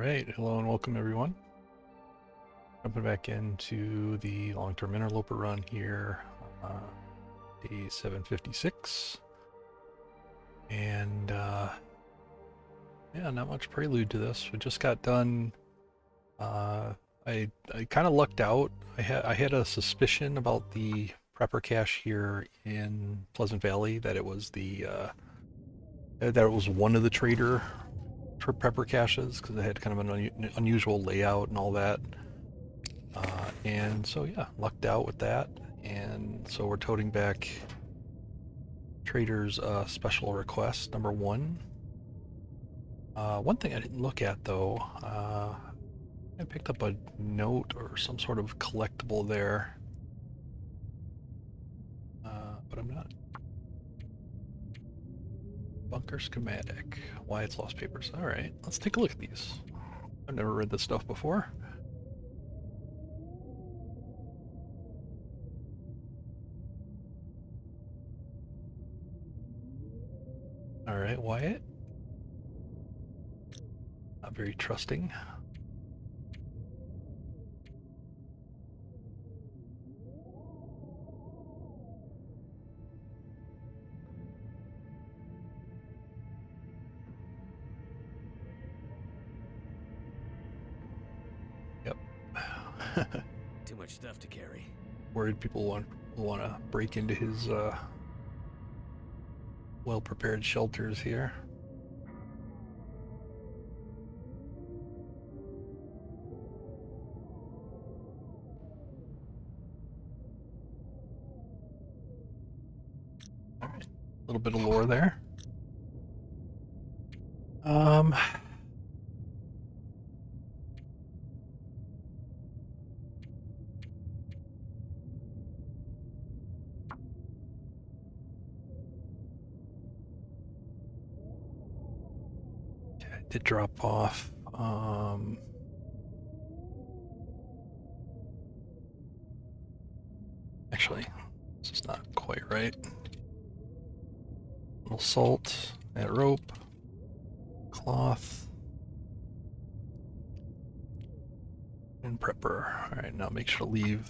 Alright, hello and welcome everyone. Jumping back into the long-term interloper run here, day 756. And yeah, not much prelude to this. We just got done. I kind of lucked out. I had a suspicion about the prepper cache here in Pleasant Valley that it was one of the trader prepper caches because it had kind of an unusual layout and all that. And so yeah, lucked out with that. And so we're toting back Trader's special request number 1. One thing I didn't look at though, I picked up a note or some sort of collectible there, but I'm not. Bunker schematic. Why it's lost papers. All right, let's take a look at these. I've never read this stuff before. All right, Wyatt. Not very trusting. Yep. Too much stuff to carry. Worried people want to break into his well-prepared shelters here. All right, a little bit of lore there. Did drop off. Actually, this is not quite right. A little salt, that rope, cloth, and prepper. All right, now make sure to leave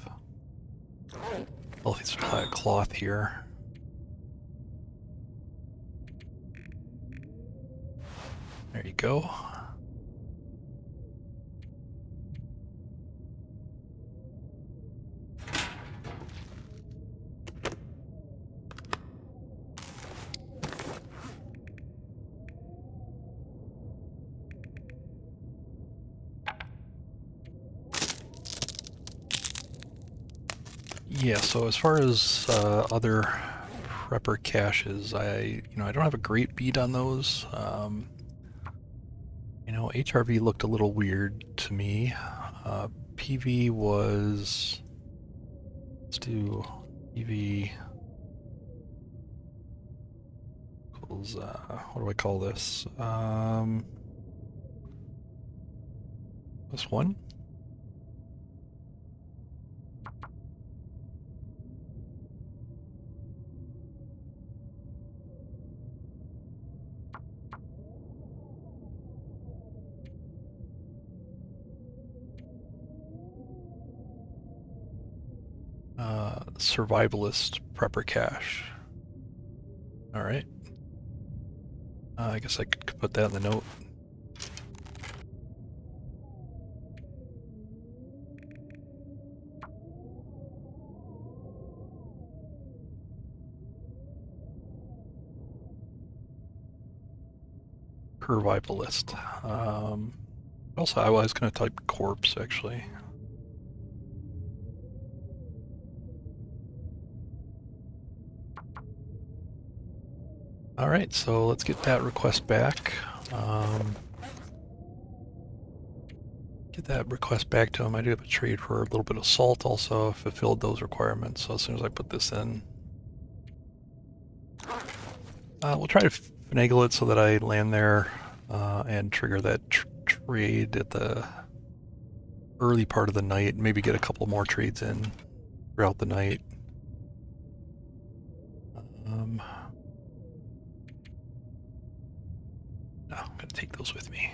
healthy supply of cloth here. There you go. Yeah, so as far as other prepper caches, I don't have a great beat on those. HRV looked a little weird to me. PV was, let's do PV equals, what do I call this? This one? Survivalist prepper cache. All right. I guess I could put that in the note. Survivalist. Also, I was going to type corpse actually. All right, so let's get that request back. Get that request back to him. I do have a trade for a little bit of salt also, fulfilled those requirements. So as soon as I put this in, we'll try to finagle it so that I land there and trigger that trade at the early part of the night. Maybe get a couple more trades in throughout the night. No, I'm going to take those with me.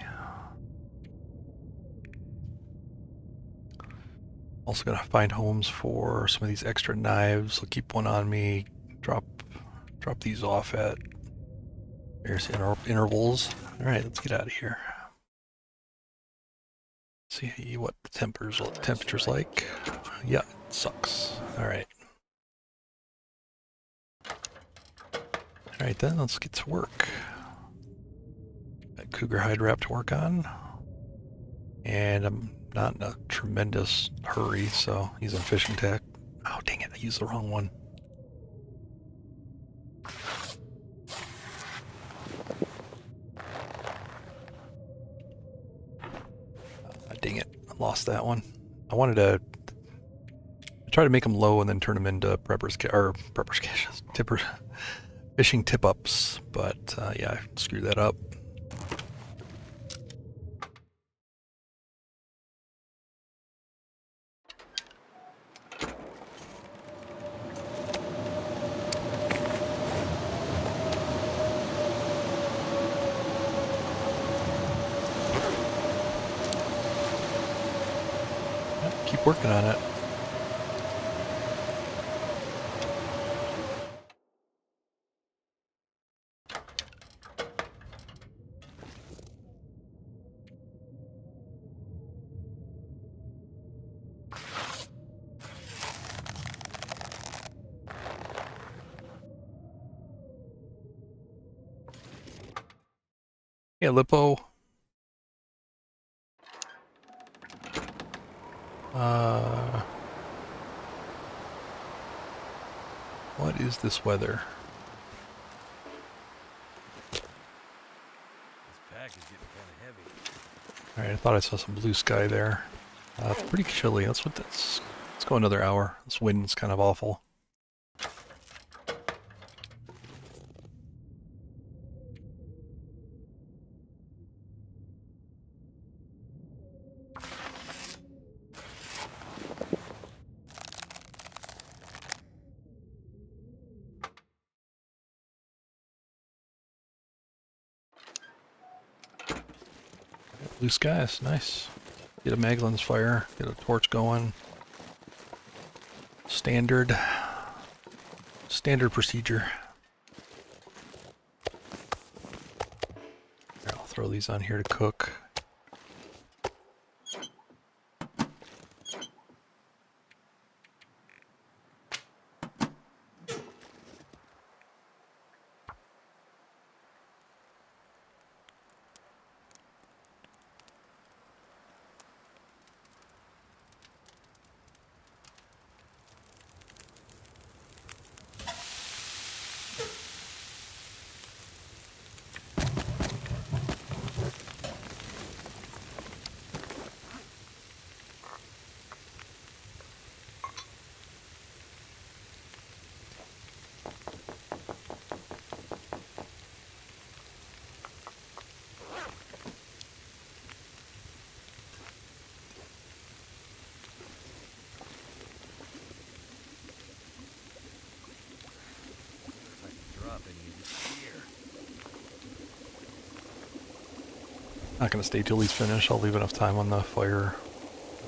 Also gonna find homes for some of these extra knives. I'll keep one on me. Drop these off at various intervals. All right, let's get out of here. See what the temperature's like. Yeah, it sucks. All right. All right then, let's get to work. Got cougar hide wrap to work on, and I'm not in a tremendous hurry, so using fishing tack. Oh dang it! I used the wrong one. Dang it! I lost that one. I wanted to try to make them low and then turn them into preppers caches, fishing tip ups, but yeah, I screwed that up. Keep working on it. Yeah, Lippo. What is this weather? This pack is getting kind of heavy. Alright, I thought I saw some blue sky there. Pretty chilly. Let's go another hour. This wind's kind of awful. Blue skies, nice. Get a Magellan's fire, get a torch going. Standard procedure. Here, I'll throw these on here to cook. If I can drop any of this gear. Not gonna stay till he's finished. I'll leave enough time on the fire.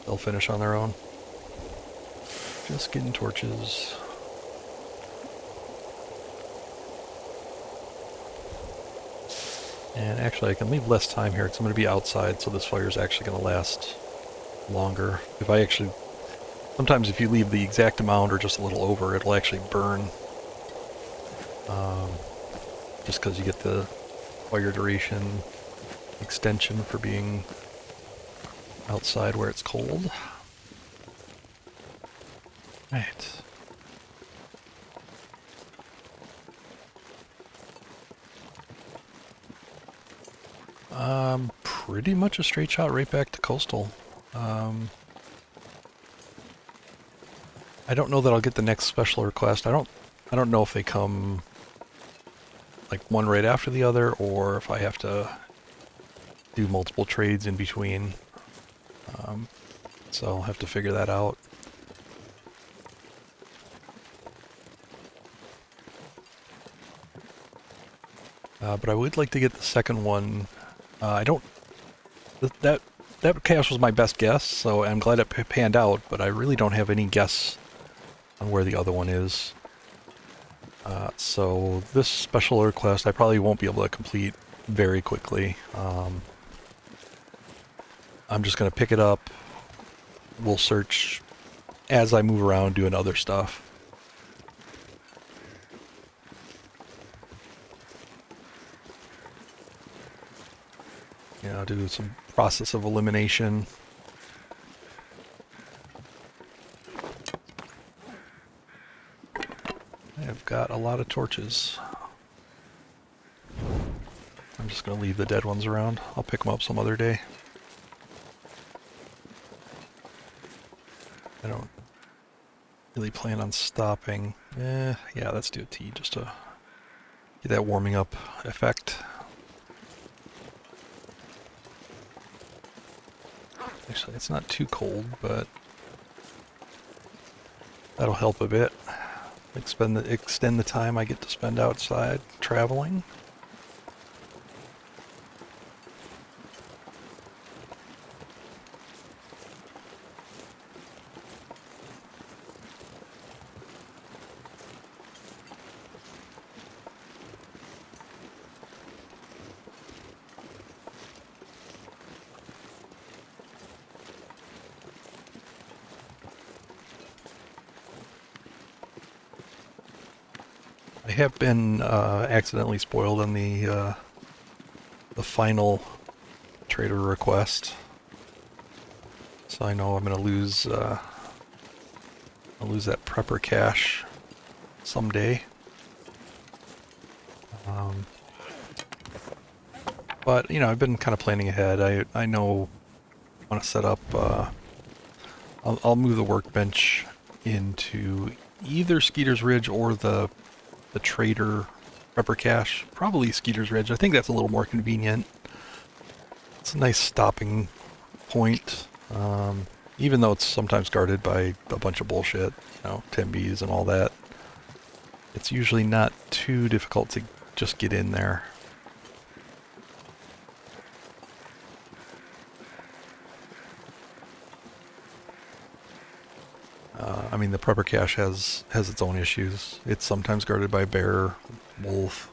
They'll finish on their own. Just getting torches. And actually I can leave less time here because I'm going to be outside, so this fire is actually going to last longer. Sometimes if you leave the exact amount or just a little over, it'll actually burn. Just because you get the fire duration extension for being outside where it's cold. Right. Pretty much a straight shot right back to coastal. I don't know that I'll get the next special request. I don't know if they come like one right after the other or if I have to do multiple trades in between. So I'll have to figure that out. But I would like to get the second one. I don't... That that cache was my best guess, so I'm glad it panned out, but I really don't have any guess on where the other one is. So this special request I probably won't be able to complete very quickly. I'm just going to pick it up. We'll search as I move around doing other stuff. You know, do some process of elimination. I've got a lot of torches. I'm just going to leave the dead ones around. I'll pick them up some other day. I don't really plan on stopping. Yeah, let's do a tea just to get that warming up effect. Actually, it's not too cold, but that'll help a bit. Extend the time I get to spend outside traveling. I have been accidentally spoiled on the final trader request, so I know I'm going to lose I'll lose that prepper cache someday. But you know, I've been kind of planning ahead. I know I want to set up. I'll move the workbench into either Skeeter's Ridge or the trader prepper cache. Probably Skeeter's Ridge. I think that's a little more convenient. It's a nice stopping point, even though it's sometimes guarded by a bunch of bullshit, you know, Timbies and all that. It's usually not too difficult to just get in there. I mean, the prepper cache has its own issues. It's sometimes guarded by bear, wolf,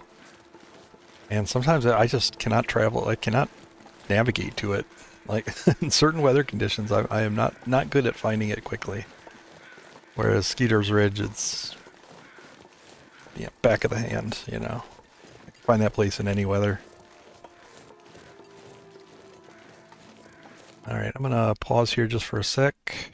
and sometimes I just cannot travel. I cannot navigate to it. Like in certain weather conditions, I am not good at finding it quickly. Whereas Skeeter's Ridge, it's back of the hand. You know, I can find that place in any weather. All right, I'm gonna pause here just for a sec.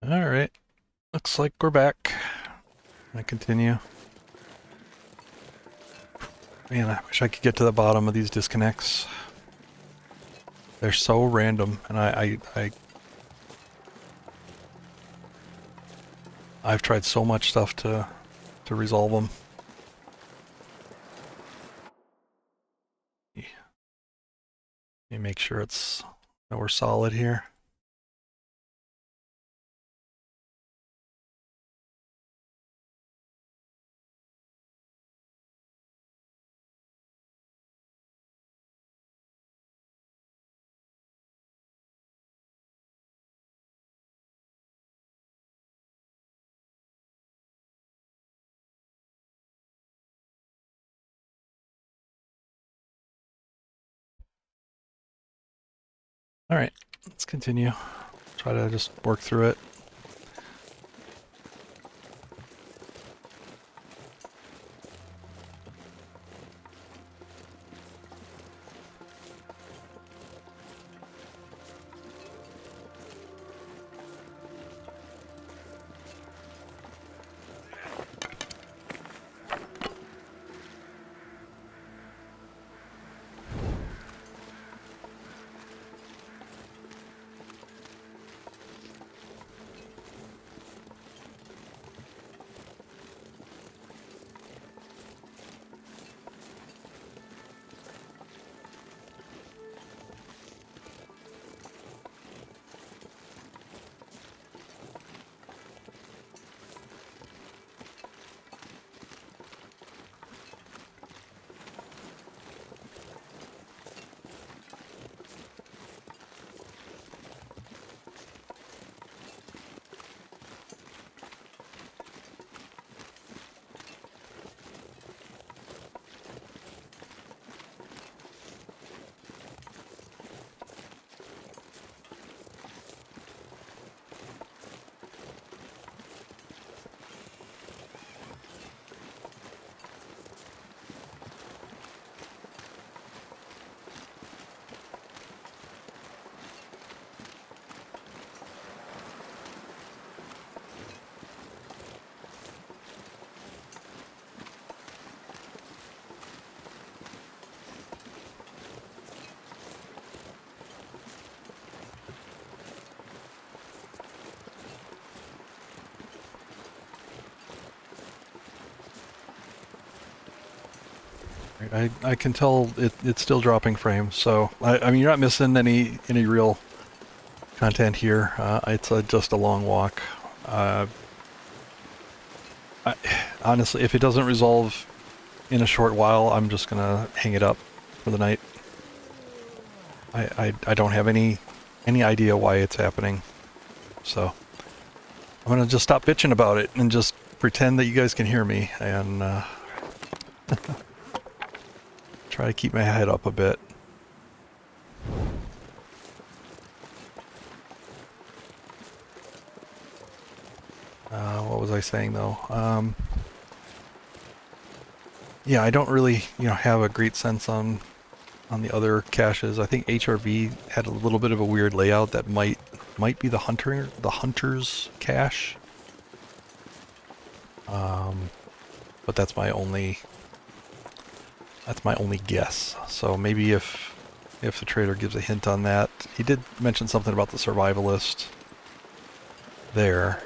All right, looks like we're back. I continue. Man, I wish I could get to the bottom of these disconnects. They're so random, and I've tried so much stuff to resolve them. Let me make sure that we're solid here. All right, let's continue. Try to just work through it. Right, I can tell it's still dropping frames, so I mean you're not missing any real content here. It's just a long walk. Uh, Honestly, if it doesn't resolve in a short while, I'm just gonna hang it up for the night. I don't have any idea why it's happening, so I'm gonna just stop bitching about it and just pretend that you guys can hear me and try to keep my head up a bit. What was I saying though? Yeah, I don't really, have a great sense on the other caches. I think HRV had a little bit of a weird layout that might be the hunter's cache. But that's my only guess. So maybe if the trader gives a hint on that, he did mention something about the survivalist there.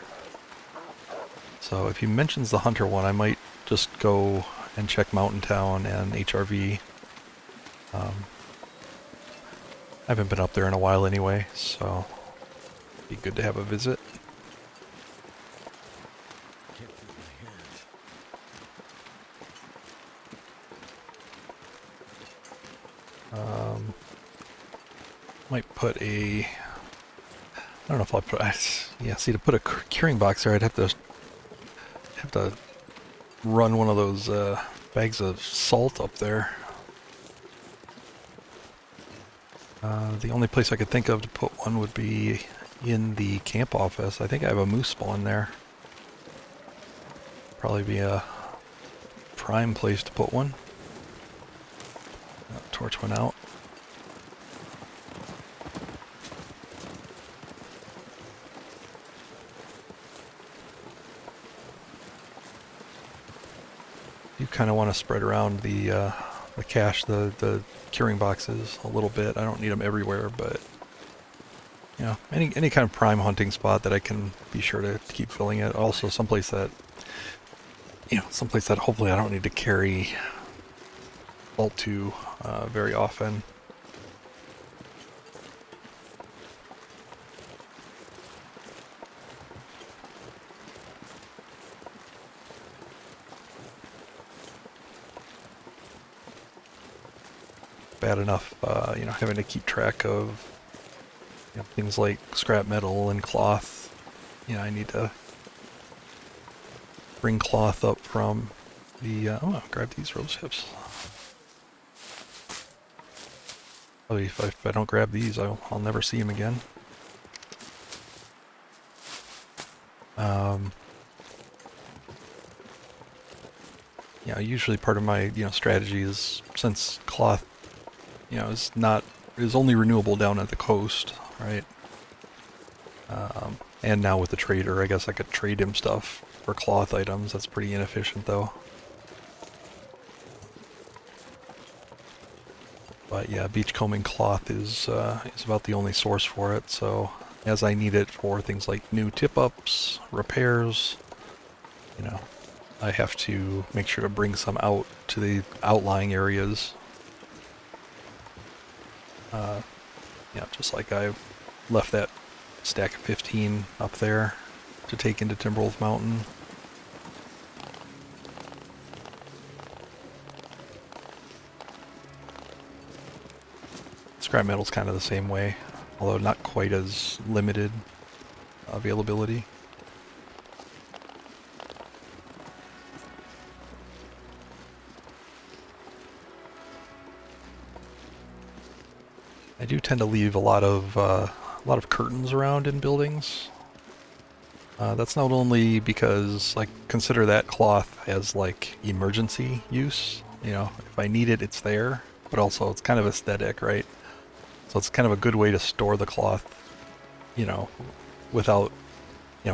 So if he mentions the hunter one, I might just go and check Mountain Town and HRV. I haven't been up there in a while anyway, so it'd be good to have a visit. Can't feel my hands. Might put a... I don't know if I'll put... yeah, see, to put a curing box there, I'd have to run one of those bags of salt up there. The only place I could think of to put one would be in the camp office. I think I have a moose spawn there. Probably be a prime place to put one. Torch one out. You kind of want to spread around the cache, the curing boxes a little bit. I don't need them everywhere, but any kind of prime hunting spot that I can be sure to keep filling it. Also, someplace that hopefully I don't need to carry bolt to very often. Bad enough, having to keep track of things like scrap metal and cloth. I need to bring cloth up from the. Oh, grab these rose hips. Oh, if I don't grab these, I'll never see them again. Usually part of my strategy is, since cloth is only renewable down at the coast, right? And now with the trader, I guess I could trade him stuff for cloth items. That's pretty inefficient though. But yeah, beachcombing cloth is about the only source for it. So as I need it for things like new tip-ups, repairs, I have to make sure to bring some out to the outlying areas. Just like I left that stack of 15 up there to take into Timberwolf Mountain. Scrap metal's kind of the same way, although not quite as limited availability. I do tend to leave a lot of curtains around in buildings. That's not only because I consider that cloth as like emergency use. If I need it, it's there. But also, it's kind of aesthetic, right? So it's kind of a good way to store the cloth. Without,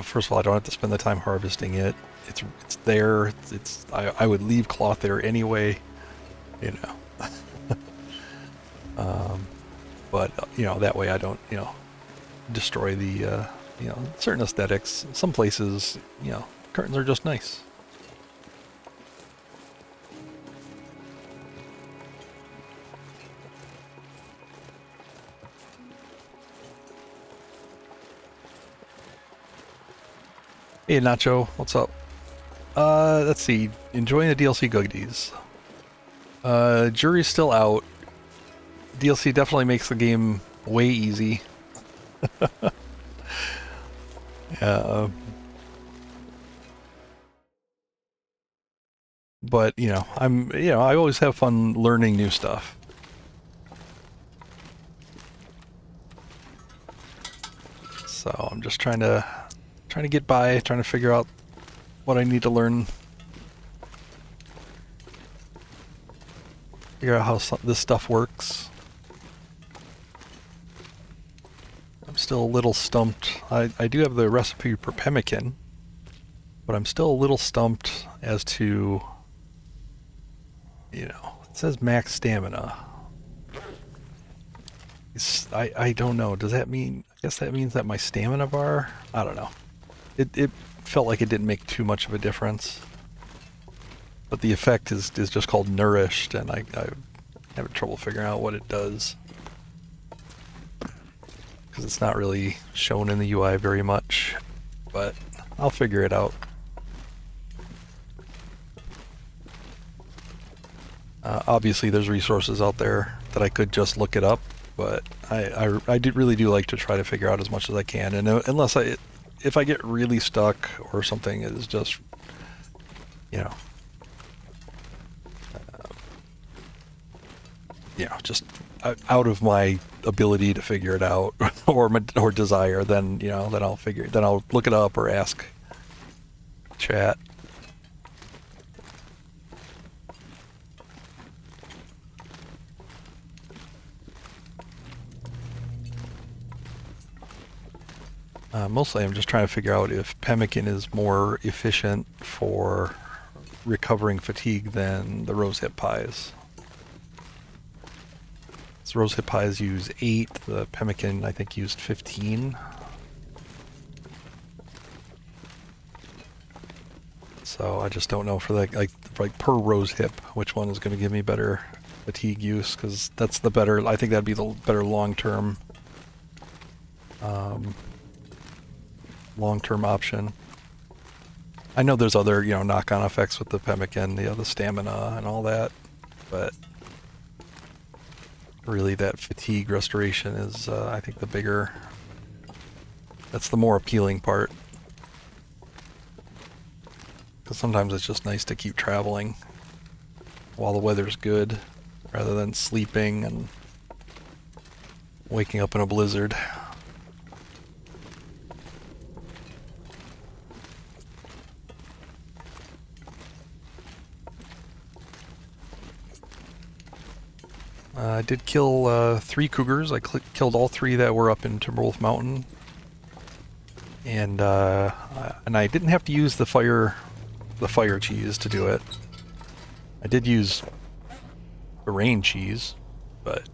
first of all, I don't have to spend the time harvesting it. It's there. I would leave cloth there anyway. But that way I don't destroy the certain aesthetics. Some places curtains are just nice. Hey Nacho, what's up? Let's see. Enjoying the DLC goodies. Jury's still out. DLC definitely makes the game way easy. Uh, but I always have fun learning new stuff. So I'm just trying to get by, trying to figure out what I need to learn. Figure out how this stuff works. I'm still a little stumped. I do have the recipe for pemmican, but I'm still a little stumped as to, it says max stamina. I don't know. Does that mean, I guess that means that my stamina bar? I don't know. It felt like it didn't make too much of a difference. But the effect is just called nourished, and I have trouble figuring out what it does. Because it's not really shown in the UI very much. But I'll figure it out. Obviously there's resources out there that I could just look it up, but I really do like to try to figure out as much as I can, and if I get really stuck or something is just, just out of my ability to figure it out or desire, then then I'll look it up or ask chat. Mostly I'm just trying to figure out if pemmican is more efficient for recovering fatigue than the rosehip pies. So rosehip pies use 8, the pemmican I think used 15. So I just don't know for like per rosehip which one is going to give me better fatigue use, because that's the better, I think that'd be the better long-term option. I know there's other, knock-on effects with the pemmican, the stamina and all that, but really that fatigue restoration is, I think, that's the more appealing part. Because sometimes it's just nice to keep traveling while the weather's good, rather than sleeping and waking up in a blizzard. I did kill 3 cougars. I killed all 3 that were up in Timberwolf Mountain, and I didn't have to use the fire cheese to do it. I did use the rain cheese, but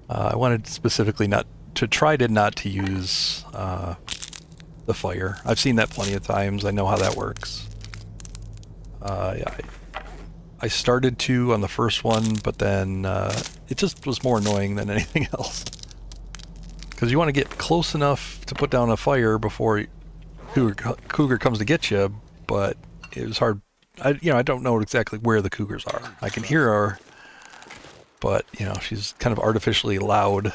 I wanted specifically not to use the fire. I've seen that plenty of times. I know how that works. Yeah, I started to on the first one, but then it just was more annoying than anything else. Because you want to get close enough to put down a fire before cougar comes to get you, but it was hard. I don't know exactly where the cougars are. I can hear her, but she's kind of artificially loud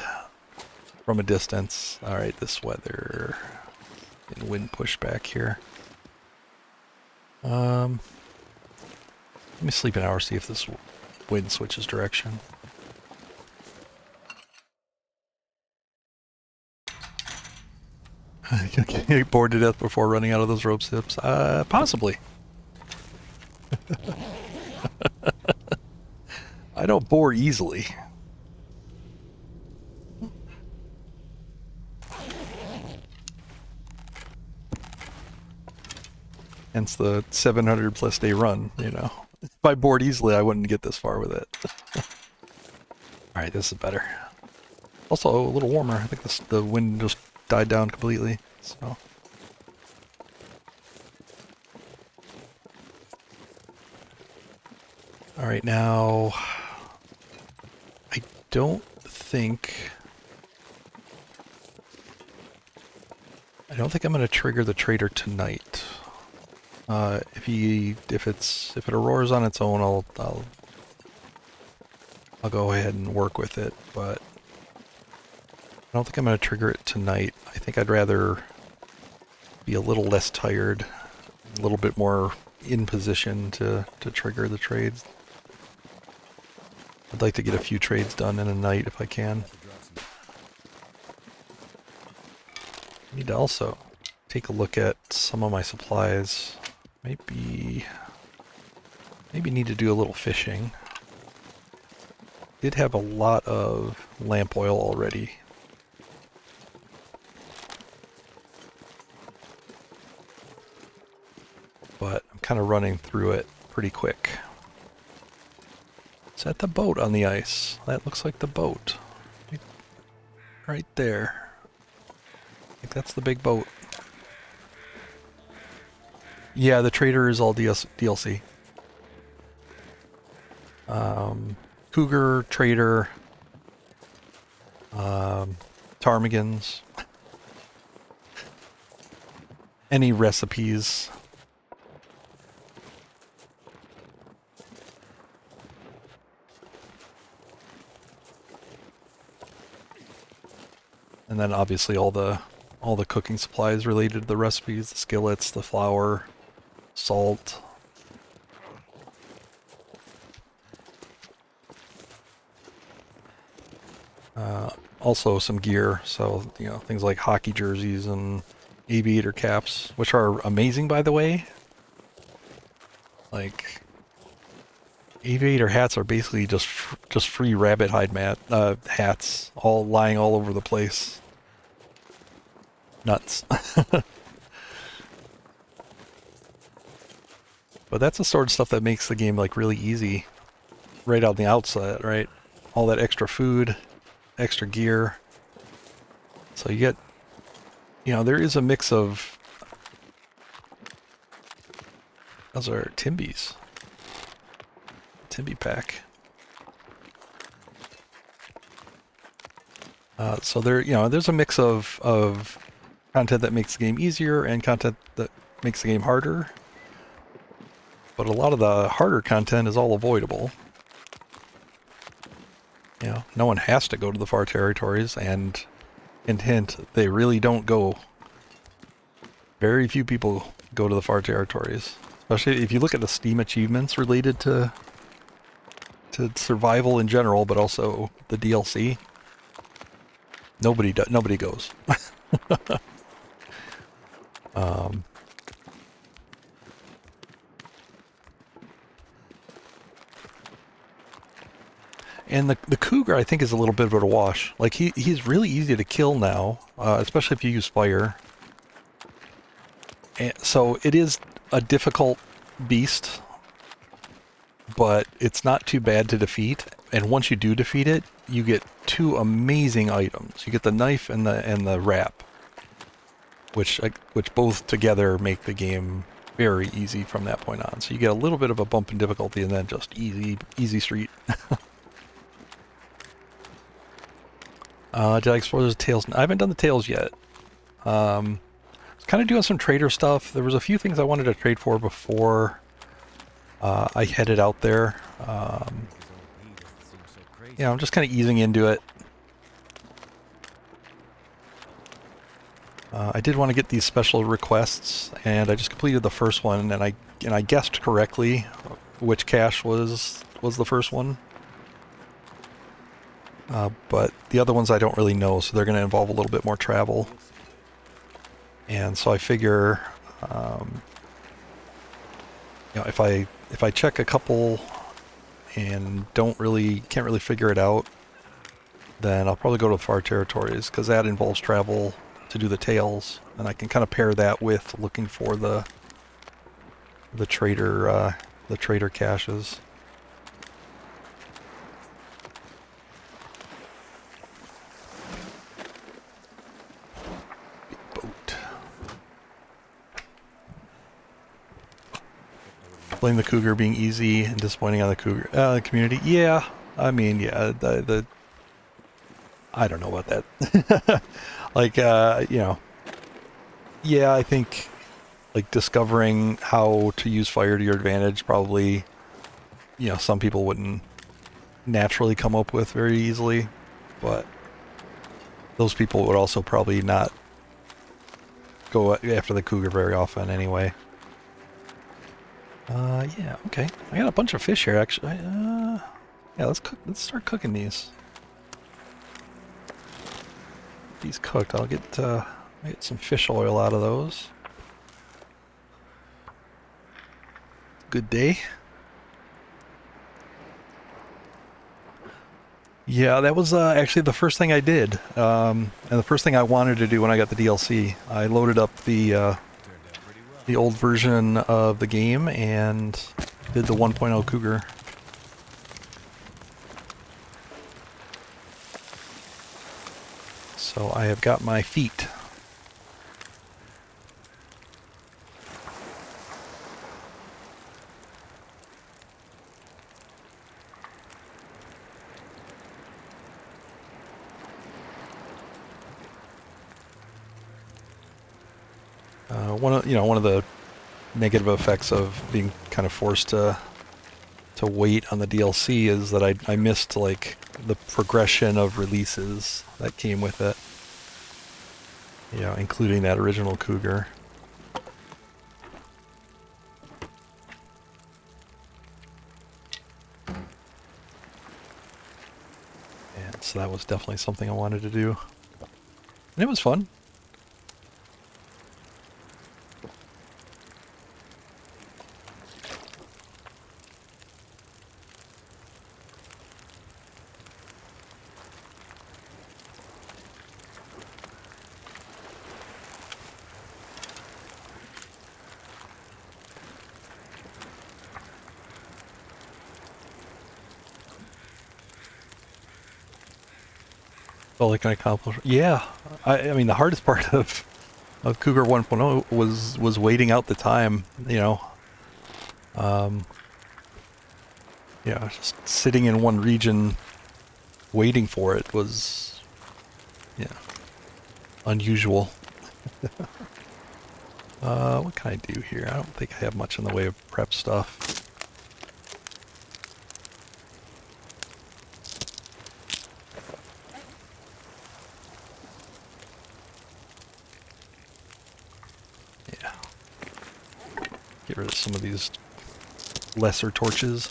from a distance. All right, this weather and wind pushback here. Let me sleep an hour, see if this wind switches direction. Get bored to death before running out of those rope sips? Possibly. I don't bore easily. Hence the 700 plus day run, If I bored easily, I wouldn't get this far with it. Alright, this is better. Also, a little warmer. I think the wind just died down completely, so... Alright, now... I don't think... I don't think I'm going to trigger the trader tonight. If it aurores on its own, I'll go ahead and work with it, but I don't think I'm going to trigger it tonight. I think I'd rather be a little less tired, a little bit more in position to trigger the trades. I'd like to get a few trades done in a night if I can. I need to also take a look at some of my supplies. Maybe need to do a little fishing. Did have a lot of lamp oil already. But I'm kind of running through it pretty quick. Is that the boat on the ice? That looks like the boat. Right there. I think that's the big boat. Yeah, the trader is all DLC. Cougar, trader, ptarmigans, any recipes. And then obviously all the cooking supplies related to the recipes, the skillets, the flour, salt. Also some gear, so things like hockey jerseys and aviator caps, which are amazing by the way. Like aviator hats are basically just free rabbit hide hats, all lying all over the place. Nuts. But that's the sort of stuff that makes the game like really easy right on the outset, right? All that extra food, extra gear. So you get, there is a mix of, those are Timbies. Timby pack. So there's a mix of content that makes the game easier and content that makes the game harder. But a lot of the harder content is all avoidable. No one has to go to the far territories, and hint, they really don't go. Very few people go to the far territories. Especially if you look at the Steam achievements related to survival in general, but also the DLC. Nobody goes. And the Cougar, I think, is a little bit of a wash. Like, he's really easy to kill now, especially if you use fire. And so it is a difficult beast, but it's not too bad to defeat. And once you do defeat it, you get two amazing items. You get the knife and the wrap, which both together make the game very easy from that point on. So you get a little bit of a bump in difficulty, and then just easy street. Did I explore those tails? I haven't done the tails yet. I was kind of doing some trader stuff. There was a few things I wanted to trade for before I headed out there. I'm just kind of easing into it. I did want to get these special requests, and I just completed the first one, and I guessed correctly which cache was the first one. But the other ones I don't really know, so they're going to involve a little bit more travel. And so I figure, if I check a couple and can't really figure it out, then I'll probably go to the far territories, because that involves travel to do the tails, and I can kind of pair that with looking for the trader caches. Blame the Cougar being easy and disappointing on the community. Yeah, I mean, yeah, I don't know about that. Like, Yeah, I think like discovering how to use fire to your advantage probably, some people wouldn't naturally come up with very easily, but those people would also probably not go after the cougar very often anyway. Yeah, okay. I got a bunch of fish here actually. Yeah, let's start cooking these. These cooked. I'll get some fish oil out of those. Good day. Yeah, that was actually the first thing I did, and the first thing I wanted to do when I got the DLC. I loaded up Turned out pretty well. the old version of the game and did the 1.0 Cougar. So I have got my feet. One of the negative effects of being kind of forced to wait on the DLC is that I missed like the progression of releases that came with it. Including that original Cougar. And so that was definitely something I wanted to do. And it was fun. Felt like an accomplishment. Yeah, I mean the hardest part of Cougar 1.0 was waiting out the time. Um, just sitting in one region waiting for it was, yeah, unusual. What can I do here? I don't think I have much in the way of prep stuff. Yeah. Get rid of some of these lesser torches.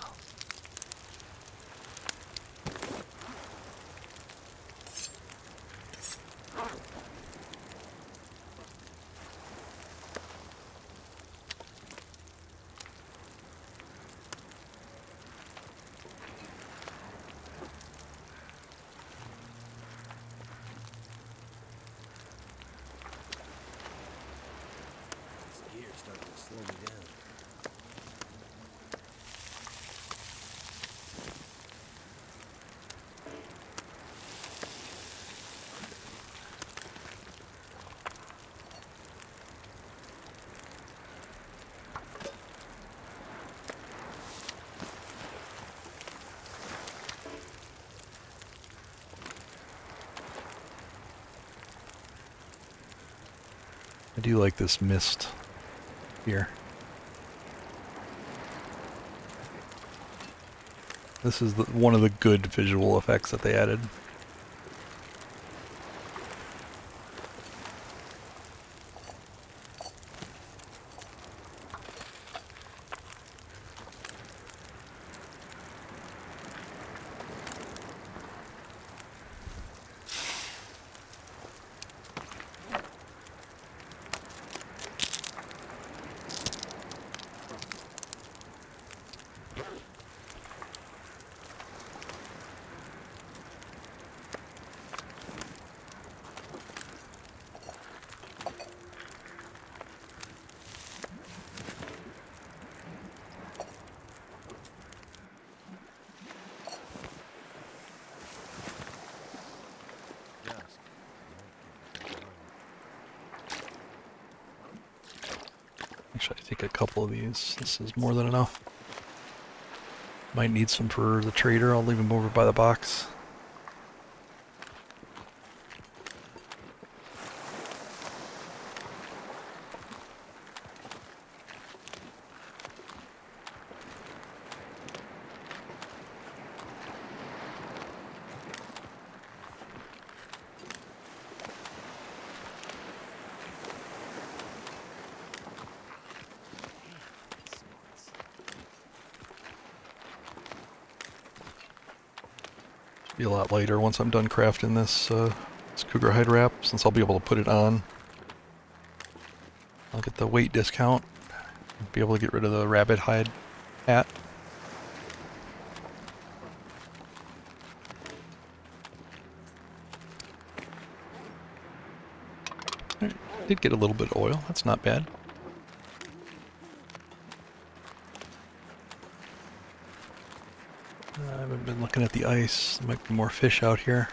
This gear's starting to slow me down. I do like this mist here. This is one of the good visual effects that they added. Dusk. Night getting further on. Actually, I take a couple of these. This is more than enough. Might need some for the trader. I'll leave them over by the box. Be a lot lighter once I'm done crafting this cougar hide wrap, since I'll be able to put it on. I'll get the weight discount. Be able to get rid of the rabbit hide hat. Alright, did get a little bit of oil. That's not bad. I haven't been looking at the ice. There might be more fish out here.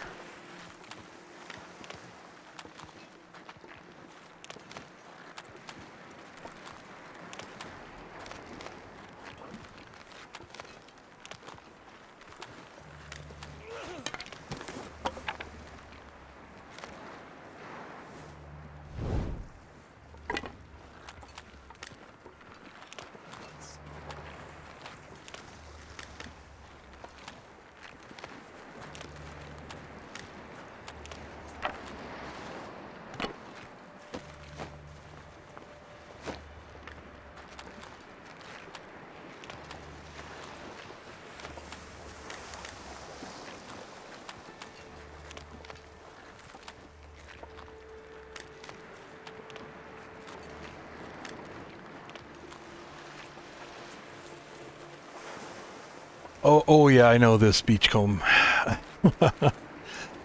Oh yeah, I know this beachcomb.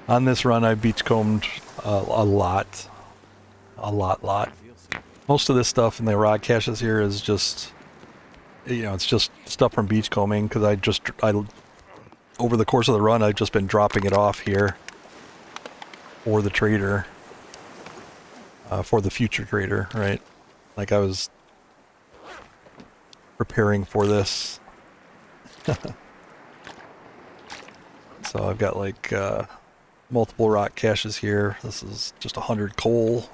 On this run, I beachcombed a lot. A lot. Most of this stuff in the rod caches here is just, you know, it's just stuff from beachcombing, because over the course of the run, I've just been dropping it off here for the trader, for the future trader, right? Like I was preparing for this. So I've got like multiple rock caches here. This is just 100 coal.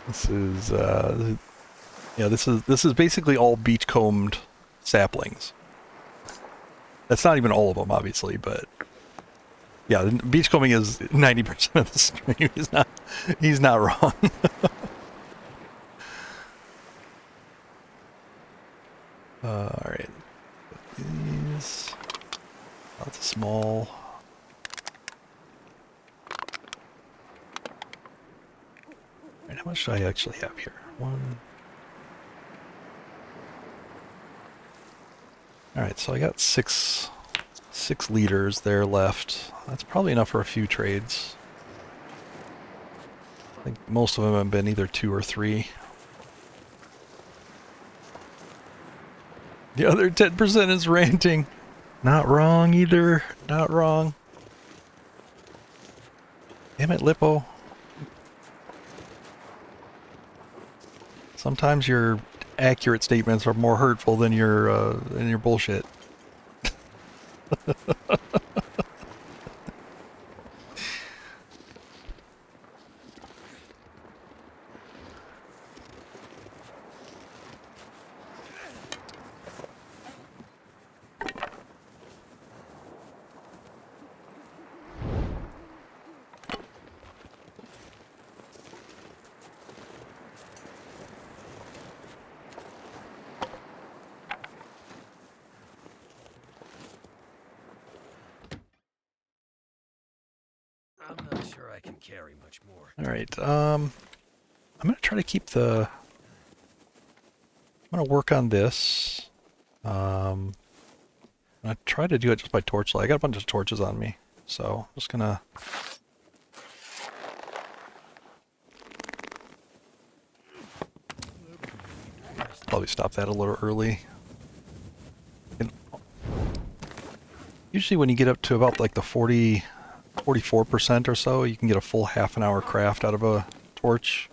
This is yeah, this is basically all beachcombed saplings. That's not even all of them, obviously, but yeah, beachcombing is 90% of the stream. He's not wrong. All right, these lots of small. All right, how much do I actually have here? One. All right, so I got six liters there left. That's probably enough for a few trades. I think most of them have been either 2 or 3. The other 10% is ranting. Not wrong either. Not wrong. Damn it, Lippo. Sometimes your accurate statements are more hurtful than your bullshit. I'm not sure I can carry much more. All right. I'm gonna try to keep the. I'm gonna work on this. I try to do it just by torchlight. I got a bunch of torches on me, so I'm just gonna. Probably stop that a little early. Usually when you get up to about like the 44% or so, you can get a full half an hour craft out of a torch.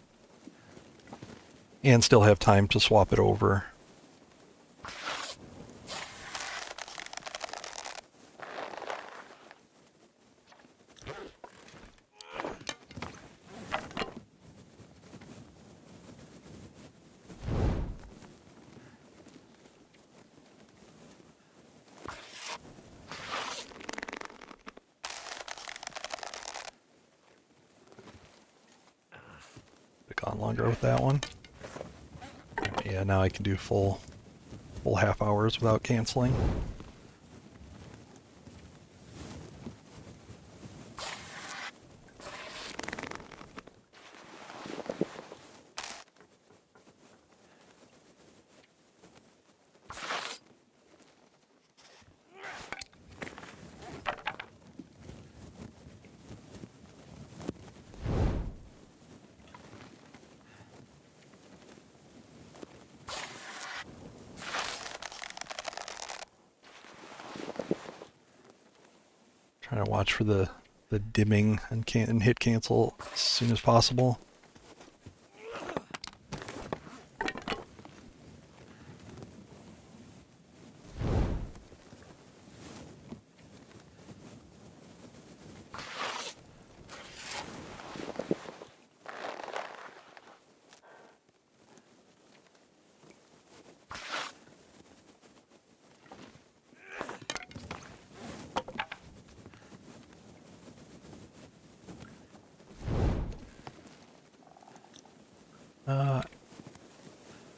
And still have time to swap it over. Gone longer with that one. Yeah, now I can do full half hours without canceling. Trying to watch for the dimming and hit cancel as soon as possible.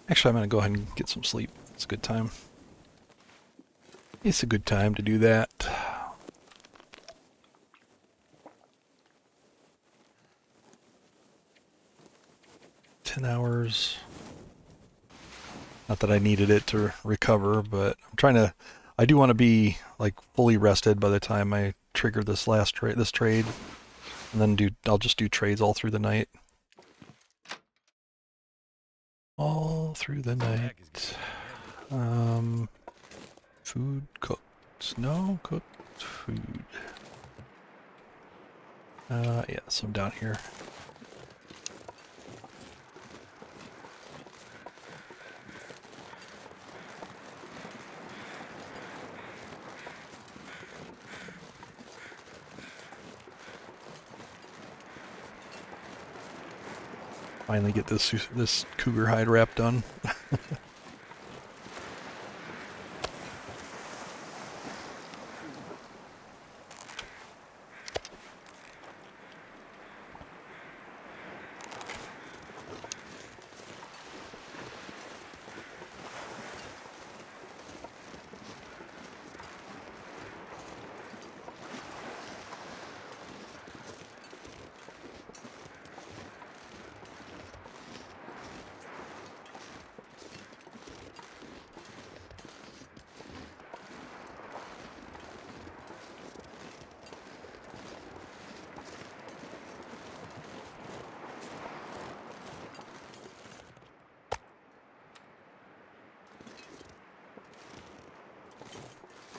Actually, I'm going to go ahead and get some sleep. It's a good time. It's a good time to do that. 10 hours. Not that I needed it to recover, but I'm trying to... I do want to be like fully rested by the time I trigger this trade, and then I'll just do trades all through the night. All through the night. Food cooked. No cooked food. Yeah, some down here. Finally get this cougar hide wrap done.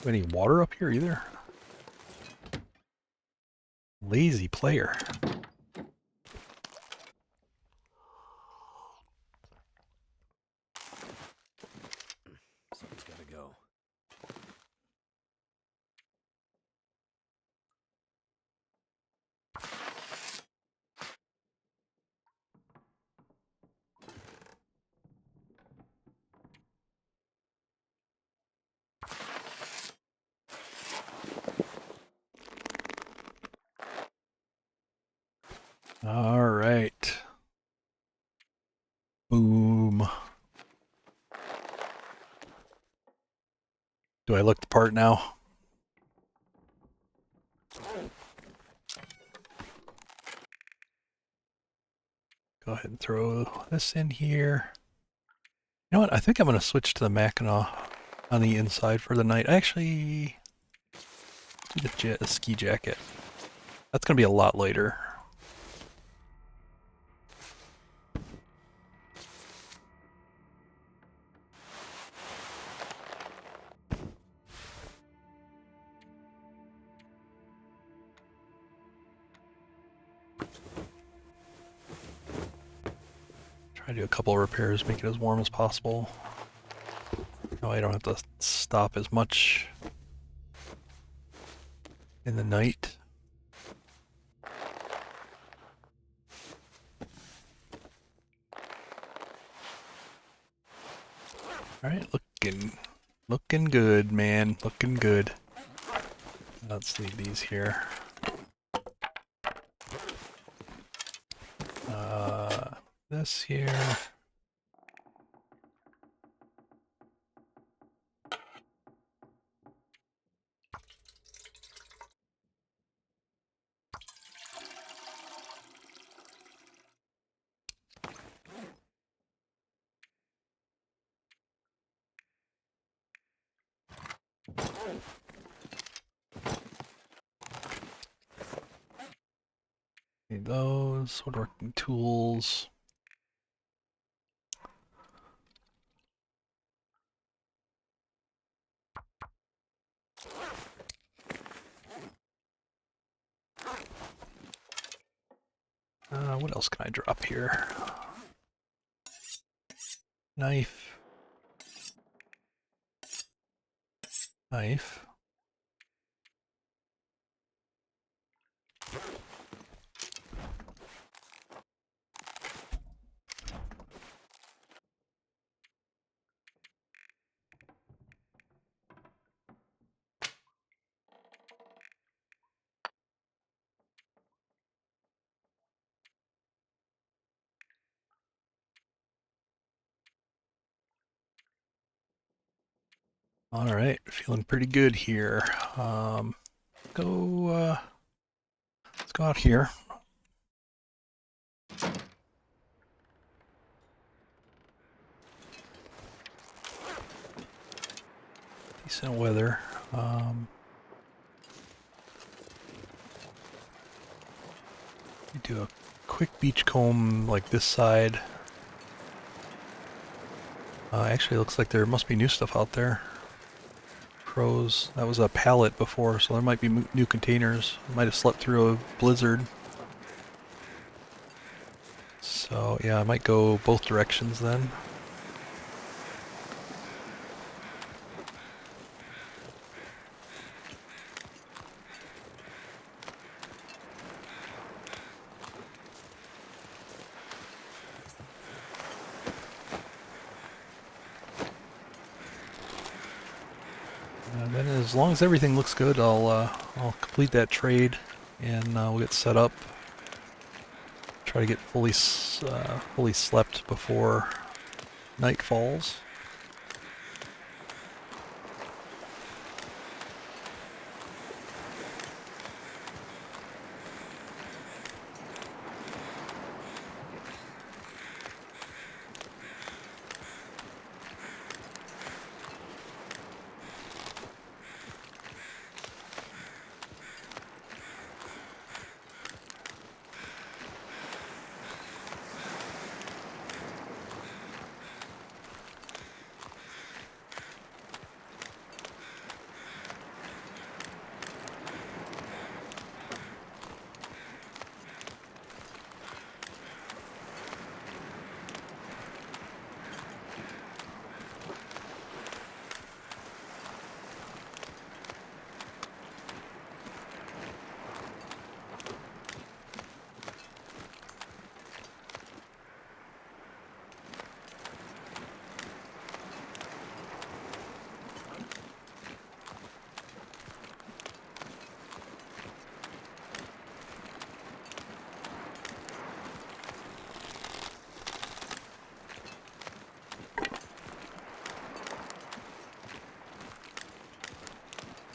Any water up here either? Lazy player. Something's gotta go. All right. Boom. Do I look the part now? Go ahead and throw this in here. You know what? I think I'm going to switch to the Mackinac on the inside for the night. Actually, do the ski jacket. That's going to be a lot later. Try to do a couple of repairs, make it as warm as possible. No, I don't have to stop as much in the night. All right, looking good, man. Looking good. Let's leave these here. This here. Need those woodworking tools. What else can I drop here? Knife. Knife. All right, feeling pretty good here. Go. Let's go out here. Decent weather. We do a quick beach comb like this side. Actually, it looks like there must be new stuff out there. Pros. That was a pallet before, so there might be new containers. Might have slept through a blizzard. So yeah, I might go both directions then. And then as long as everything looks good, I'll complete that trade and we'll get set up. Try to get fully slept before night falls.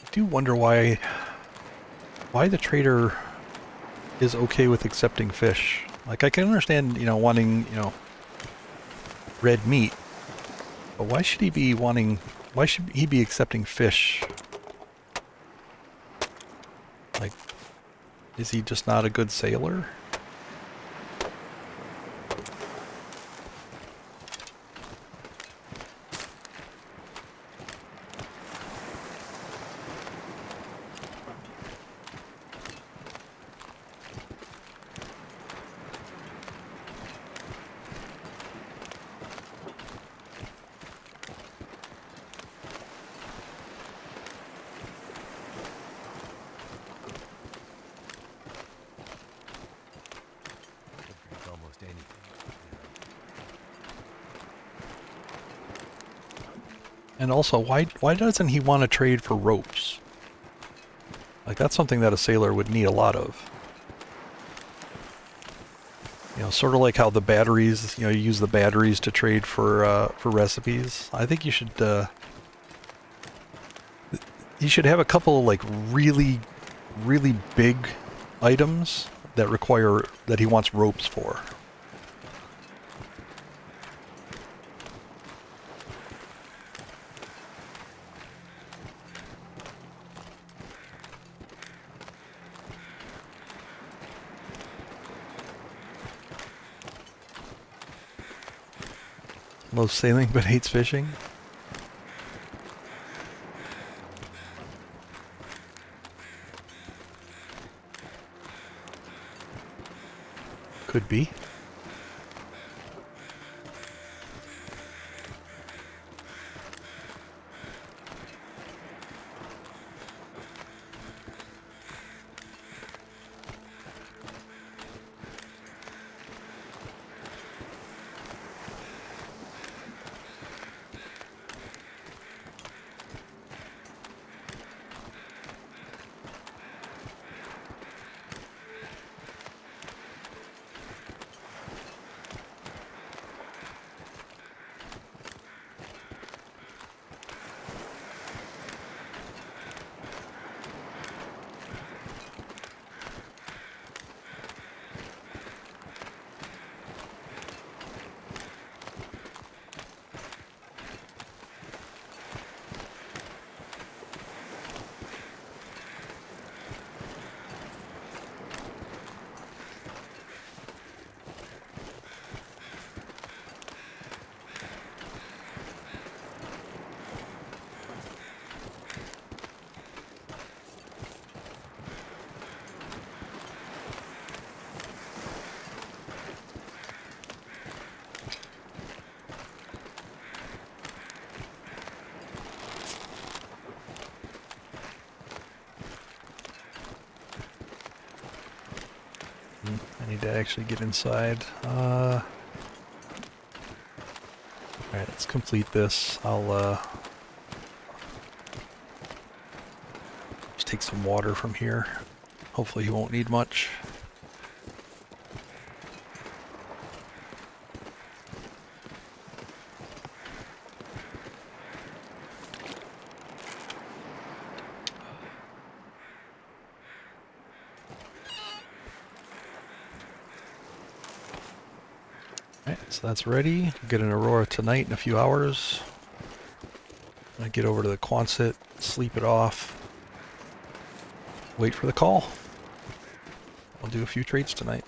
I do wonder why the trader is okay with accepting fish. Like I can understand, wanting, red meat, but why should he be wanting? Why should he be accepting fish? Like, is he just not a good sailor? Drink almost anything. And also, why doesn't he want to trade for ropes? Like that's something that a sailor would need a lot of. Sort of like how the batteries, you use the batteries to trade for recipes. I think you should have a couple of like really, really big items that require that he wants ropes for. Loves sailing but hates fishing. Could be. I need to actually get inside. Alright, let's complete this. I'll just take some water from here. Hopefully he won't need much. Alright, so that's ready. Get an Aurora tonight in a few hours. I get over to the Quonset, sleep it off, wait for the call. I'll do a few trades tonight.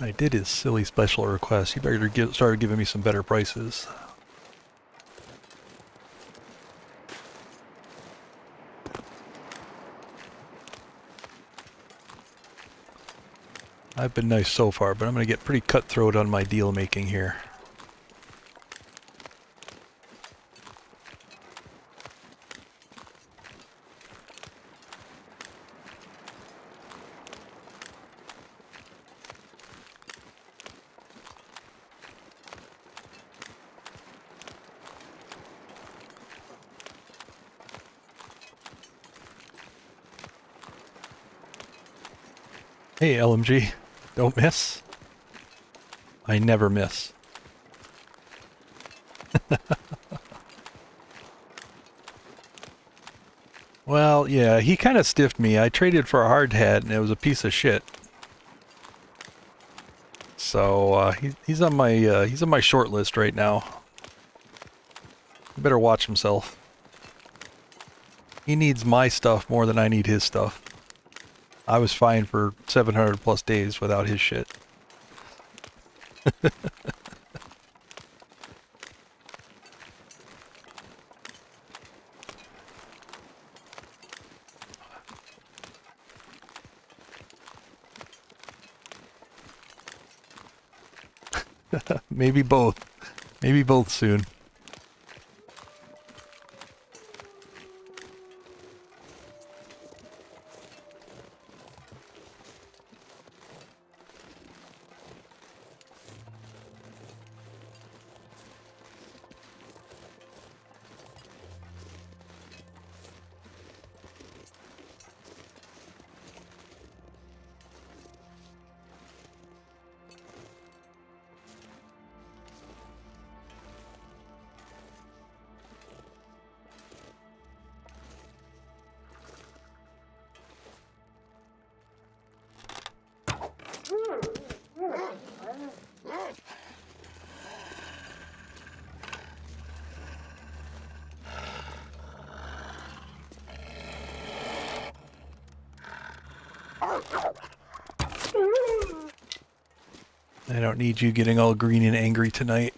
I did his silly special request. He better start giving me some better prices. I've been nice so far, but I'm going to get pretty cutthroat on my deal making here. Hey, LMG, don't miss. I never miss. Well, yeah, he kind of stiffed me. I traded for a hard hat, and it was a piece of shit. So he's on my short list right now. He better watch himself. He needs my stuff more than I need his stuff. I was fine for 700 plus days without his shit. Maybe both. Maybe both soon. don't need you getting all green and angry tonight.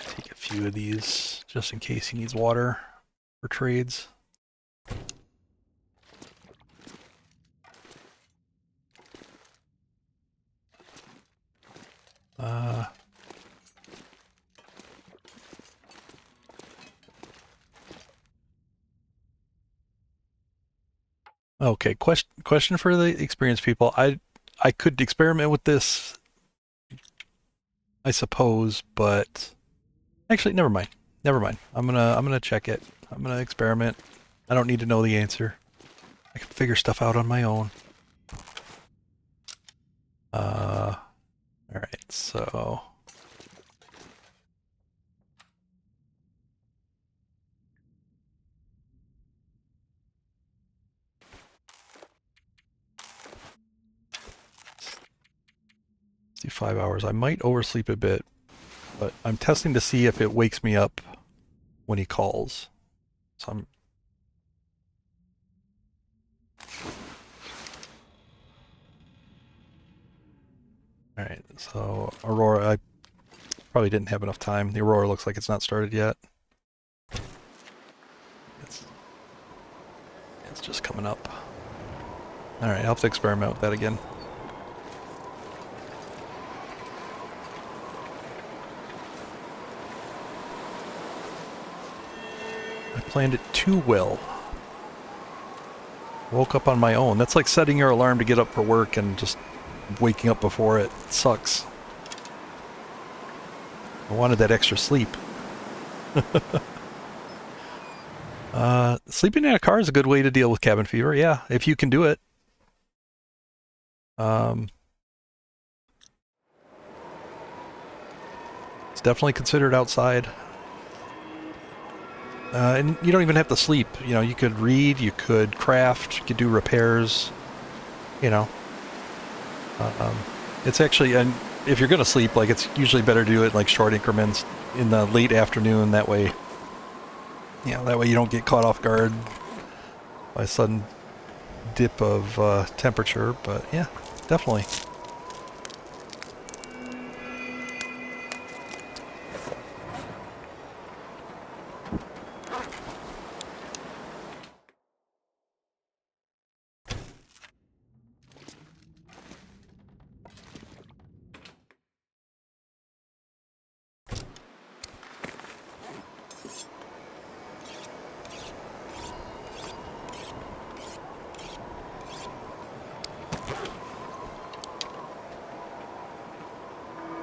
Take a few of these just in case he needs water for trades. Okay, question for the experienced people. I could experiment with this, I suppose, but actually, never mind. Never mind. I'm gonna check it. I'm gonna experiment. I don't need to know the answer. I can figure stuff out on my own. All right, so. Let's do 5 hours. I might oversleep a bit, but I'm testing to see if it wakes me up when he calls. So I'm. All right, so Aurora, I probably didn't have enough time. The Aurora looks like it's not started yet. It's just coming up. All right, I'll have to experiment with that again. I planned it too well. Woke up on my own. That's like setting your alarm to get up for work and just waking up before it. It sucks. I wanted that extra sleep. Sleeping in a car is a good way to deal with cabin fever. Yeah, if you can do it. It's definitely considered outside. And you don't even have to sleep. You know, you could read, you could craft, you could do repairs. You know, it's actually, and if you're gonna sleep, like it's usually better to do it like short increments in the late afternoon. That way, that way you don't get caught off guard by a sudden dip of temperature. But yeah, definitely.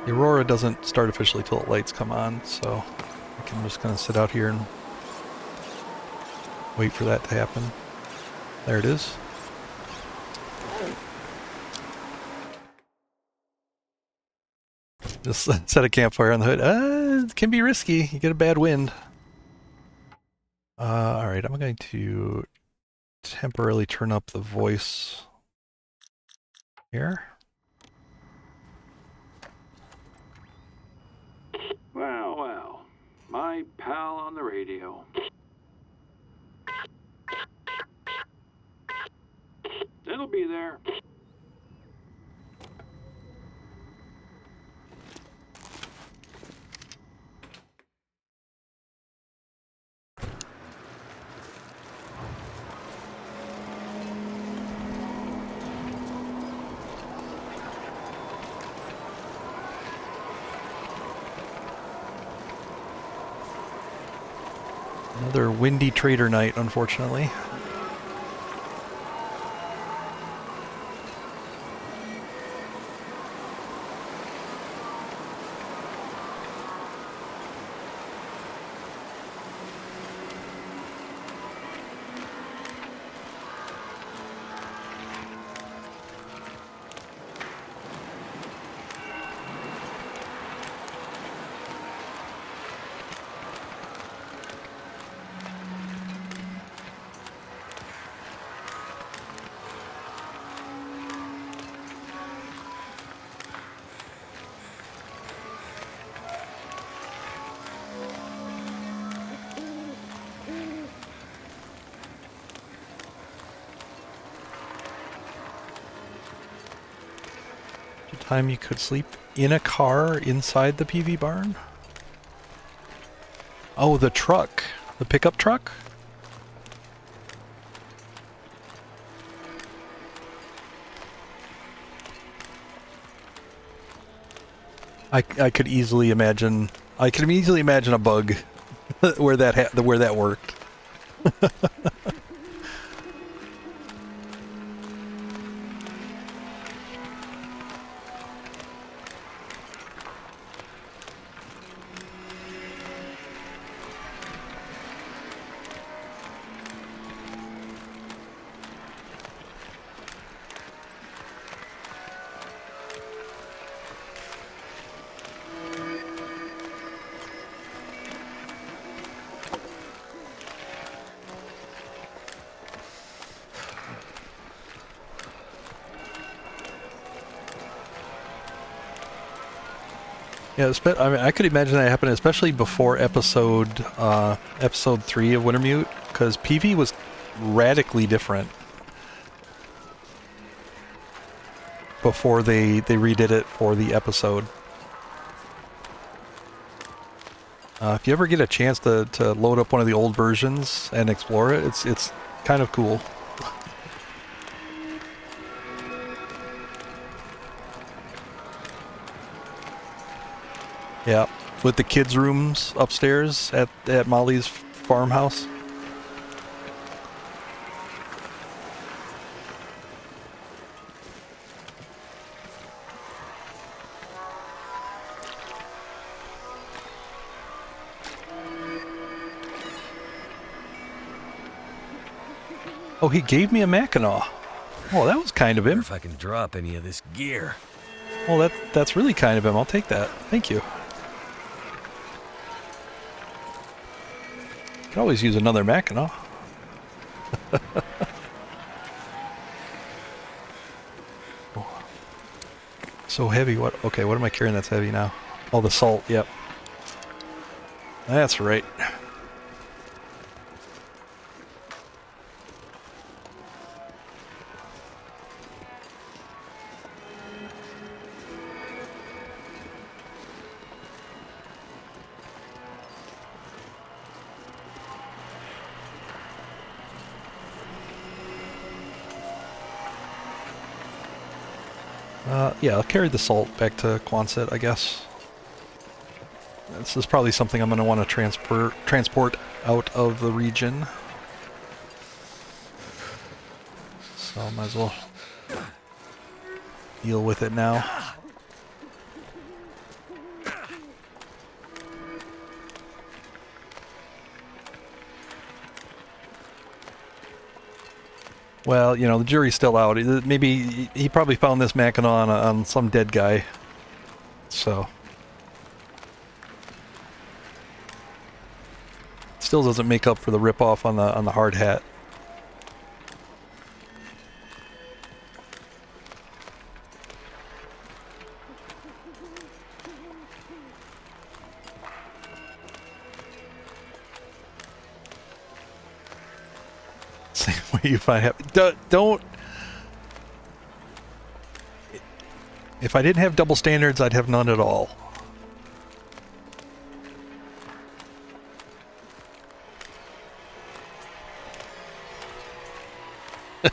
The Aurora doesn't start officially till the lights come on, so I can just kind of sit out here and wait for that to happen. There it is. Just set a campfire on the hood. It can be risky. You get a bad wind. Alright, I'm going to temporarily turn up the voice here. Well, well, my pal on the radio. It'll be there. Another windy trader night, unfortunately. time you could sleep in a car inside the PV barn? Oh, the truck. The pickup truck? I could easily imagine. I could easily imagine a bug where that worked. Yeah, I mean, I could imagine that happening, especially before episode 3 of Wintermute, because PV was radically different before they redid it for the episode. If you ever get a chance to load up one of the old versions and explore it, it's kind of cool. Yeah, with the kids' rooms upstairs at Molly's farmhouse. Oh, he gave me a Mackinac. Oh, that was kind of him. If I can drop any of this gear. Well, that's really kind of him. I'll take that. Thank you. Could always use another Mackinac. Oh. So heavy. What? Okay, what am I carrying that's heavy now? Oh, the salt. Yep. That's right. Yeah, I'll carry the salt back to Quonset, I guess. This is probably something I'm going to want to transport out of the region. So I might as well deal with it now. Well, you know, the jury's still out. Maybe he probably found this Mackinac on some dead guy. So. Still doesn't make up for the ripoff on the hard hat. Same way you find happy. Don't. If I didn't have double standards, I'd have none at all. I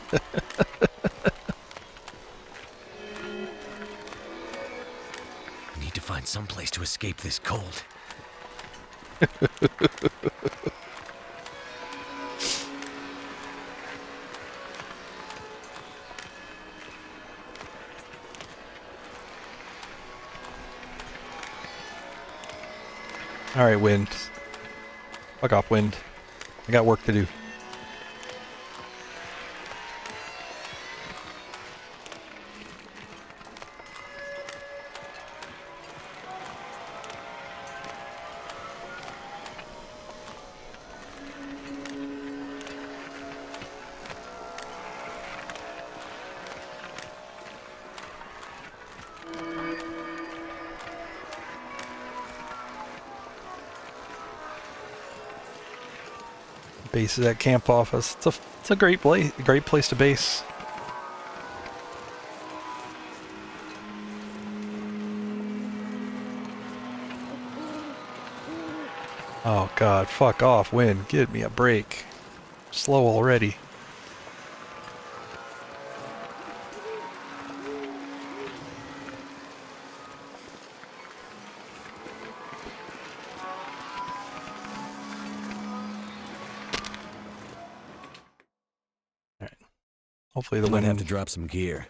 need to find some place to escape this cold. Alright, wind. Fuck off, wind. I got work to do. Base is at camp office. It's a great place to base. Oh god, fuck off, wind. Give me a break. Slow already. Alright. Hopefully the Might have to wind drop some gear.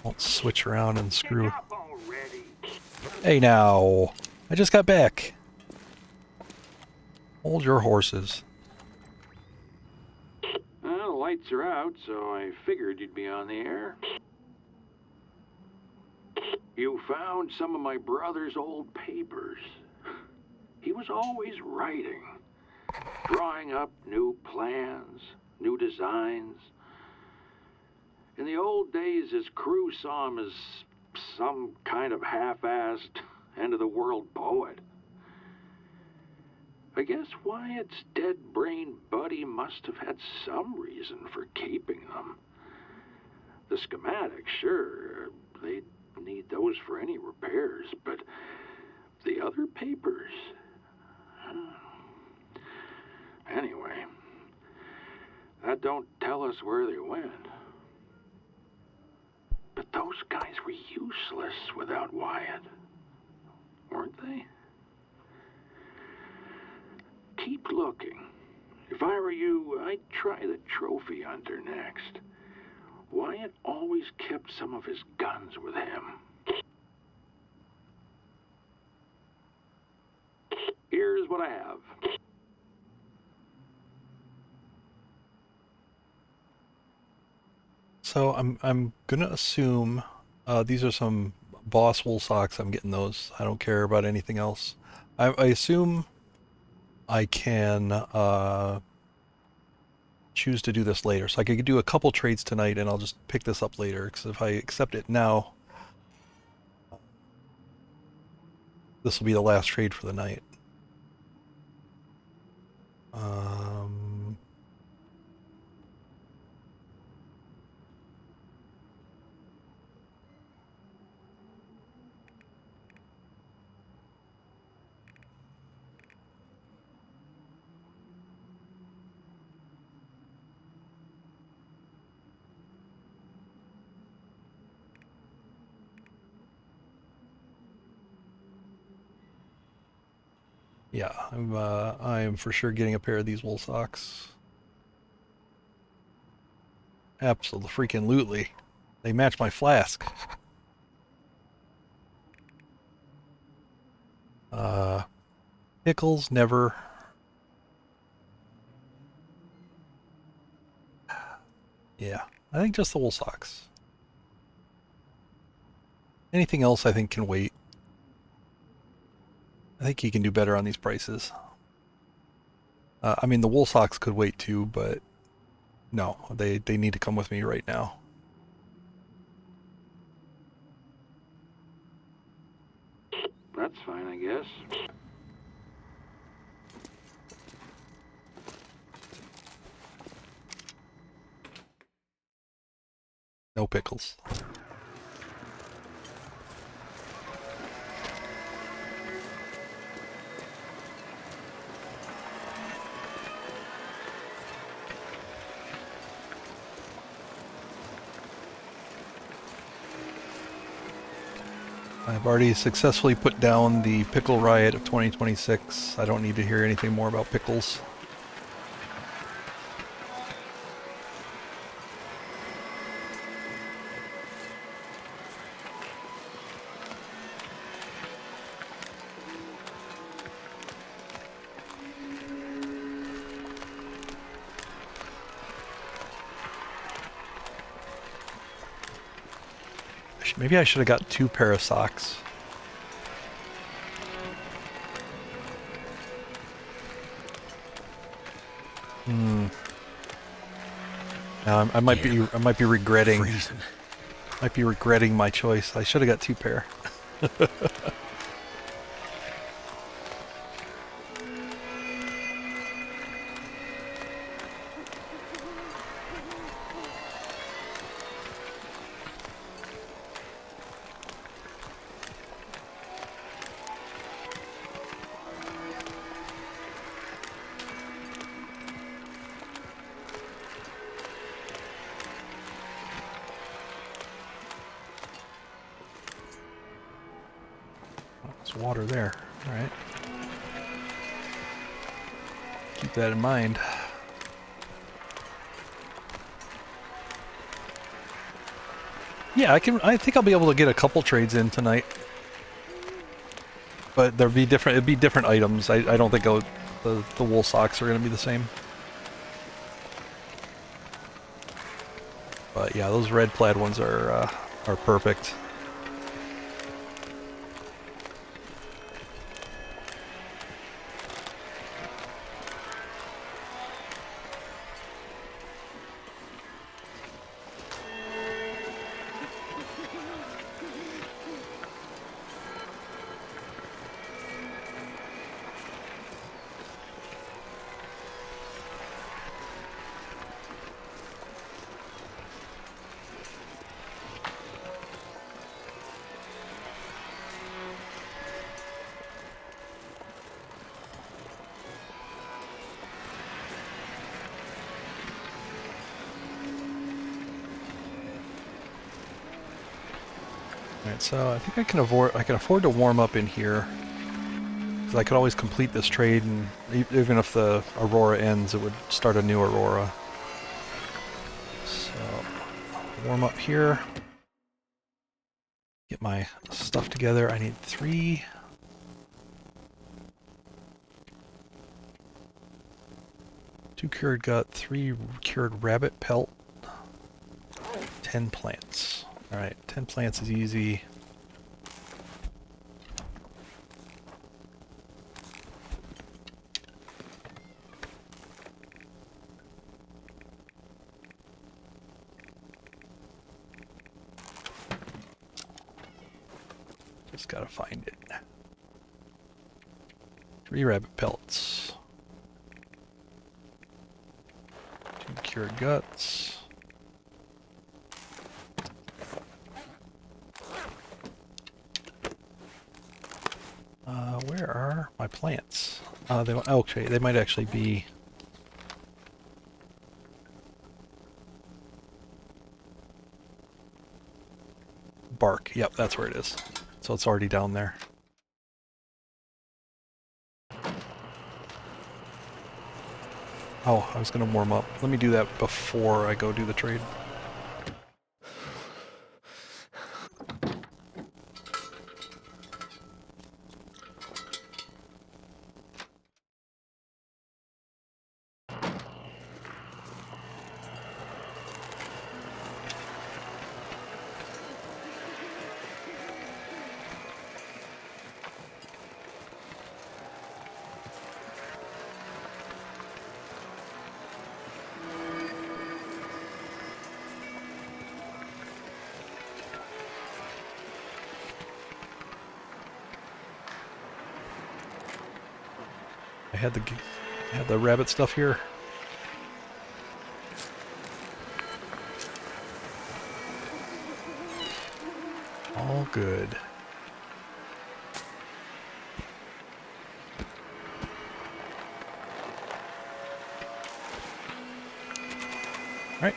won't switch around and screw. Up already. Hey now! I just got back! Hold your horses. Well, the lights are out, so I figured you'd be on the air. You found some of my brother's old papers. He was always writing, drawing up new plans, new designs. In the old days, his crew saw him as some kind of half-assed, end-of-the-world poet. I guess Wyatt's dead-brain buddy must have had some reason for keeping them. The schematics, sure, they'd need those for any repairs, but the other papers... Anyway, that don't tell us where they went. But those guys were useless without Wyatt, weren't they? Keep looking. If I were you, I'd try the trophy hunter next. Wyatt always kept some of his guns with him. Here's what I have. So I'm gonna assume these are some boss wool socks. I'm getting those. I don't care about anything else. I assume I can choose to do this later. So I could do a couple trades tonight and I'll just pick this up later. Because if I accept it now, this will be the last trade for the night. Yeah, I am for sure getting a pair of these wool socks. Absolutely freaking lootly. They match my flask. Pickles, never. Yeah, I think just the wool socks. Anything else I think can wait. I think he can do better on these prices. I mean, the wool socks could wait too, but no, they need to come with me right now. That's fine, I guess. No pickles. I've already successfully put down the pickle riot of 2026. I don't need to hear anything more about pickles. Maybe I should have got 2 pair of socks. Now I might be regretting. Freezing. Might be regretting my choice. I should have got 2 pair. water there. Alright. Keep that in mind. Yeah, I think I'll be able to get a couple trades in tonight. But it'd be different items. I don't think the wool socks are gonna be the same. But yeah, those red plaid ones are perfect. Alright, so I think I can afford to warm up in here. Because I could always complete this trade, and even if the Aurora ends, it would start a new Aurora. So, warm up here. Get my stuff together. I need 3. Two cured gut, 3 cured rabbit pelt, 10 plants. Alright, 10 plants is easy. Just gotta find it. 3 rabbit pelts. 2 cured guts. Where are my plants? Okay, they might actually be... bark. Yep, that's where it is. So it's already down there. Oh, I was going to warm up. Let me do that before I go do the trade. I had the rabbit stuff here. All good. All right.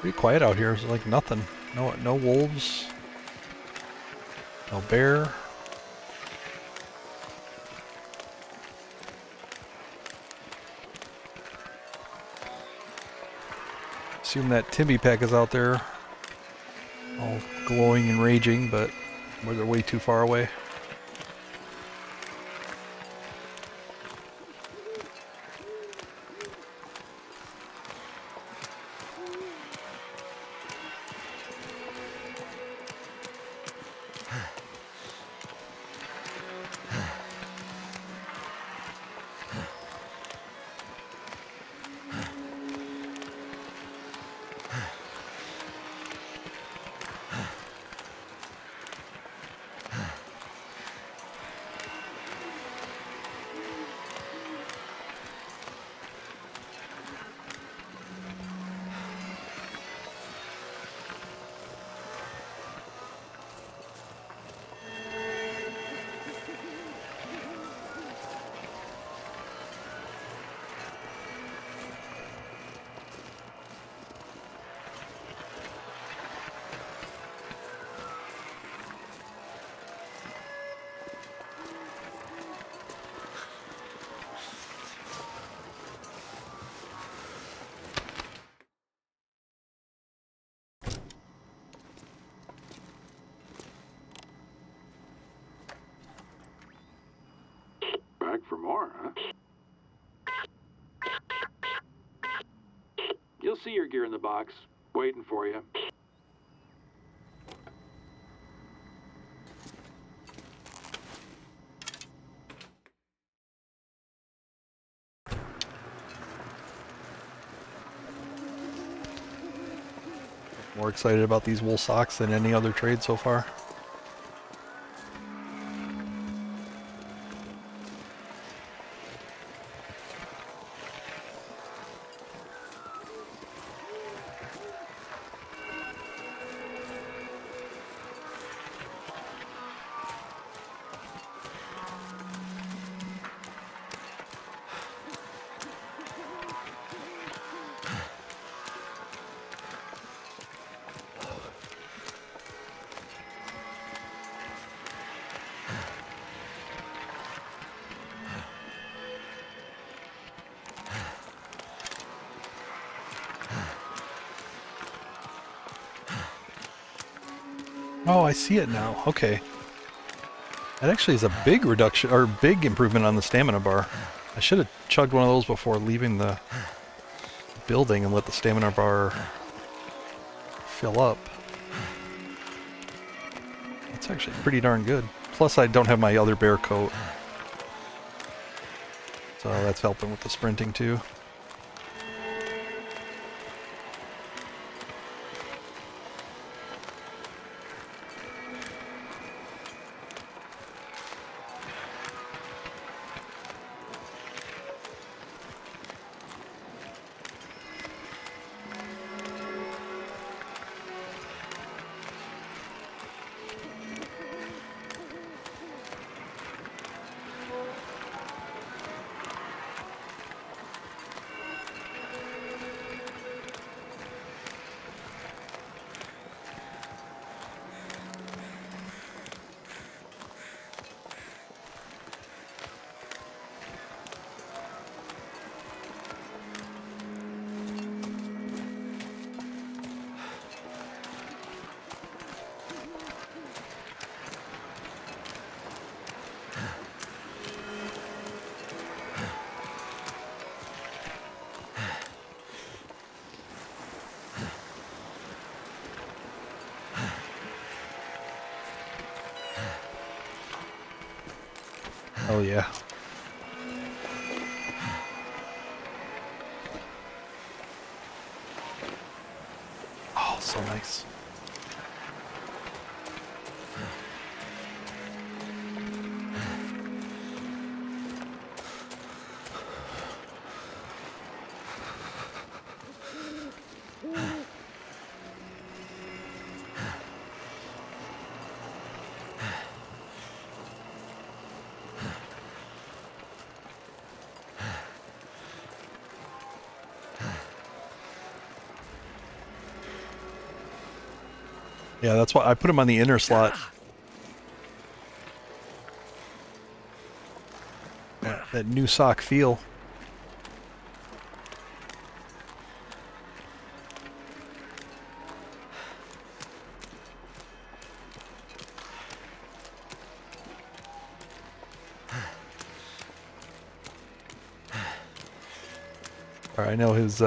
Pretty quiet out here. It's like nothing. No wolves. No bear. Assume that Timby pack is out there, all glowing and raging, but where they're way too far away. Back for more, huh? You'll see your gear in the box, waiting for you. More excited about these wool socks than any other trade so far. Oh, I see it now. Okay. That actually is a big reduction, or big improvement on the stamina bar. I should have chugged one of those before leaving the building and let the stamina bar fill up. That's actually pretty darn good. Plus, I don't have my other bear coat. So that's helping with the sprinting too. Oh yeah. Oh, so nice. Yeah, that's why I put them on the inner slot. That new sock feel. I know he's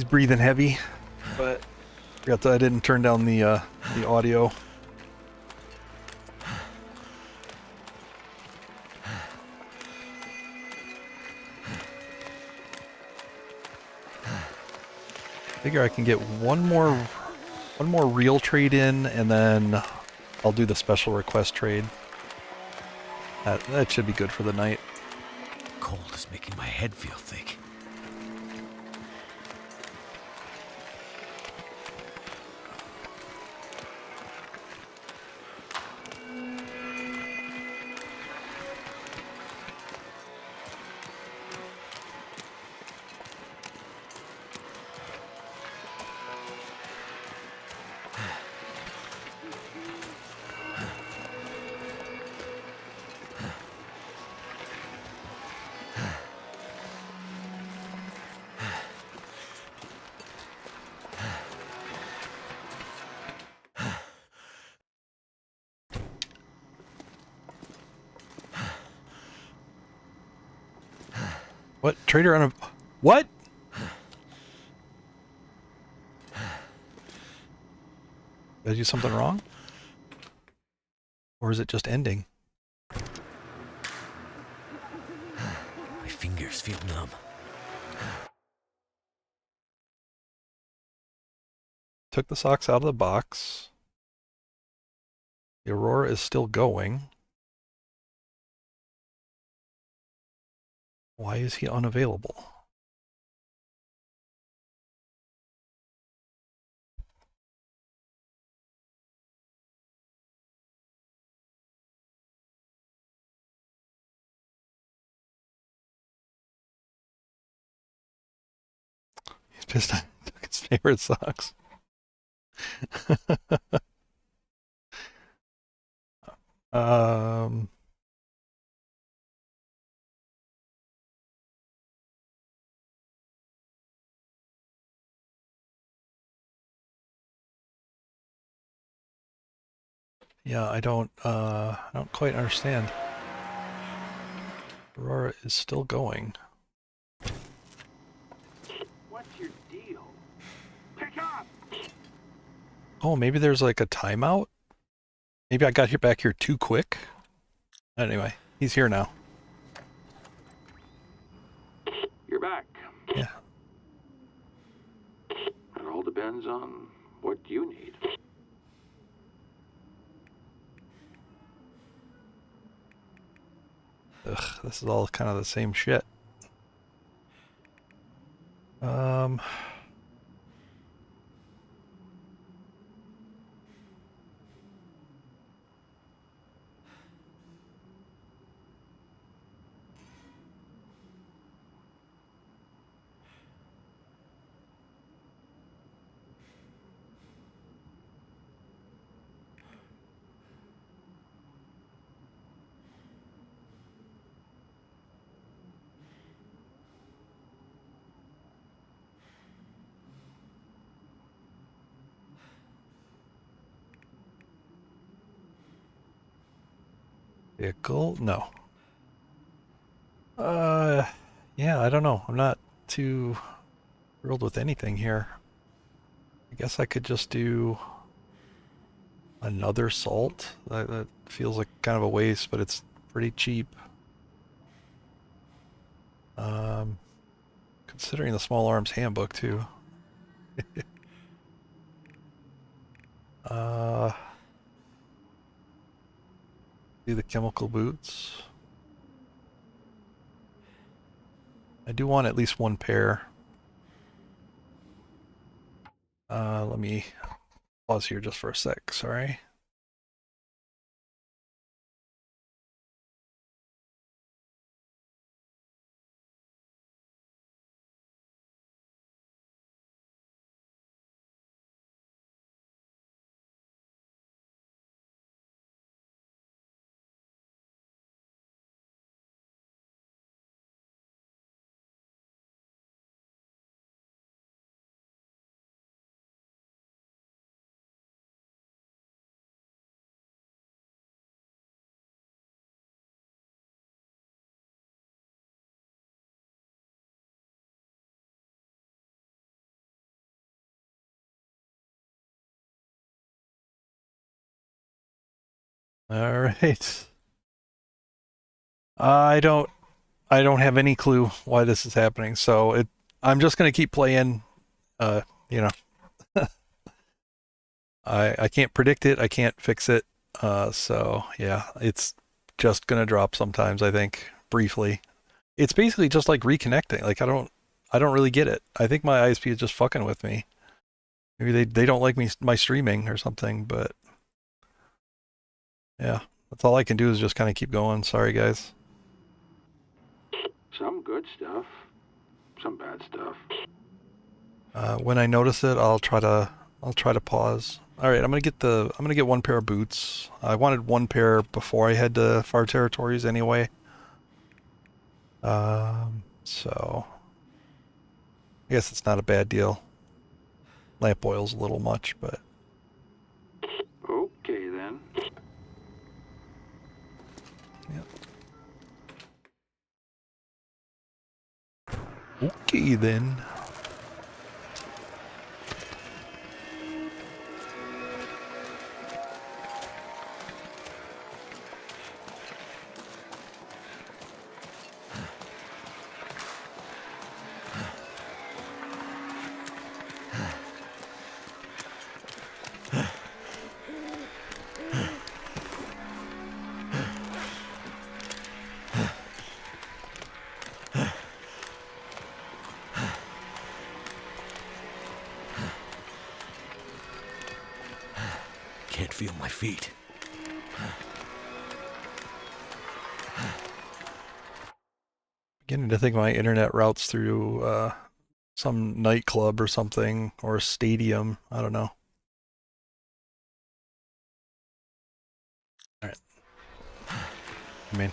breathing heavy, but forgot that I didn't turn down the audio. Figure I can get one more real trade in, and then I'll do the special request trade. That should be good for the night. Cold is making my head feel thick. What? Trader on a... What? Did I do something wrong? Or is it just ending? My fingers feel numb. Took the socks out of the box. The Aurora is still going. Why is he unavailable? He's pissed I took his favorite socks. um... Yeah, I don't quite understand. Aurora is still going. What's your deal? Pick up! Oh, maybe there's like a timeout? Maybe I got here back here too quick? Anyway, he's here now. You're back. Yeah. It all depends on what you need. Ugh, this is all kind of the same shit. Um... Vehicle? No. Yeah, I don't know. I'm not too thrilled with anything here. I guess I could just do another salt. That feels like kind of a waste, but it's pretty cheap. Um, Considering the small arms handbook too. uh, do the chemical boots. I do want at least one pair. Let me pause here just for a sec, sorry. All right. I don't have any clue why this is happening. So I'm just gonna keep playing. You know, I can't predict it. I can't fix it. So yeah, it's just gonna drop sometimes. I think briefly. It's basically just like reconnecting. Like I don't really get it. I think my ISP is just fucking with me. Maybe they don't like my streaming or something. But yeah, that's all I can do is just kind of keep going. Sorry guys. Some good stuff, some bad stuff. When I notice it, I'll try to pause. All right, I'm gonna get one pair of boots. I wanted one pair before I head to far territories anyway. So I guess it's not a bad deal. Lamp oil's a little much, but Okay then. yeah. Okay then. Can't feel my feet. Beginning to think my internet routes through some nightclub or something or a stadium. I don't know. All right. I mean,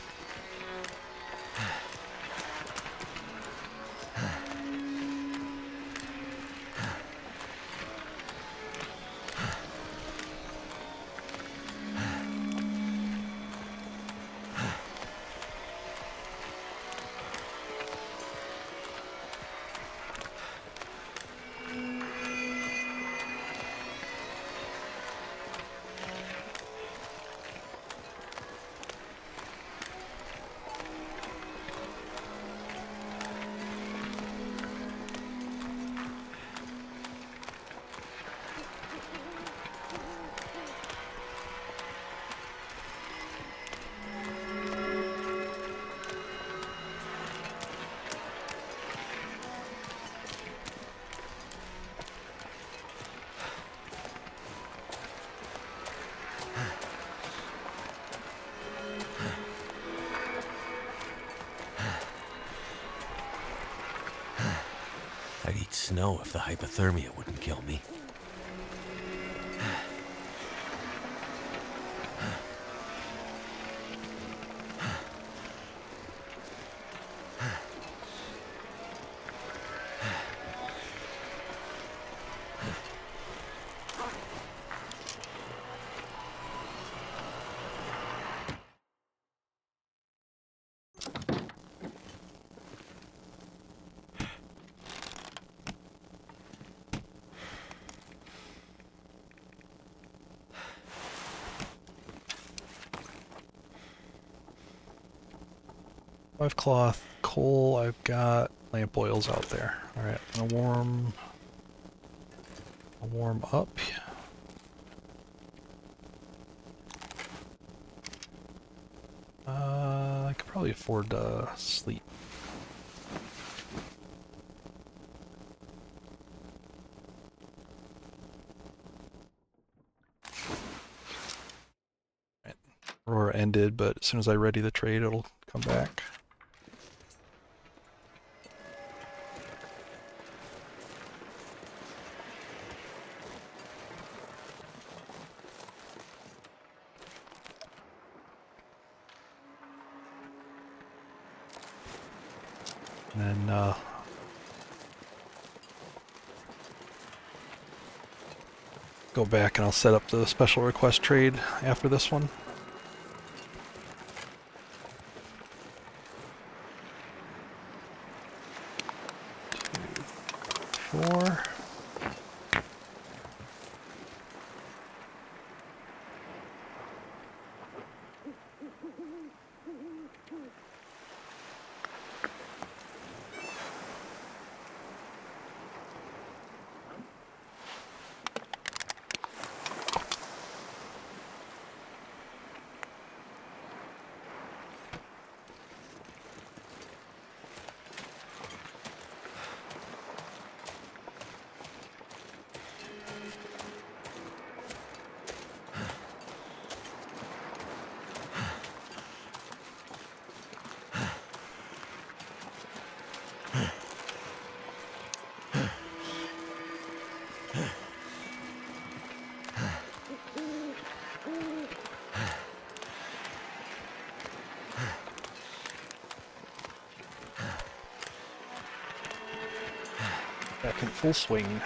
I'd eat snow if the hypothermia wouldn't kill me. I've cloth, coal. I've got lamp oils out there. All right, I'll warm up. I could probably afford to sleep. Right. Aurora ended, but as soon as I ready the trade, it'll come back. And then go back and I'll set up the special request trade after this one. Four. Back in full swing.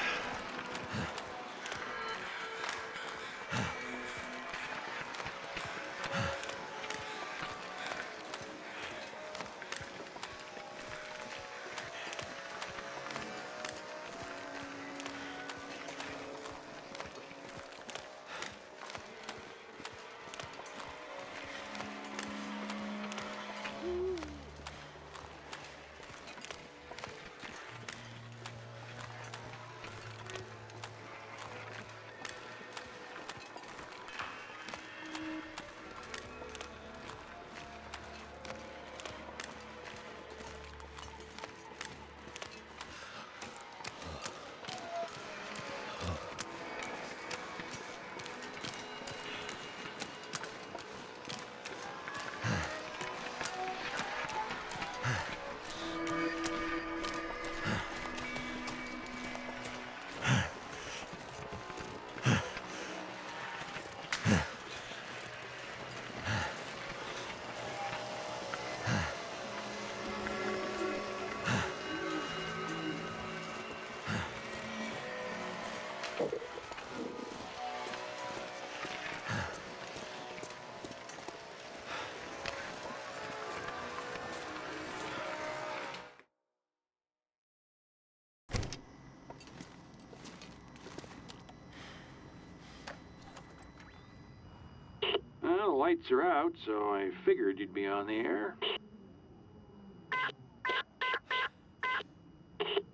Well, the lights are out, so I figured you'd be on the air.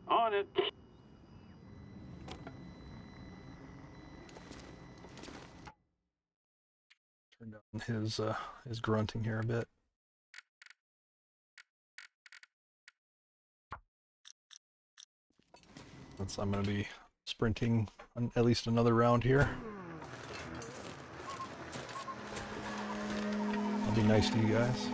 On it. Turn down his grunting here a bit. Since I'm going to be sprinting at least another round here. I'll be nice to you guys.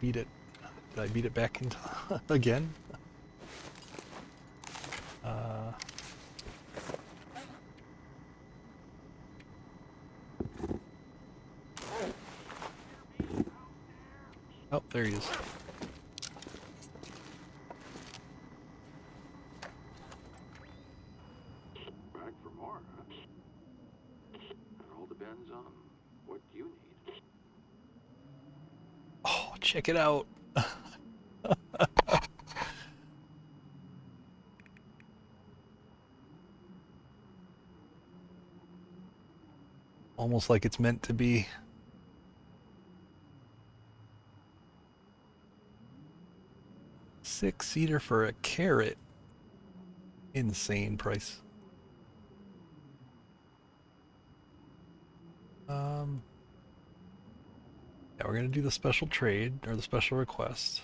beat it. Did I beat it back into again? Uh, oh, there he is. Back for more, huh? It all depends on what you need. Oh, check it out. Almost like it's meant to be. Six-seater for a carrot. Insane price. Yeah, we're gonna do the special trade or the special request.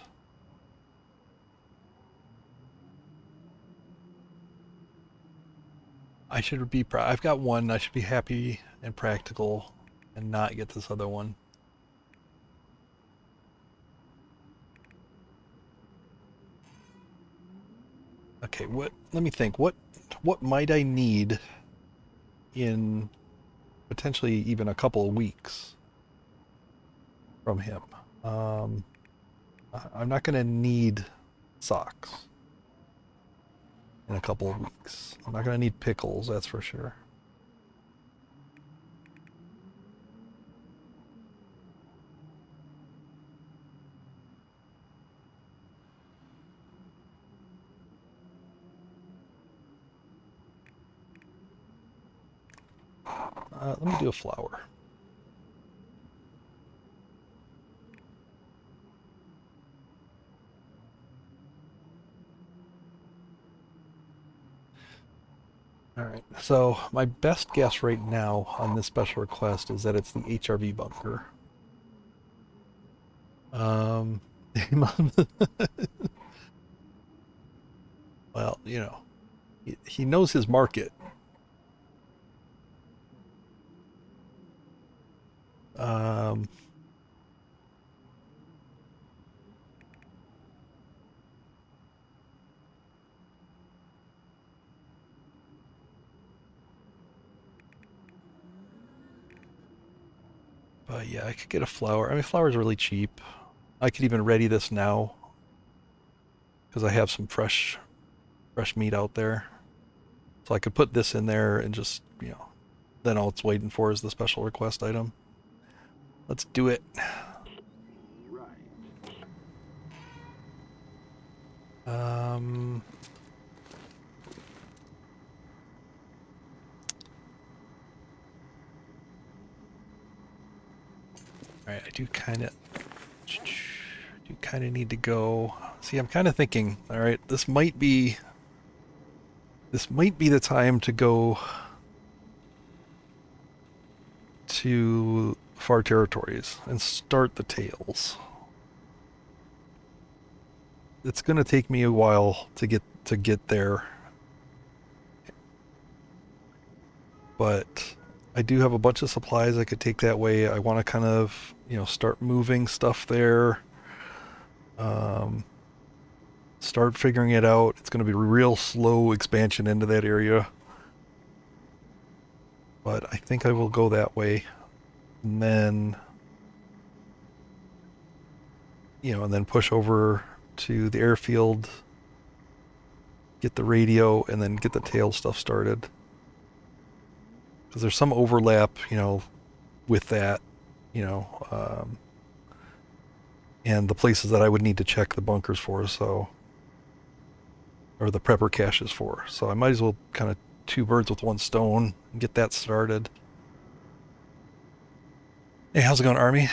I should be I've got one. I should be happy and practical and not get this other one. Okay, let me think. What might I need in potentially even a couple of weeks from him? I'm not gonna need socks in a couple of weeks. I'm not gonna need pickles, that's for sure. Let me do a flower. All right, so my best guess right now on this special request is that it's the HRV bunker. Um, well, you know, he knows his market. Um, but yeah, I could get a flower. I mean, flowers are really cheap. I could even ready this now because I have some fresh meat out there. So I could put this in there and just, then all it's waiting for is the special request item. Let's do it. Right. Um, all right, I do kind of need to go. See, I'm kind of thinking, all right, this might be the time to go to far territories and start the tales. It's going to take me a while to get there. But I do have a bunch of supplies I could take that way. I want to kind of, start moving stuff there. Start figuring it out. It's going to be a real slow expansion into that area. But I think I will go that way. And then, and then push over to the airfield, get the radio, and then get the tail stuff started. Because there's some overlap, with that, and the places that I would need to check the bunkers for, or the prepper caches for. So I might as well kind of two birds with one stone and get that started. Hey, how's it going, Army?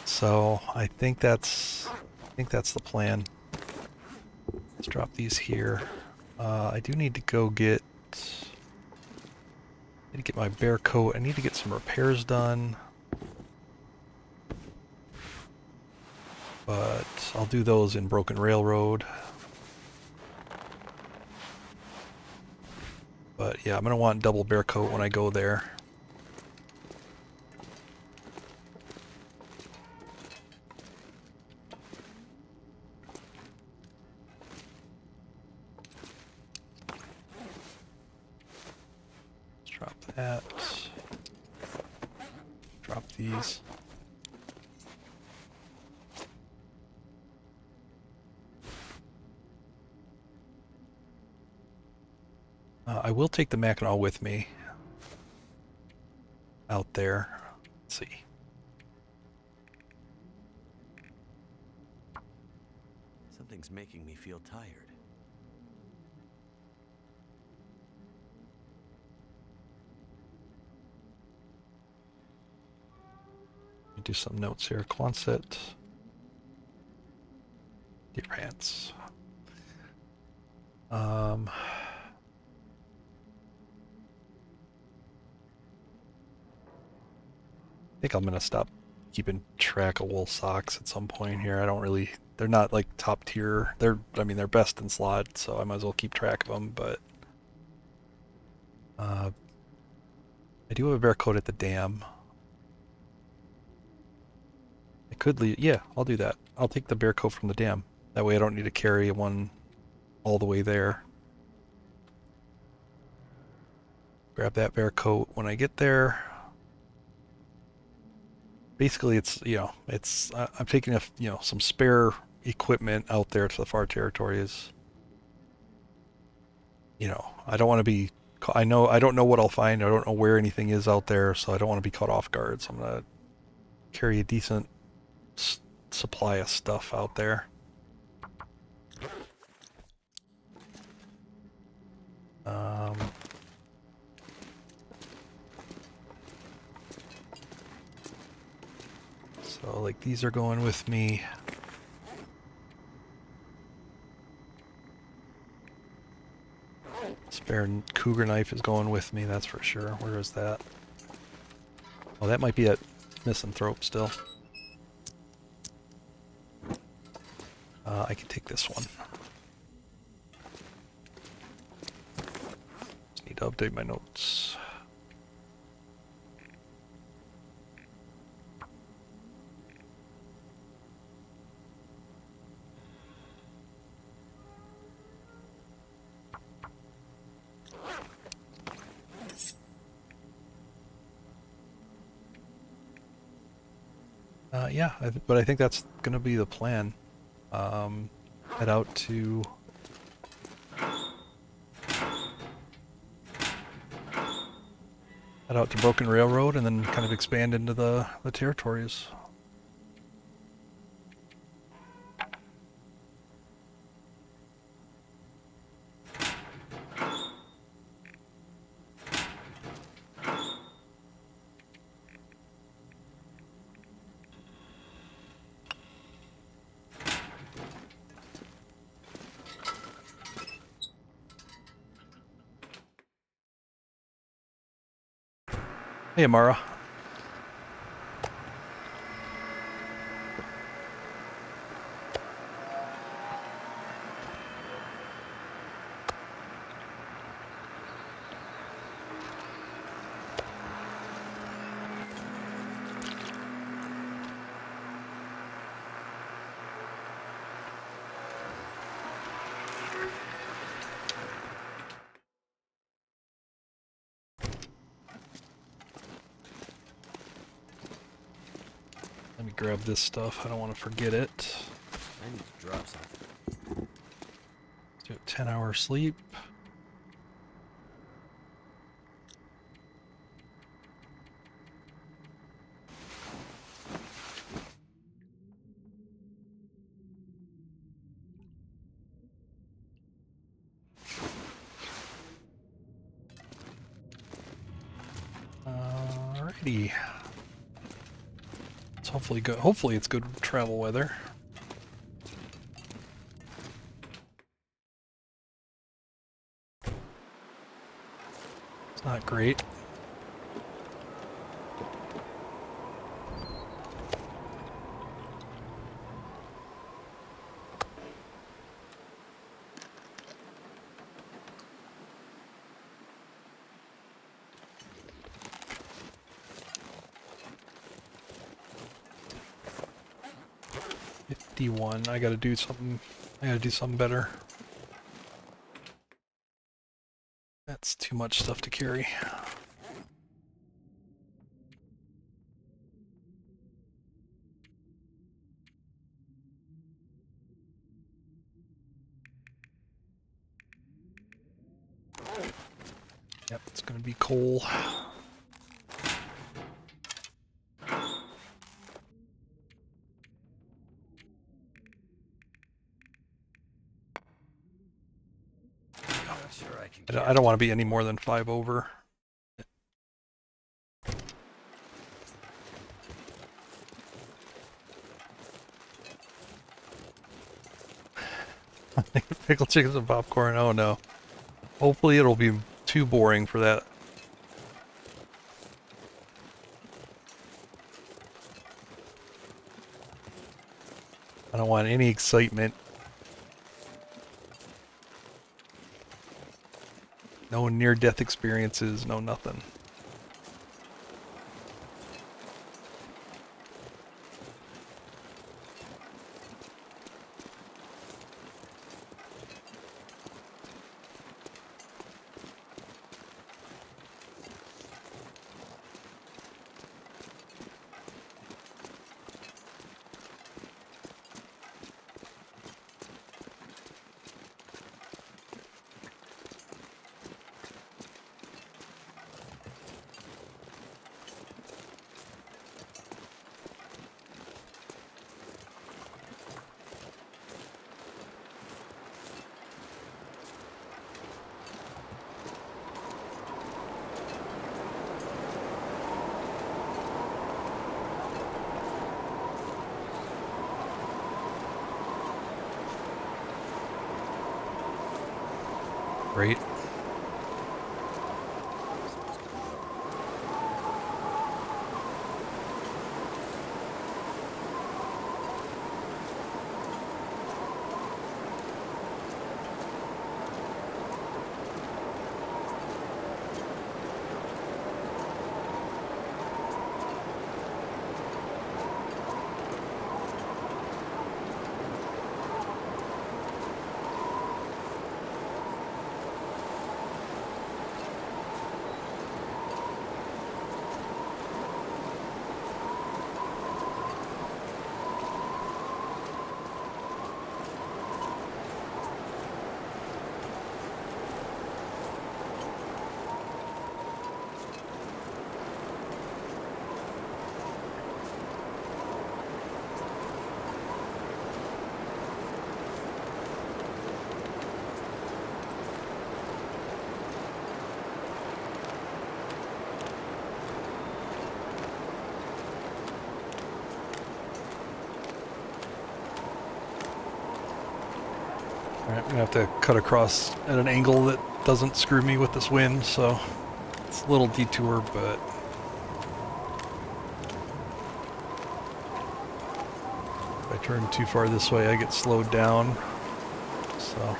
So I think that's the plan. Let's drop these here. I do need to go get my bear coat. I need to get some repairs done. But I'll do those in Broken Railroad. But yeah, I'm going to want double bear coat when I go there. Drop that. Drop these. I will take the Mackinac with me out there. Let's see. Something's making me feel tired. Let me do some notes here. Quonset. Deer pants. I think I'm gonna stop keeping track of wool socks at some point here. I don't really, they're not like top tier. I mean, they're best in slot, so I might as well keep track of them, but I do have a bear coat at the dam. I could leave, yeah, I'll do that. I'll take the bear coat from the dam. That way I don't need to carry one all the way there. Grab that bear coat when I get there. Basically, it's, I'm taking some spare equipment out there to the far territories. I don't want to be, I don't know what I'll find. I don't know where anything is out there, so I don't want to be caught off guard. So I'm going to carry a decent supply of stuff out there. So like these are going with me. Spare cougar knife is going with me, that's for sure. Where is that? Oh, that might be at Misanthrope still. I can take this one. Just need to update my notes. Yeah, but I think that's going to be the plan. Head out to Broken Railroad and then kind of expand into the territories. Hey, Amara. Let me grab this stuff. I don't want to forget it. I need to drop something. Let's do a 10-hour sleep. Alrighty. It's hopefully good. Hopefully it's good travel weather. It's not great. D1. I gotta do something. I gotta do something better. That's too much stuff to carry. gonna be coal. Not sure I can I don't want to be any more than 5 over. Pickled chickens and popcorn. Oh no. Hopefully it'll be too boring for that. I don't want any excitement. No near-death experiences, no nothing. Great. Alright, I'm gonna have to cut across at an angle that doesn't screw me with this wind, so it's a little detour, but if I turn too far this way, I get slowed down, so.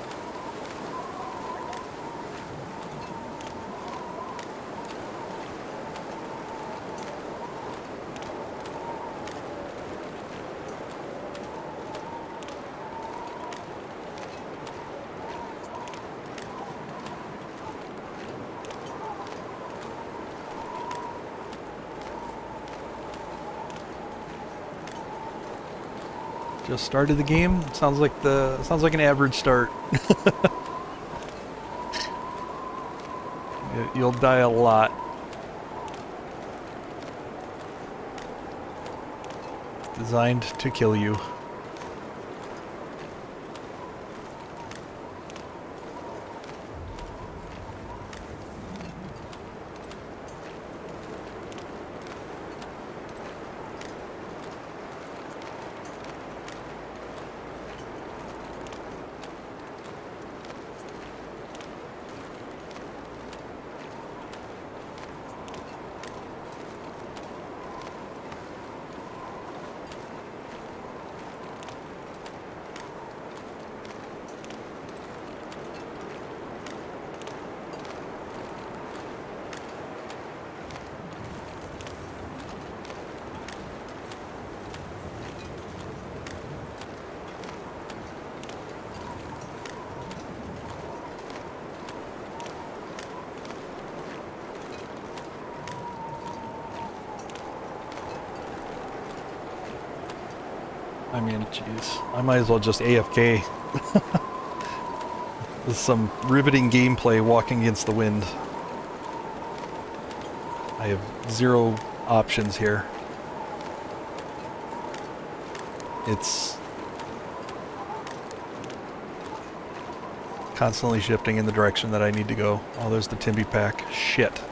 Just started the game. Sounds like an average start. You'll die a lot. Designed to kill you. I mean, jeez, I might as well just AFK. This is some riveting gameplay walking against the wind. I have zero options here. It's constantly shifting in the direction that I need to go. Oh, there's the Timby pack. Shit.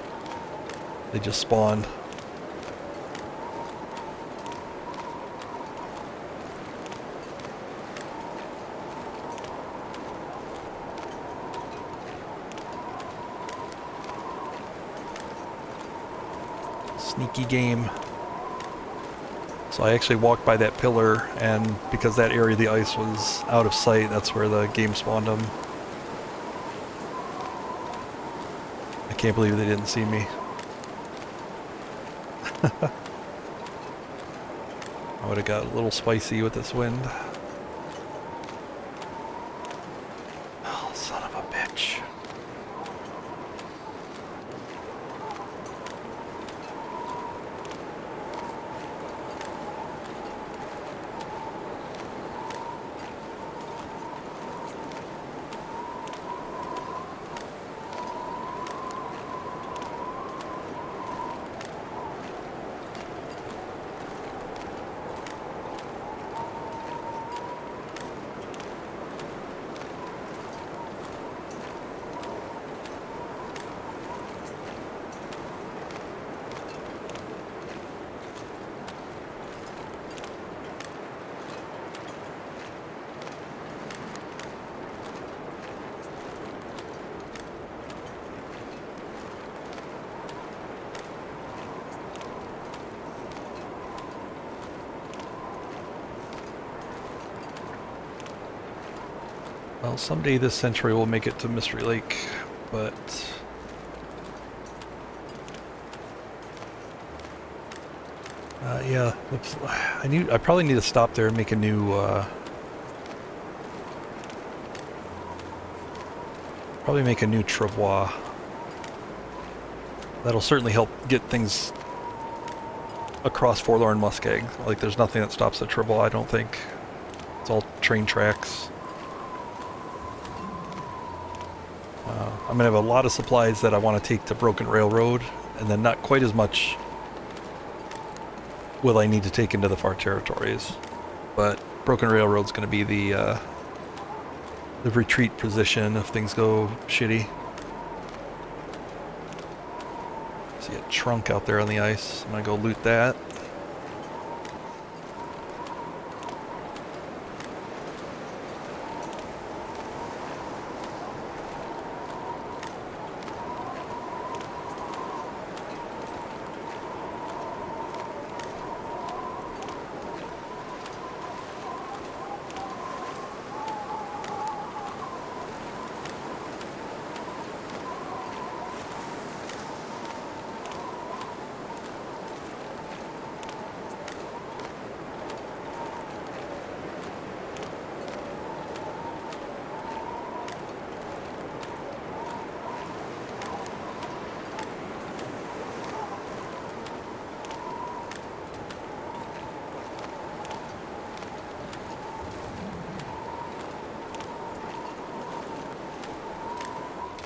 They just spawned. Sneaky game. So I actually walked by that pillar, and because that area of the ice was out of sight, that's where the game spawned them. I can't believe they didn't see me. I would have got a little spicy with this wind. Oh, son of a bitch. Well, someday this century will make it to Mystery Lake, but yeah, I probably need to stop there and make a new probably make a new travois. That'll certainly help get things across Forlorn Muskeg. Like, there's nothing that stops the travois, I don't think. It's all train tracks. I'm going to have a lot of supplies that I want to take to Broken Railroad, and then not quite as much will I need to take into the far territories. But Broken Railroad's going to be the retreat position if things go shitty. See a trunk out there on the ice. I'm going to go loot that.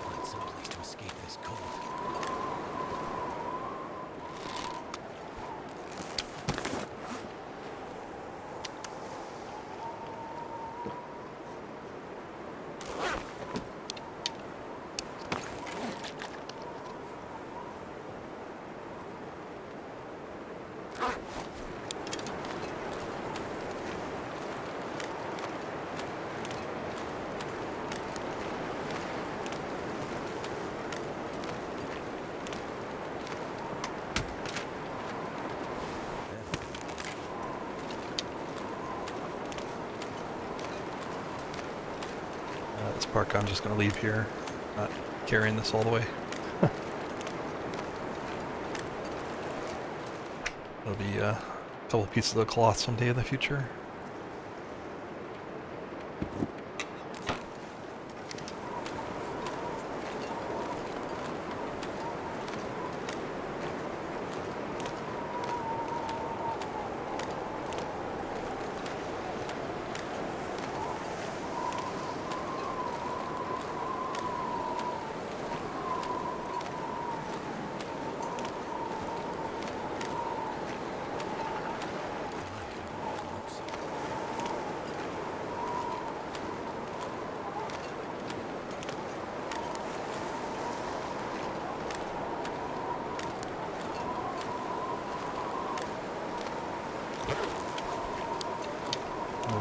Find someplace to escape this cold. This park I'm just going to leave here. Not carrying this all the way. It'll be a couple pieces of cloth someday in the future.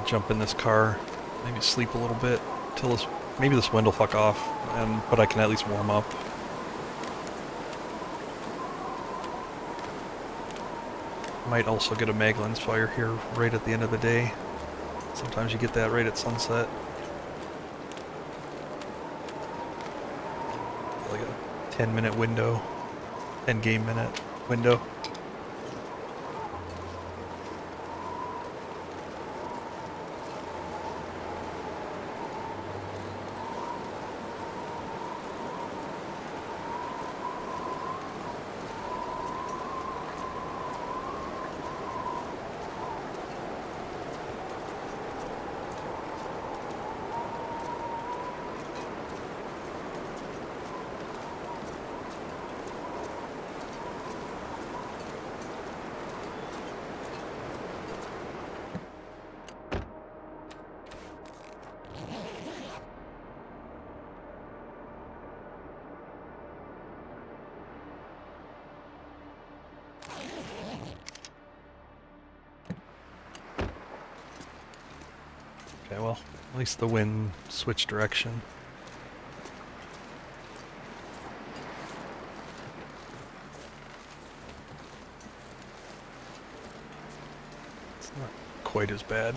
jump in this car, maybe sleep a little bit till this, maybe this wind will fuck off, but I can at least warm up. Might also get a Maglins fire here right at the end of the day. Sometimes you get that right at sunset. Like a 10-minute window, 10 game minute window. Okay, well, at least the wind switched direction. It's not quite as bad.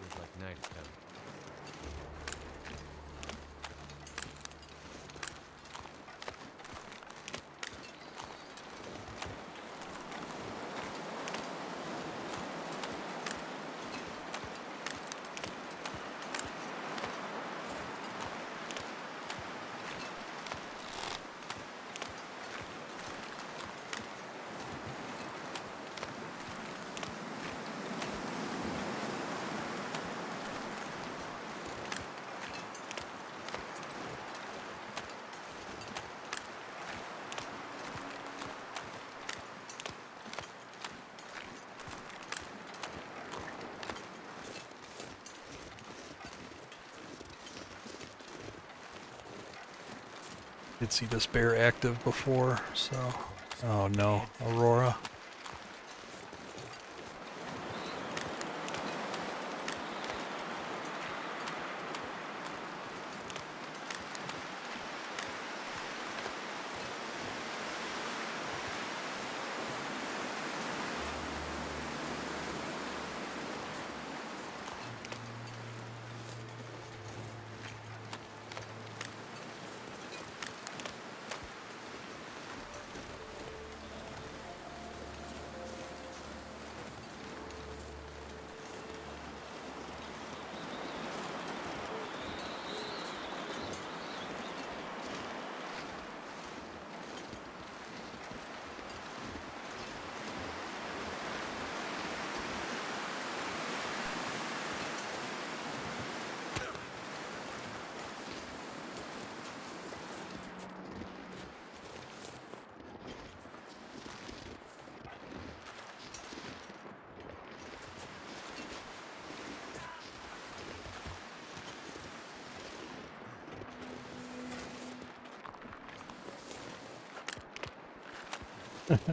Looks like night is coming. Did see this bear active before, so... Oh no, Aurora.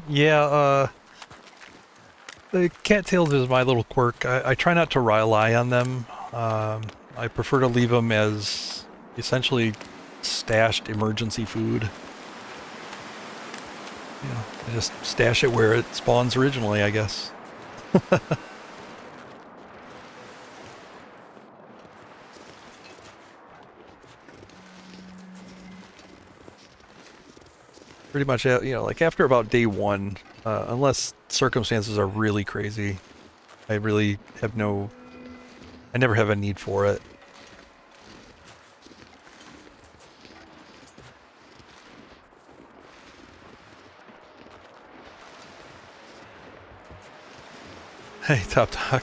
Yeah, the cattails is my little quirk. I try not to rely on them. I prefer to leave them as essentially stashed emergency food. You know, I just stash it where it spawns originally, I guess. Pretty much, you know, like after about day one, unless circumstances are really crazy, I really have I never have a need for it. Hey, Top Dog.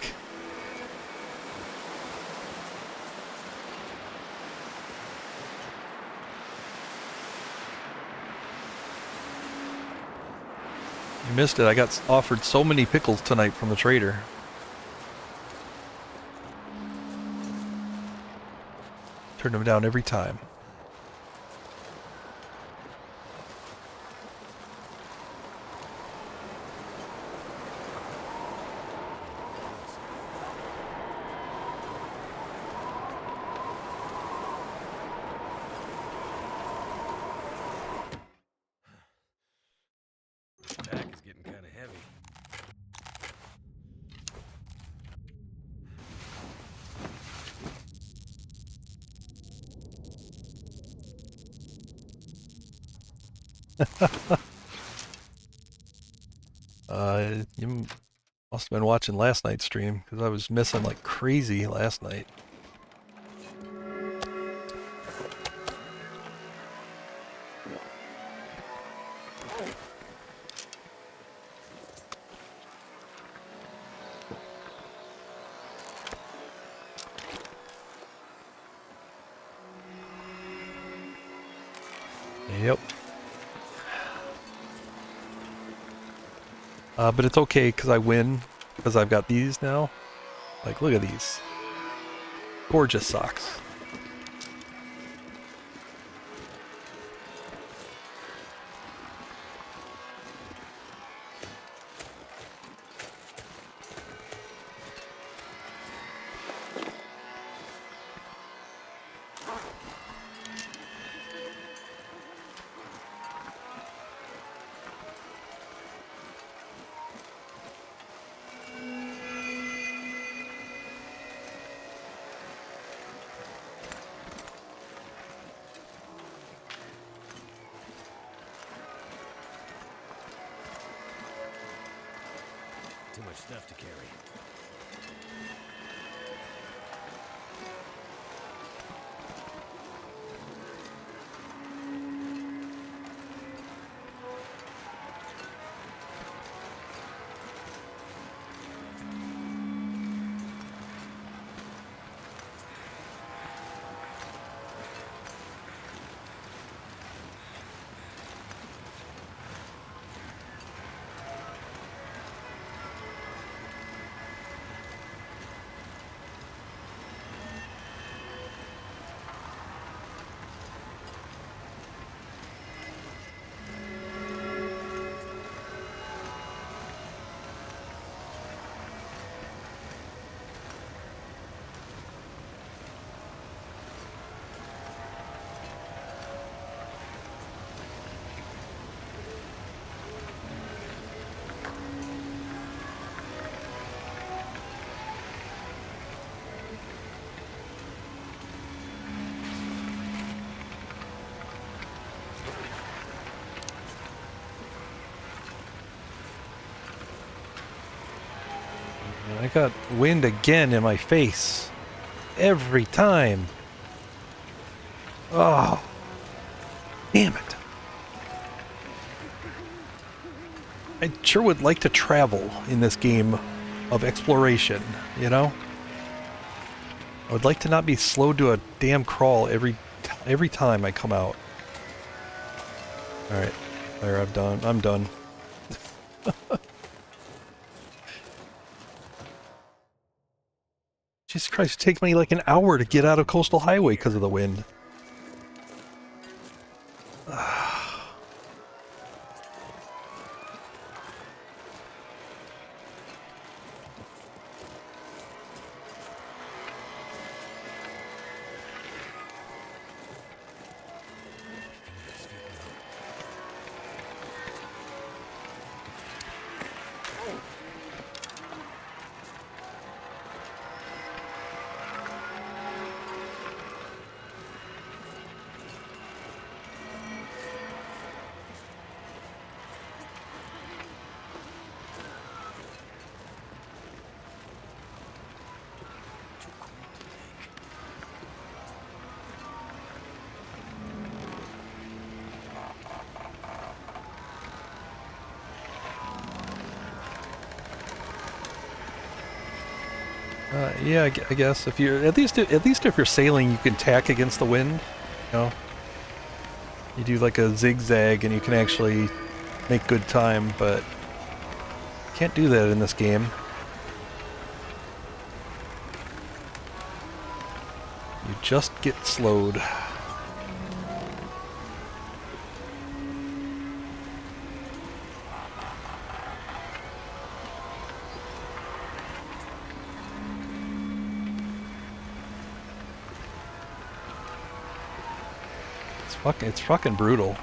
You missed it. I got offered so many pickles tonight from the trader. Turned them down every time. Pack is getting kind of heavy. You must have been watching last night's stream because I was missing like crazy last night. Yep. But it's okay because I win because I've got these now. Like, look at these. Gorgeous socks. Too much stuff to carry. I got wind again in my face. Every time. Oh. Damn it. I sure would like to travel in this game of exploration, you know? I would like to not be slowed to a damn crawl every time I come out. Alright. There, I'm done. Jesus Christ, it takes me like an hour to get out of Coastal Highway because of the wind. Yeah, I guess if you're at least if you're sailing, you can tack against the wind. You know, you do like a zigzag, and you can actually make good time. But can't do that in this game. You just get slowed. It's fucking brutal.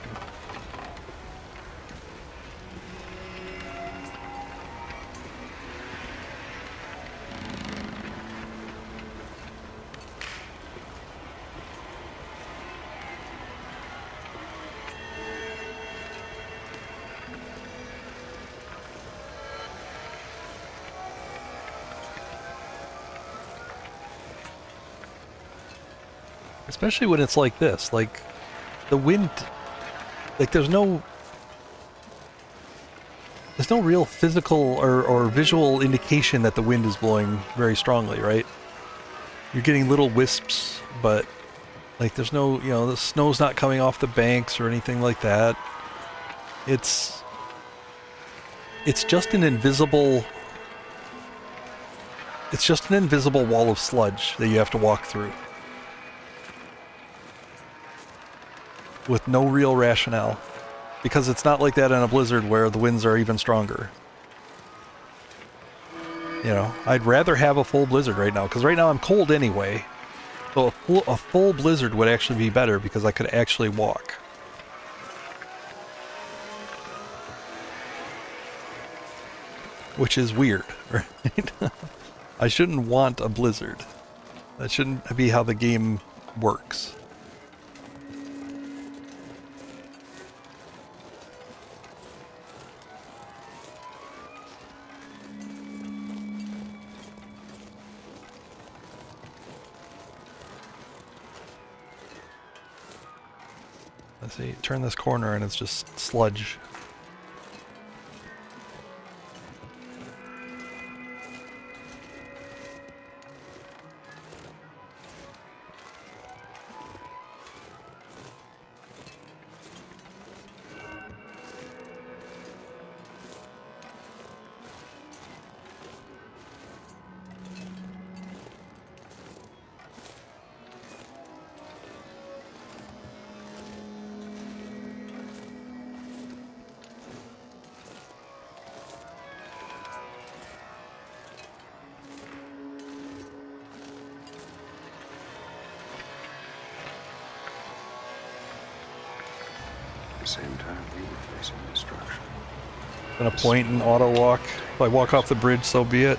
Especially when it's like this, like the wind, like there's no real physical or visual indication that the wind is blowing very strongly, right? You're getting little wisps, but like there's no, the snow's not coming off the banks or anything like that. It's just an invisible wall of sludge that you have to walk through with no real rationale. Because it's not like that in a blizzard where the winds are even stronger. I'd rather have a full blizzard right now, because right now I'm cold anyway. So a full blizzard would actually be better because I could actually walk. Which is weird, right? I shouldn't want a blizzard. That shouldn't be how the game works. Let's see, turn this corner and it's just sludge. At the same time, we were facing destruction. Gonna point and auto walk. If I walk off the bridge, so be it.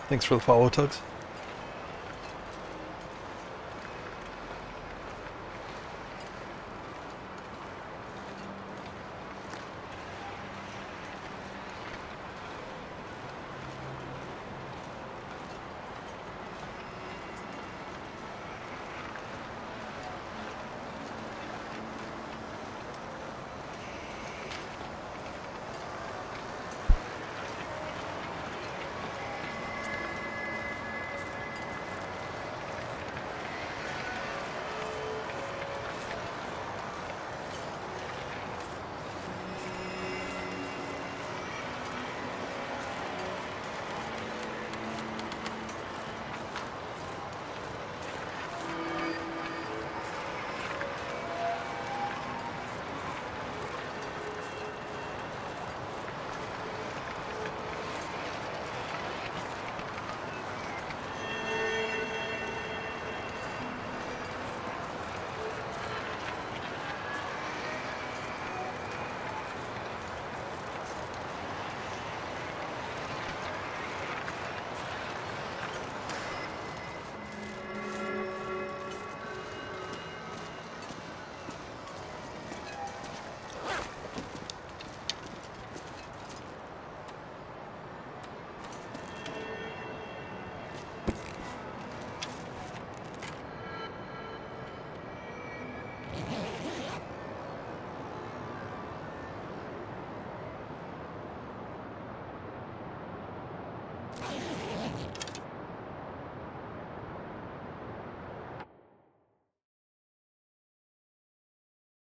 Thanks for the follow, Tugs.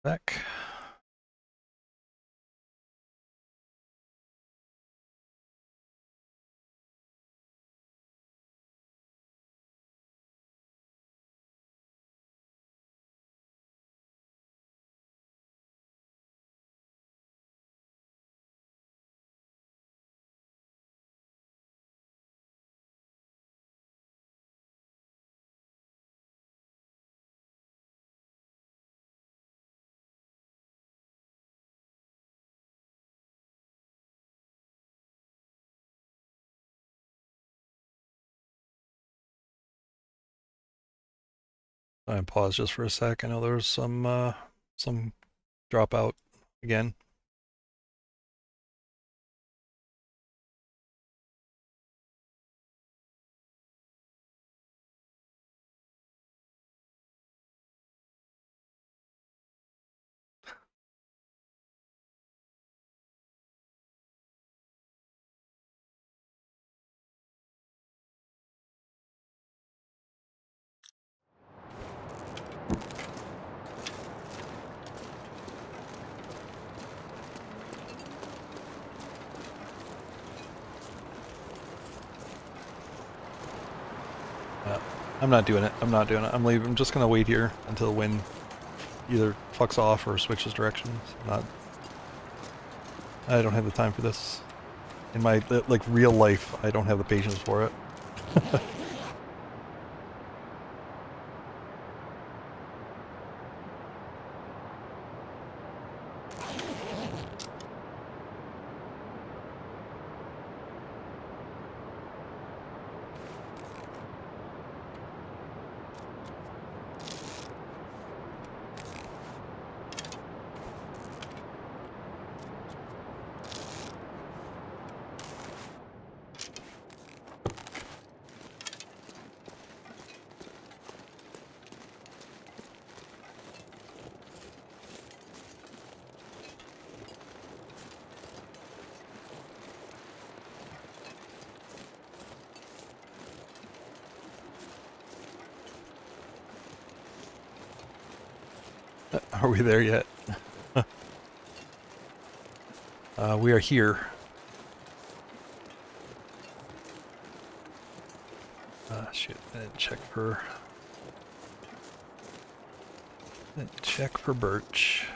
Back. I pause just for a sec. I know there was some dropout again. I'm not doing it. I'm not doing it. I'm leaving. I'm just gonna wait here until the wind either fucks off or switches directions. I don't have the time for this. In my like real life, I don't have the patience for it. Are we there yet? We are here. Shit, I didn't check for birch.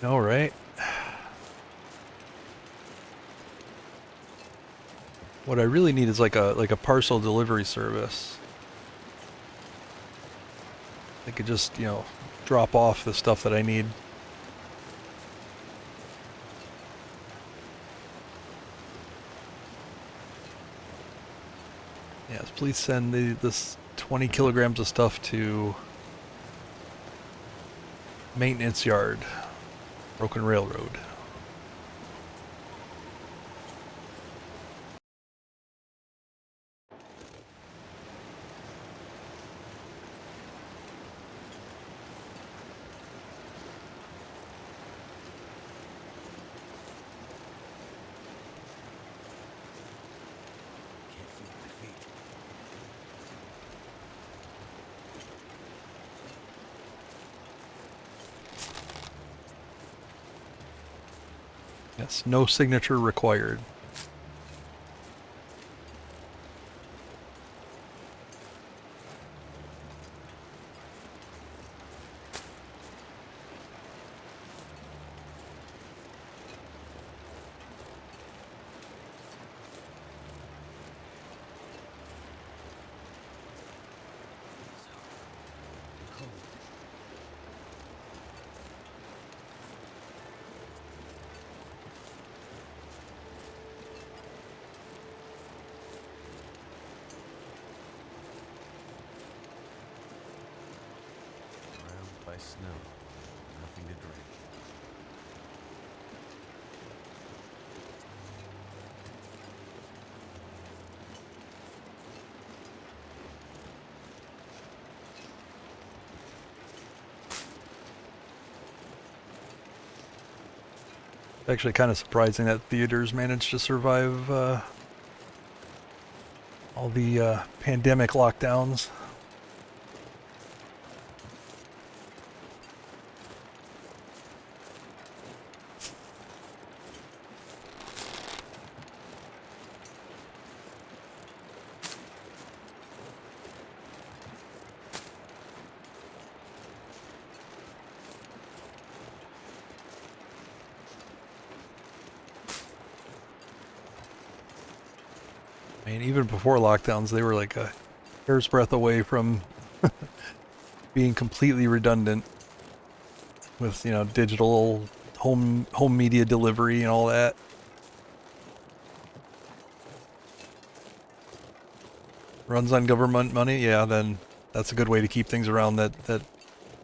All right. What I really need is like a parcel delivery service. I could just, drop off the stuff that I need. Yes, please send this 20 kilograms of stuff to maintenance yard, Broken Railroad. Can't feel my feet. Yes, no signature required. Cold. snow. Nothing to drink. It's actually kind of surprising that theaters managed to survive all the pandemic lockdowns. I mean, even before lockdowns, they were like a hair's breadth away from being completely redundant with, you know, digital home media delivery and all that. Runs on government money, yeah, then that's a good way to keep things around that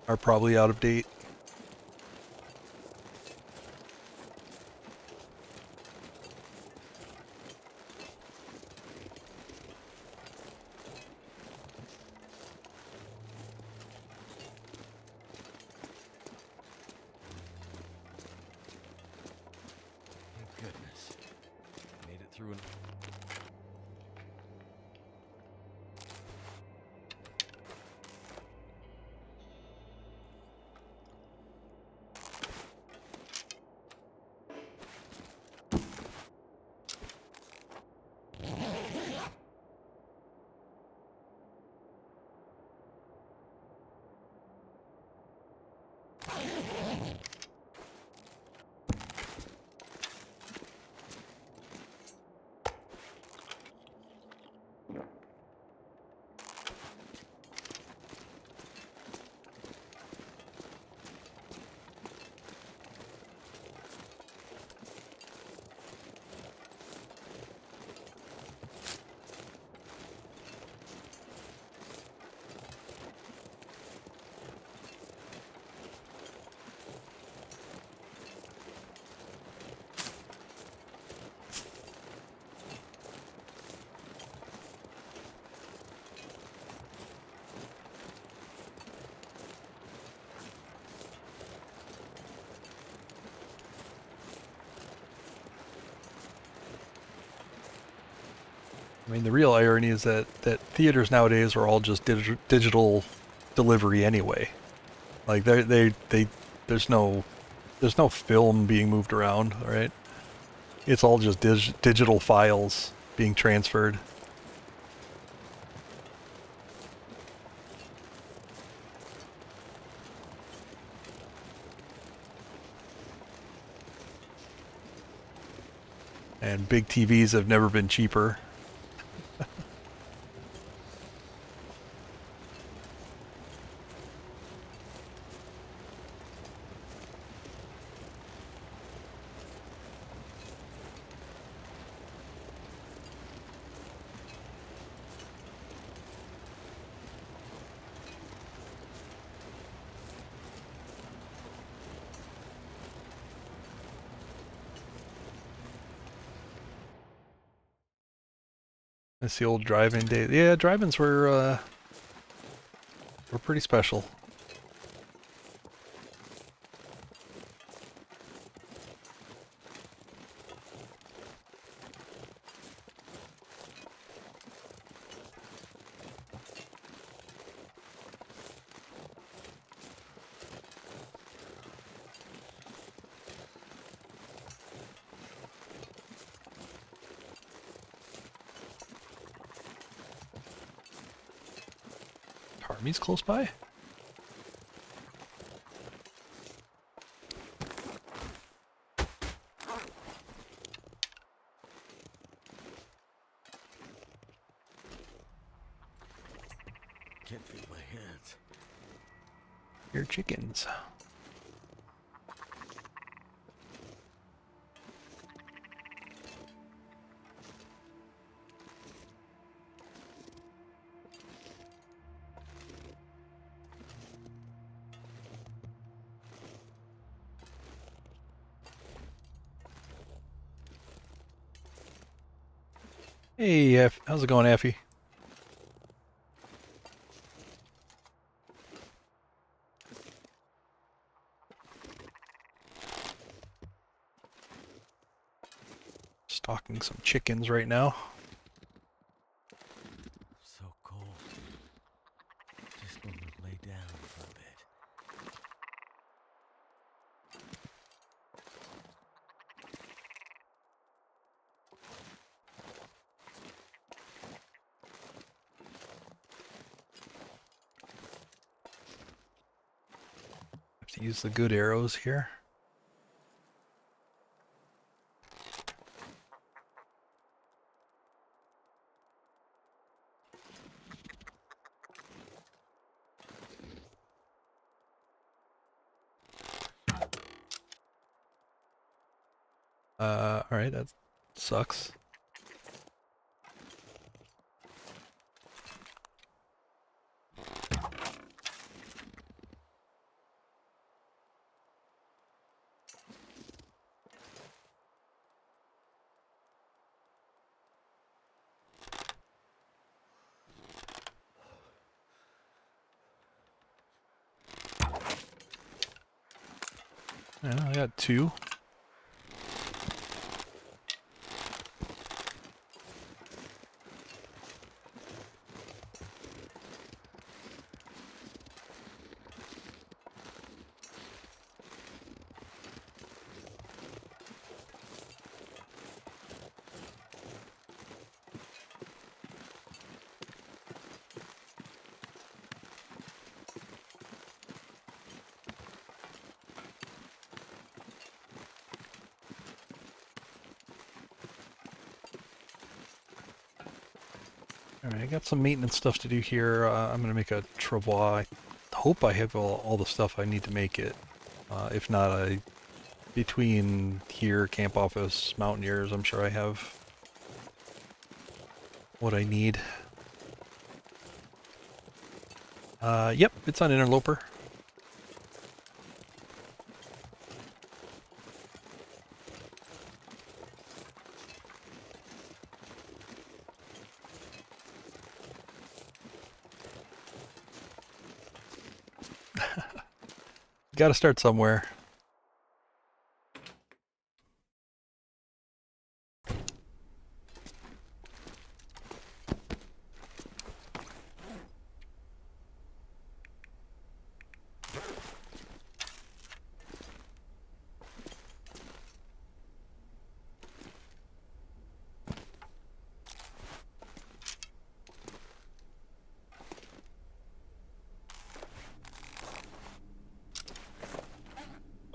are probably out of date. Thank goodness. Made it through an... I mean, the real irony is that theaters nowadays are all just digital delivery anyway. Like there's no film being moved around, right? It's all just digital files being transferred. And big TVs have never been cheaper. It's the old drive-in days. Yeah, drive-ins were pretty special. Army's close by? Can't feel my hands. Your chickens. Hey, how's it going, Effie? Stalking some chickens right now. So cold. Just want to lay down for a bit. Have to use the good arrows here. Alright, that sucks. Yeah, I got 2. Alright, I got some maintenance stuff to do here. I'm going to make a travois. I hope I have all the stuff I need to make it. If not, between here, camp office, mountaineers, I'm sure I have what I need. Yep, it's on Interloper. Got to start somewhere.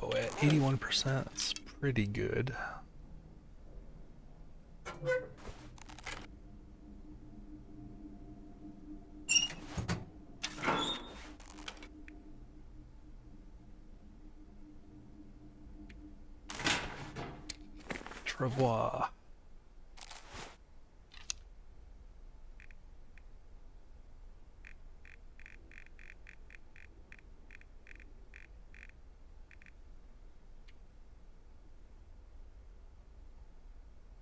Oh, at 81%, that's pretty good. Travois.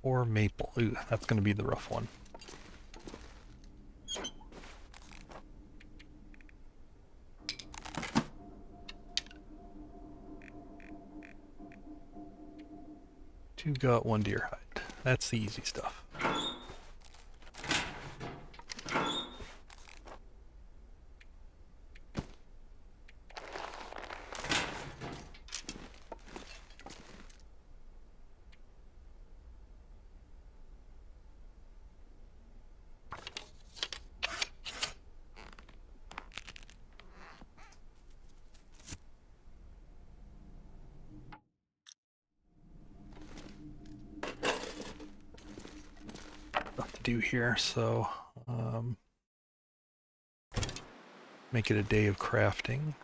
Or maple. Ooh, that's going to be the rough one. Two gut, one deer hide. That's the easy stuff. Stuff to do here, so make it a day of crafting.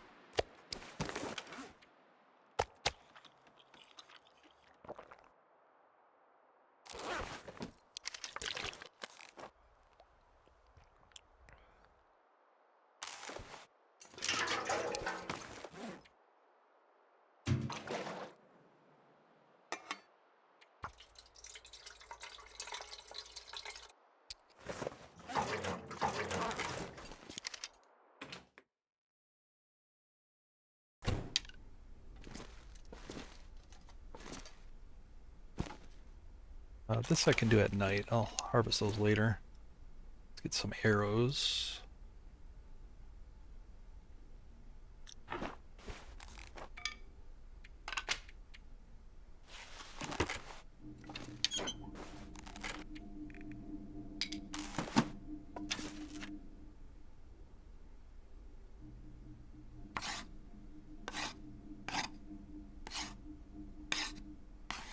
This I can do at night. I'll harvest those later. Let's get some arrows.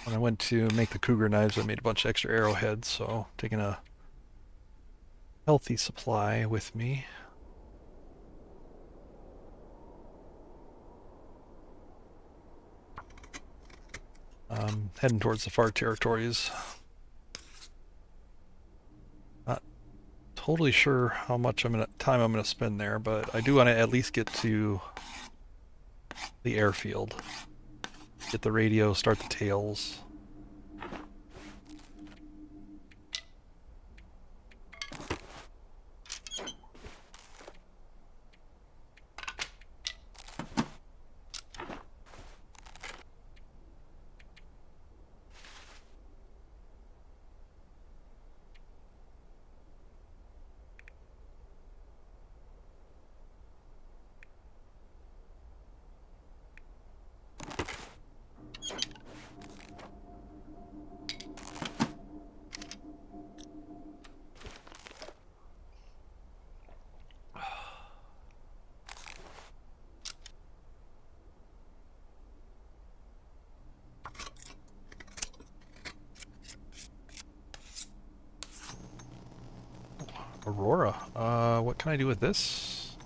When I went to make the cougar knives, I made a bunch of extra arrowheads, so taking a healthy supply with me. Heading towards the far territories. Not totally sure how much time I'm gonna spend there, but I do want to at least get to the airfield. Get the radio, start the tails. Aurora. What can I do with this?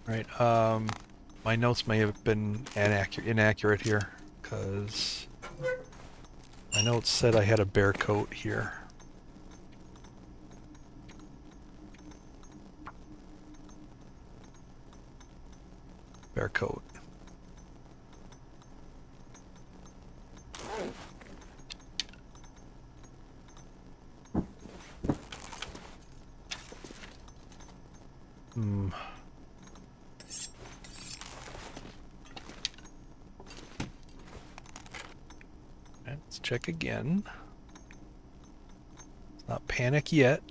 Right, my notes may have been inaccurate here, because my notes said I had a bear coat here. Bear coat. Hmm. Let's check again. Let's not panic yet.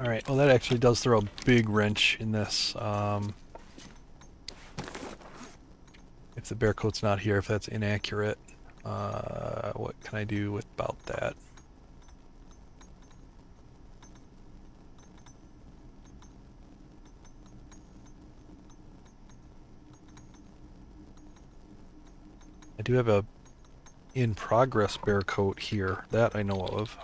Alright, well that actually does throw a big wrench in this. If the bear coat's not here, if that's inaccurate. What can I do about that? I do have a in progress bear coat here, that I know of.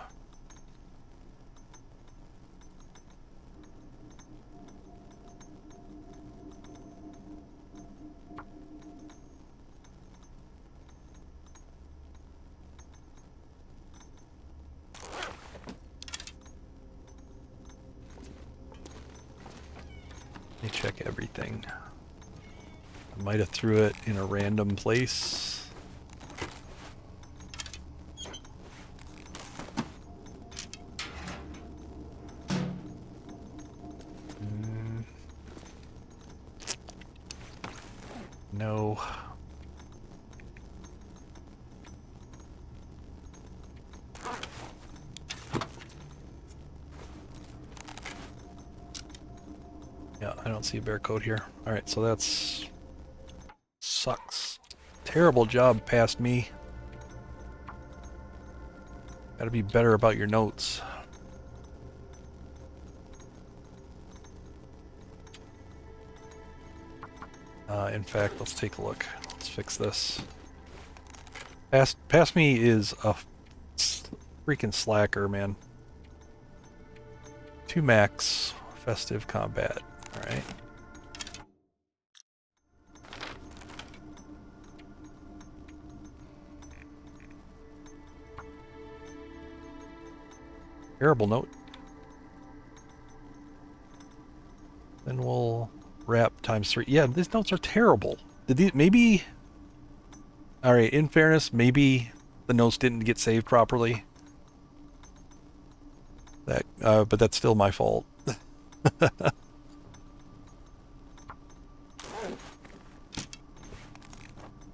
Let me check everything. I might have threw it in a random place. No. Yeah, I don't see a bear coat here. Alright, so that's... sucks. Terrible job past me. Gotta be better about your notes. In fact, let's take a look. Let's fix this. Past me is a Freaking slacker, man. 2 max. Festive combat. Alright. Terrible note. Then we'll wrap ×3. Yeah, these notes are terrible. Did these maybe? All right. In fairness, maybe the notes didn't get saved properly. But that's still my fault.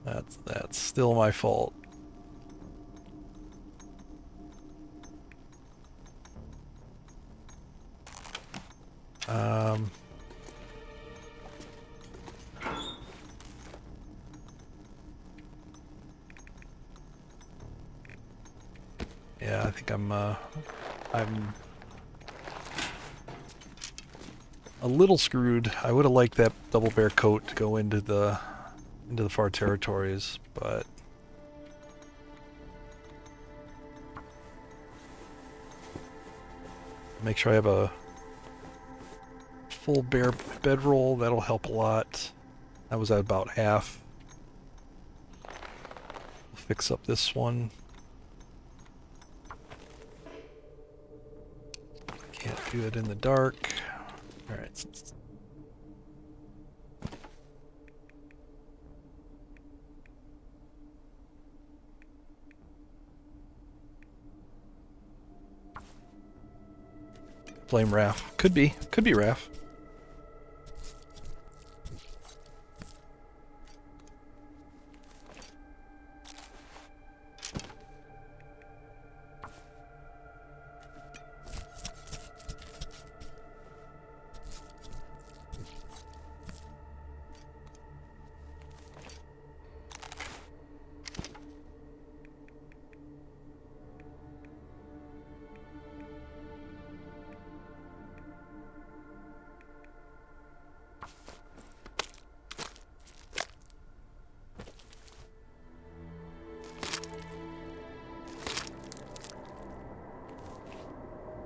That's still my fault. Yeah, I think I'm a little screwed. I would have liked that double bear coat to go into the far territories, but make sure I have a full bear bedroll. That'll help a lot. That was at about half. We'll fix up this one. Can't do it in the dark. Alright. Blame Raph. Could be Raph.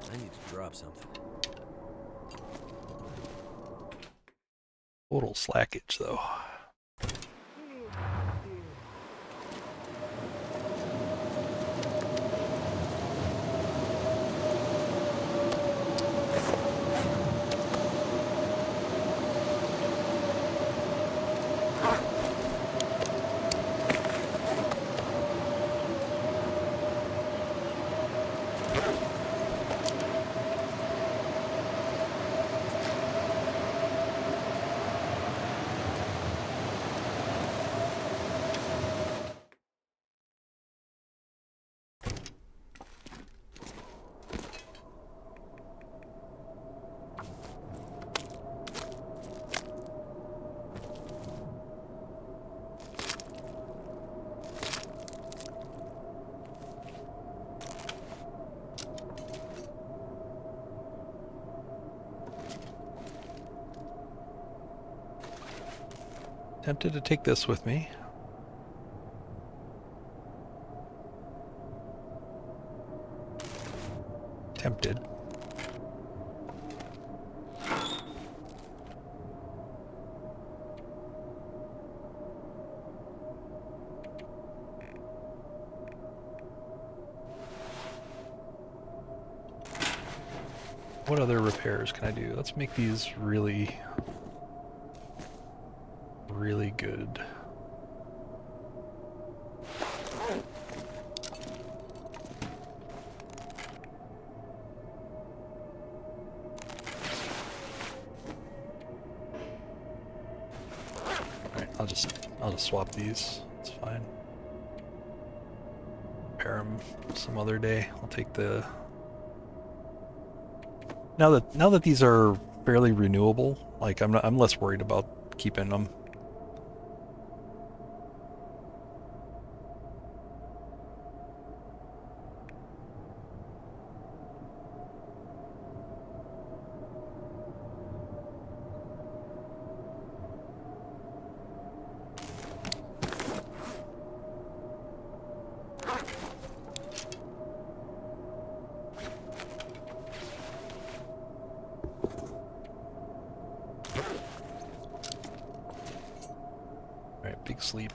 I need to drop something. Total slackage, though. Tempted to take this with me. Tempted. What other repairs can I do? Let's make these really good. Alright, I'll just swap these. It's fine. Repair them some other day. I'll take the now that these are fairly renewable, like I'm less worried about keeping them. big sleep.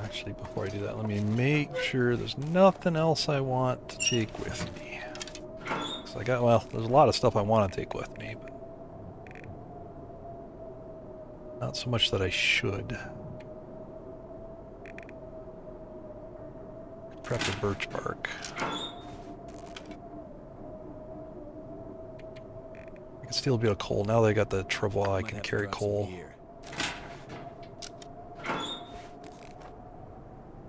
Actually, before I do that, let me make sure there's nothing else I want to take with me. So well, there's a lot of stuff I want to take with me, but not so much that I should. Prep the birch bark. I can steal a bit of coal. Now that I got the travois, I can carry coal.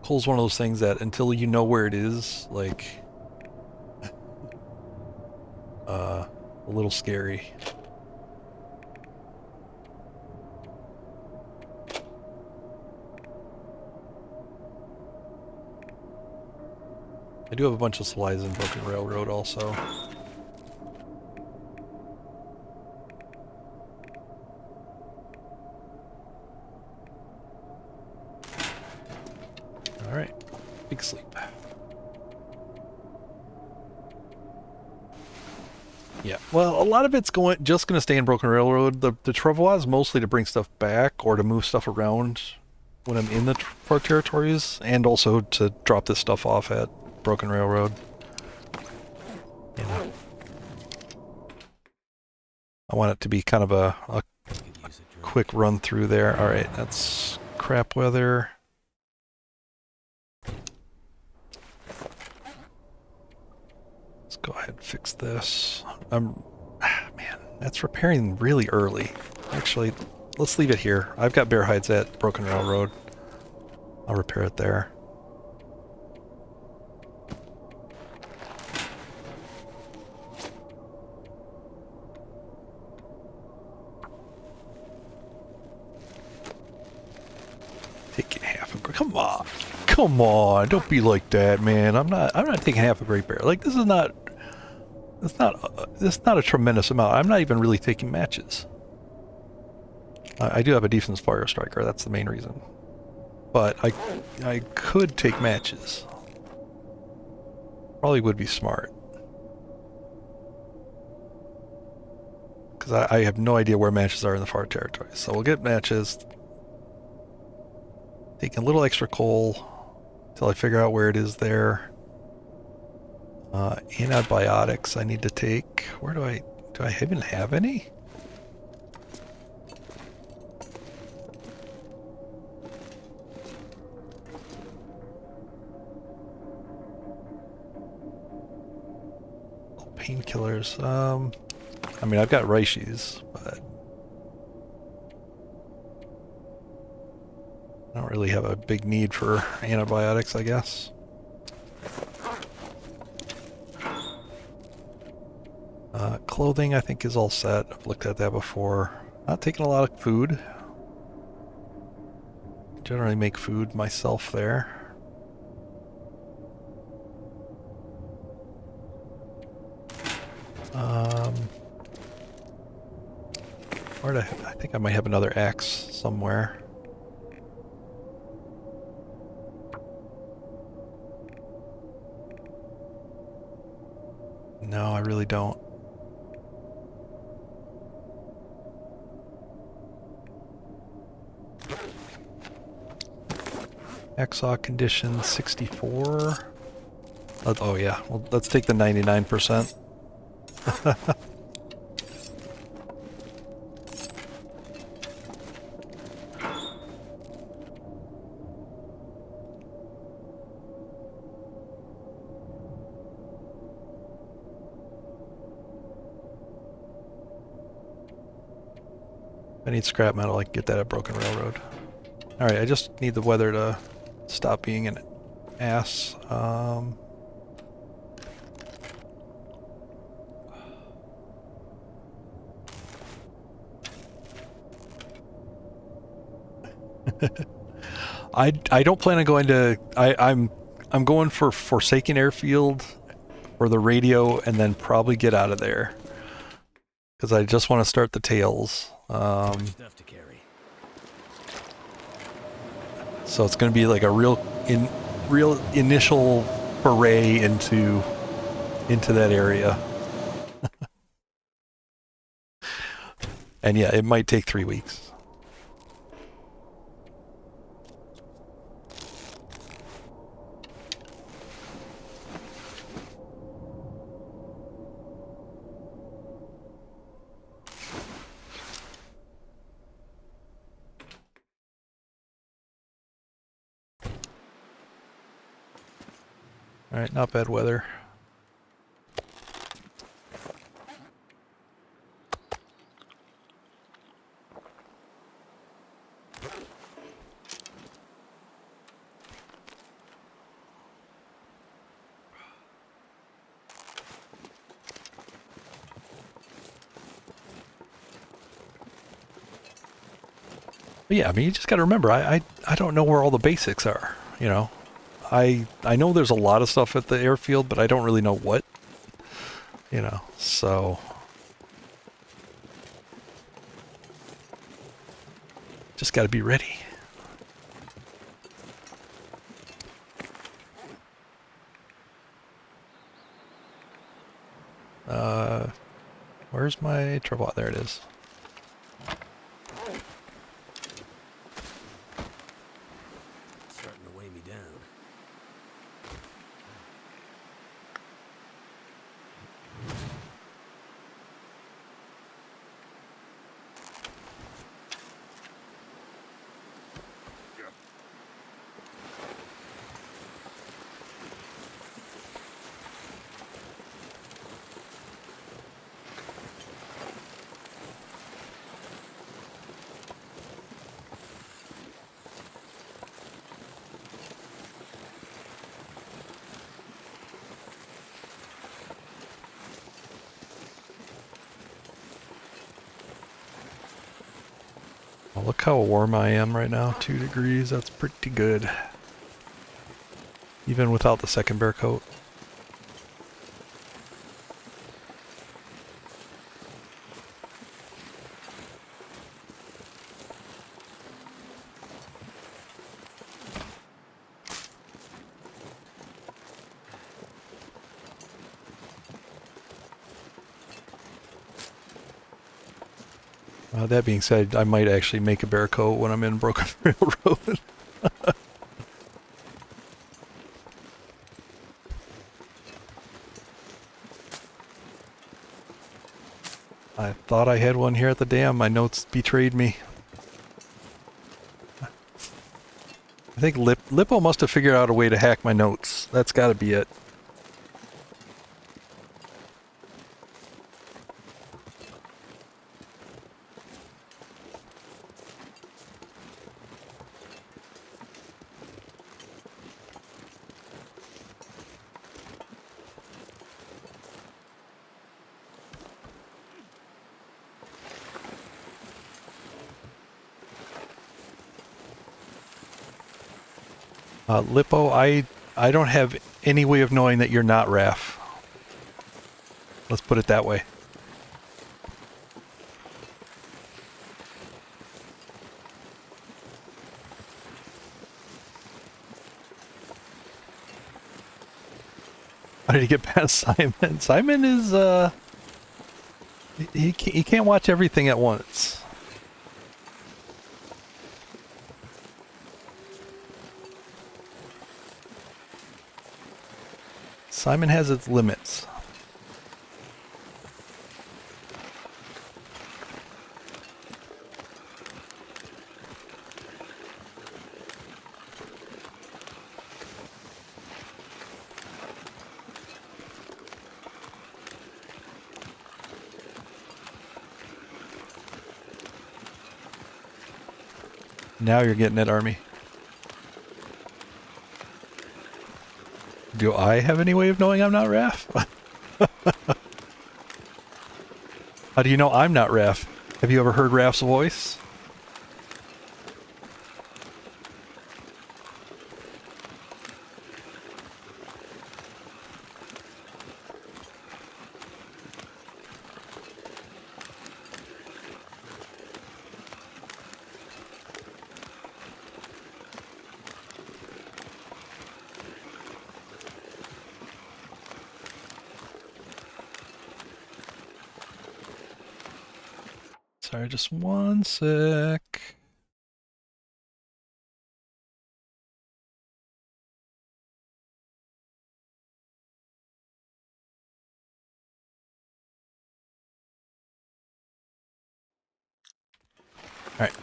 Coal's one of those things that until you know where it is, like, a little scary. I do have a bunch of supplies in Broken Railroad also. Alright, big sleep. Yeah, well, a lot of it's just going to stay in Broken Railroad. The Travois is mostly to bring stuff back or to move stuff around when I'm in the Far Territories, and also to drop this stuff off at Broken Railroad. You know, I want it to be kind of a quick run through there. Alright, that's crap weather. Let's go ahead and fix this. Man, that's repairing really early. Actually, let's leave it here. I've got bear hides at Broken Railroad. I'll repair it there. Taking half a come on. Come on, don't be like that, man. I'm not taking half a Great Bear. Like, this is not a tremendous amount. I'm not even really taking matches. I do have a defense fire striker, that's the main reason. But I could take matches. Probably would be smart. Because I have no idea where matches are in the Far Territories. So we'll get matches. Taking a little extra coal until I figure out where it is there. Antibiotics I need to take. Where do I even have any? Painkillers. I mean, I've got Reichies, but I don't really have a big need for antibiotics, I guess. Clothing, I think, is all set. I've looked at that before. Not taking a lot of food. Generally make food myself there. I think I might have another axe somewhere. No, I really don't. Hacksaw condition 64. Oh yeah, well, let's take the 99%. I need scrap metal, I can get that at Broken Railroad. Alright, I just need the weather to stop being an ass. I don't plan on going to... I'm going for Forsaken Airfield for the radio and then probably get out of there. Because I just want to start the tails. So it's going to be like a real initial foray into that area. And yeah, it might take 3 weeks. All right, not bad weather. But yeah, I mean, you just got to remember, I don't know where all the basics are, you know. I know there's a lot of stuff at the airfield, but I don't really know what, you know, so just got to be ready. Where's my trouble? There it is. Starting to weigh me down. Well, look how warm I am right now, 2 degrees, that's pretty good. Even without the second bear coat. That being said, I might actually make a bear coat when I'm in Broken Railroad. I thought I had one here at the dam. My notes betrayed me. I think Lippo must have figured out a way to hack my notes. That's got to be it. Lippo, I don't have any way of knowing that you're not Raph. Let's put it that way. How did he get past Simon? Simon is, he can't watch everything at once. Simon has its limits. Now you're getting it, Army. Do I have any way of knowing I'm not Raph? How do you know I'm not Raph? Have you ever heard Raph's voice? Sorry, just one sec. All right.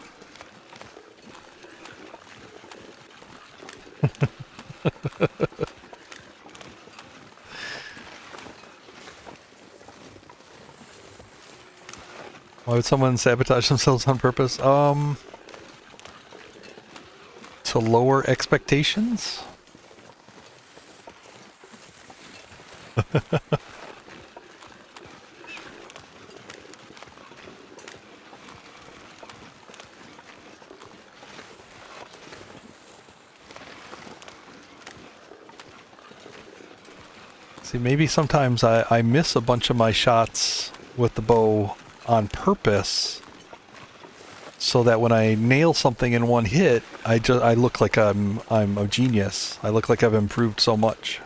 Why would someone sabotage themselves on purpose? To lower expectations? See, maybe sometimes I miss a bunch of my shots with the bow on purpose, so that when I nail something in one hit, I look like I'm a genius. I look like I've improved so much.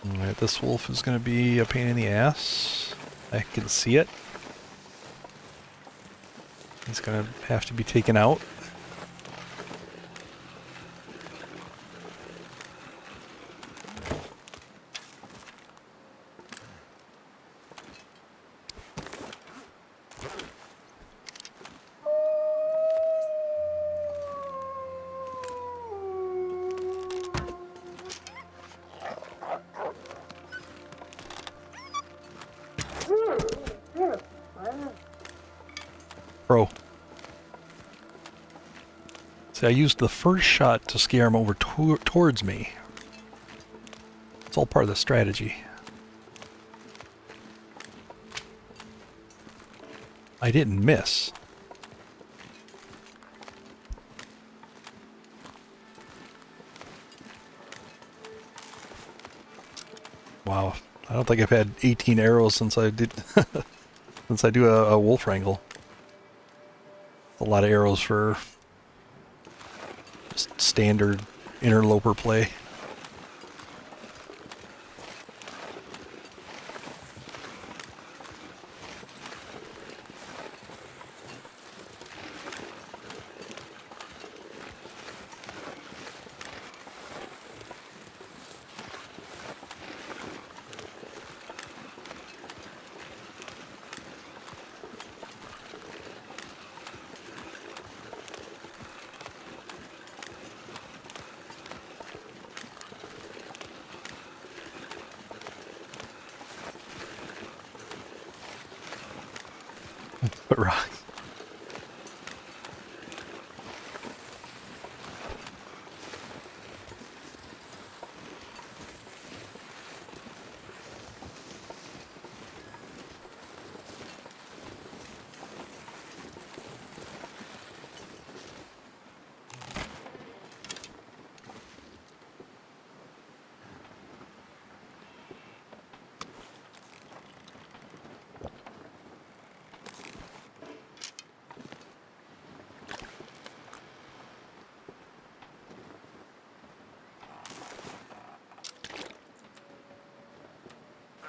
Alright, this wolf is going to be a pain in the ass. I can see it. He's going to have to be taken out. Bro. See, I used the first shot to scare him over towards me. It's all part of the strategy. I didn't miss. Wow. I don't think I've had 18 arrows since I did since I do a wolf wrangle. A lot of arrows for just standard interloper play. But right.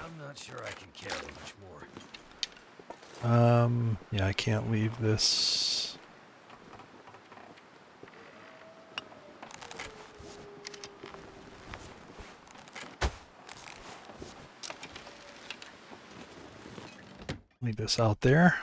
I'm not sure I can carry much more. Yeah, I can't leave this. Leave this out there.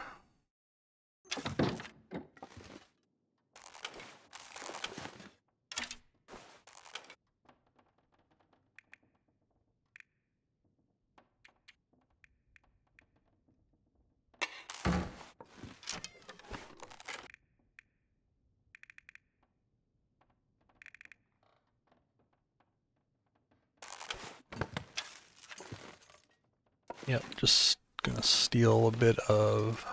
Yep, just gonna steal a bit of...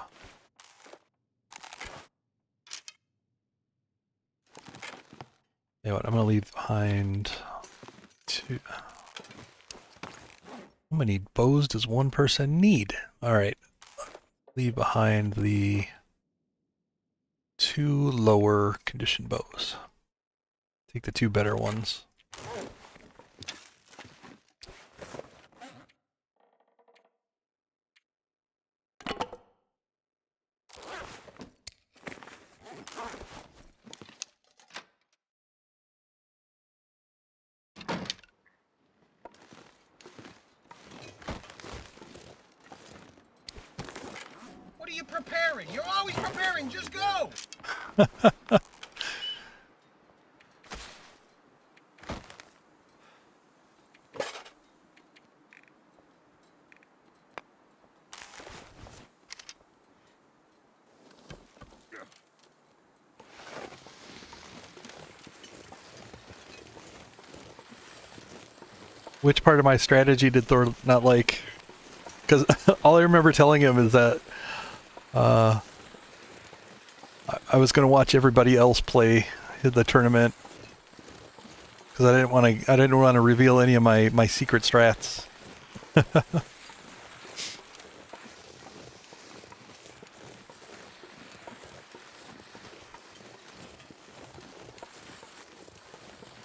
You know what, I'm gonna leave behind two... How many bows does one person need? Alright, leave behind the 2 lower condition bows. Take the 2 better ones. What are you preparing? You're always preparing. Just go. Which part of my strategy did Thor not like? Because all I remember telling him is that I was going to watch everybody else play the tournament because I didn't want to reveal any of my secret strats.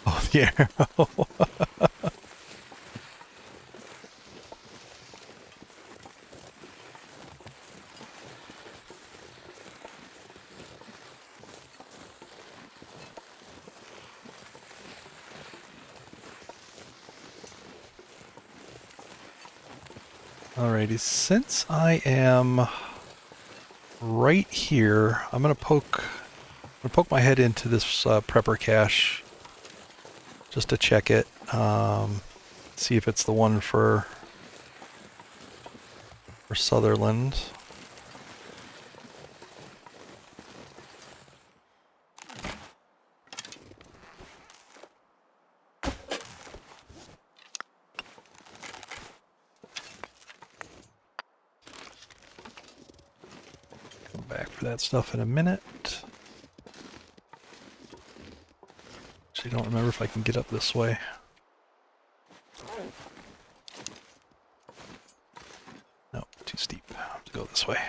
Oh, the arrow. Alrighty, since I am right here, I'm gonna poke my head into this prepper cache just to check it. See if it's the one for Sutherland. Come back for that stuff in a minute. Actually, don't remember if I can get up this way. No, too steep. I have to go this way.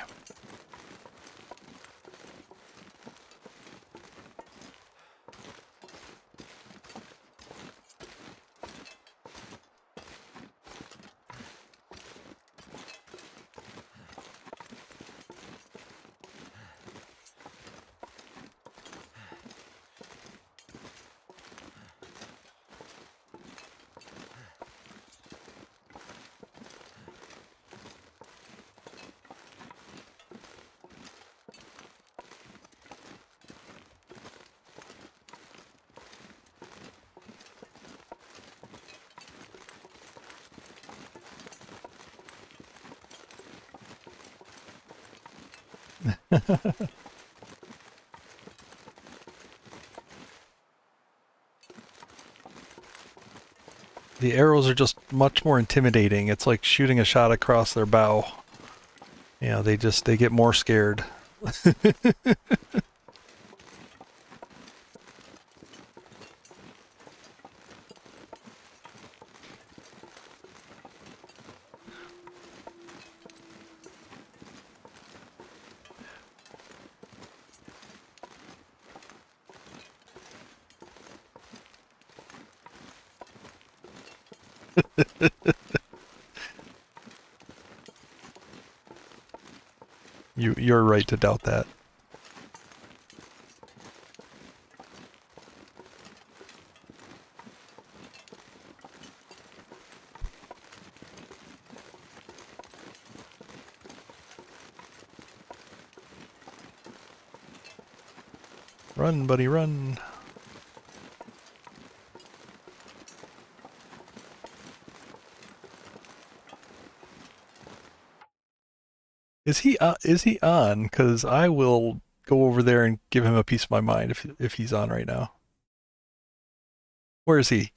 The arrows are just much more intimidating. It's like shooting a shot across their bow. You know, they get more scared. You're right to doubt that. Run, buddy, run. Is he on? Because I will go over there and give him a piece of my mind if he's on right now. Where is he?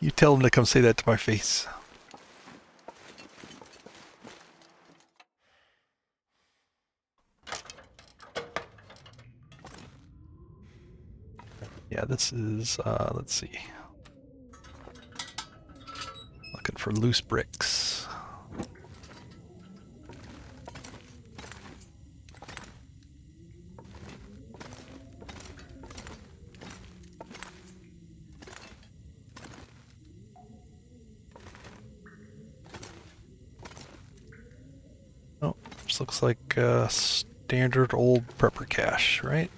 You tell him to come say that to my face. Yeah, this is, let's see. Looking for loose bricks. Oh, this looks like standard old prepper cache, right?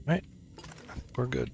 Right, we're good.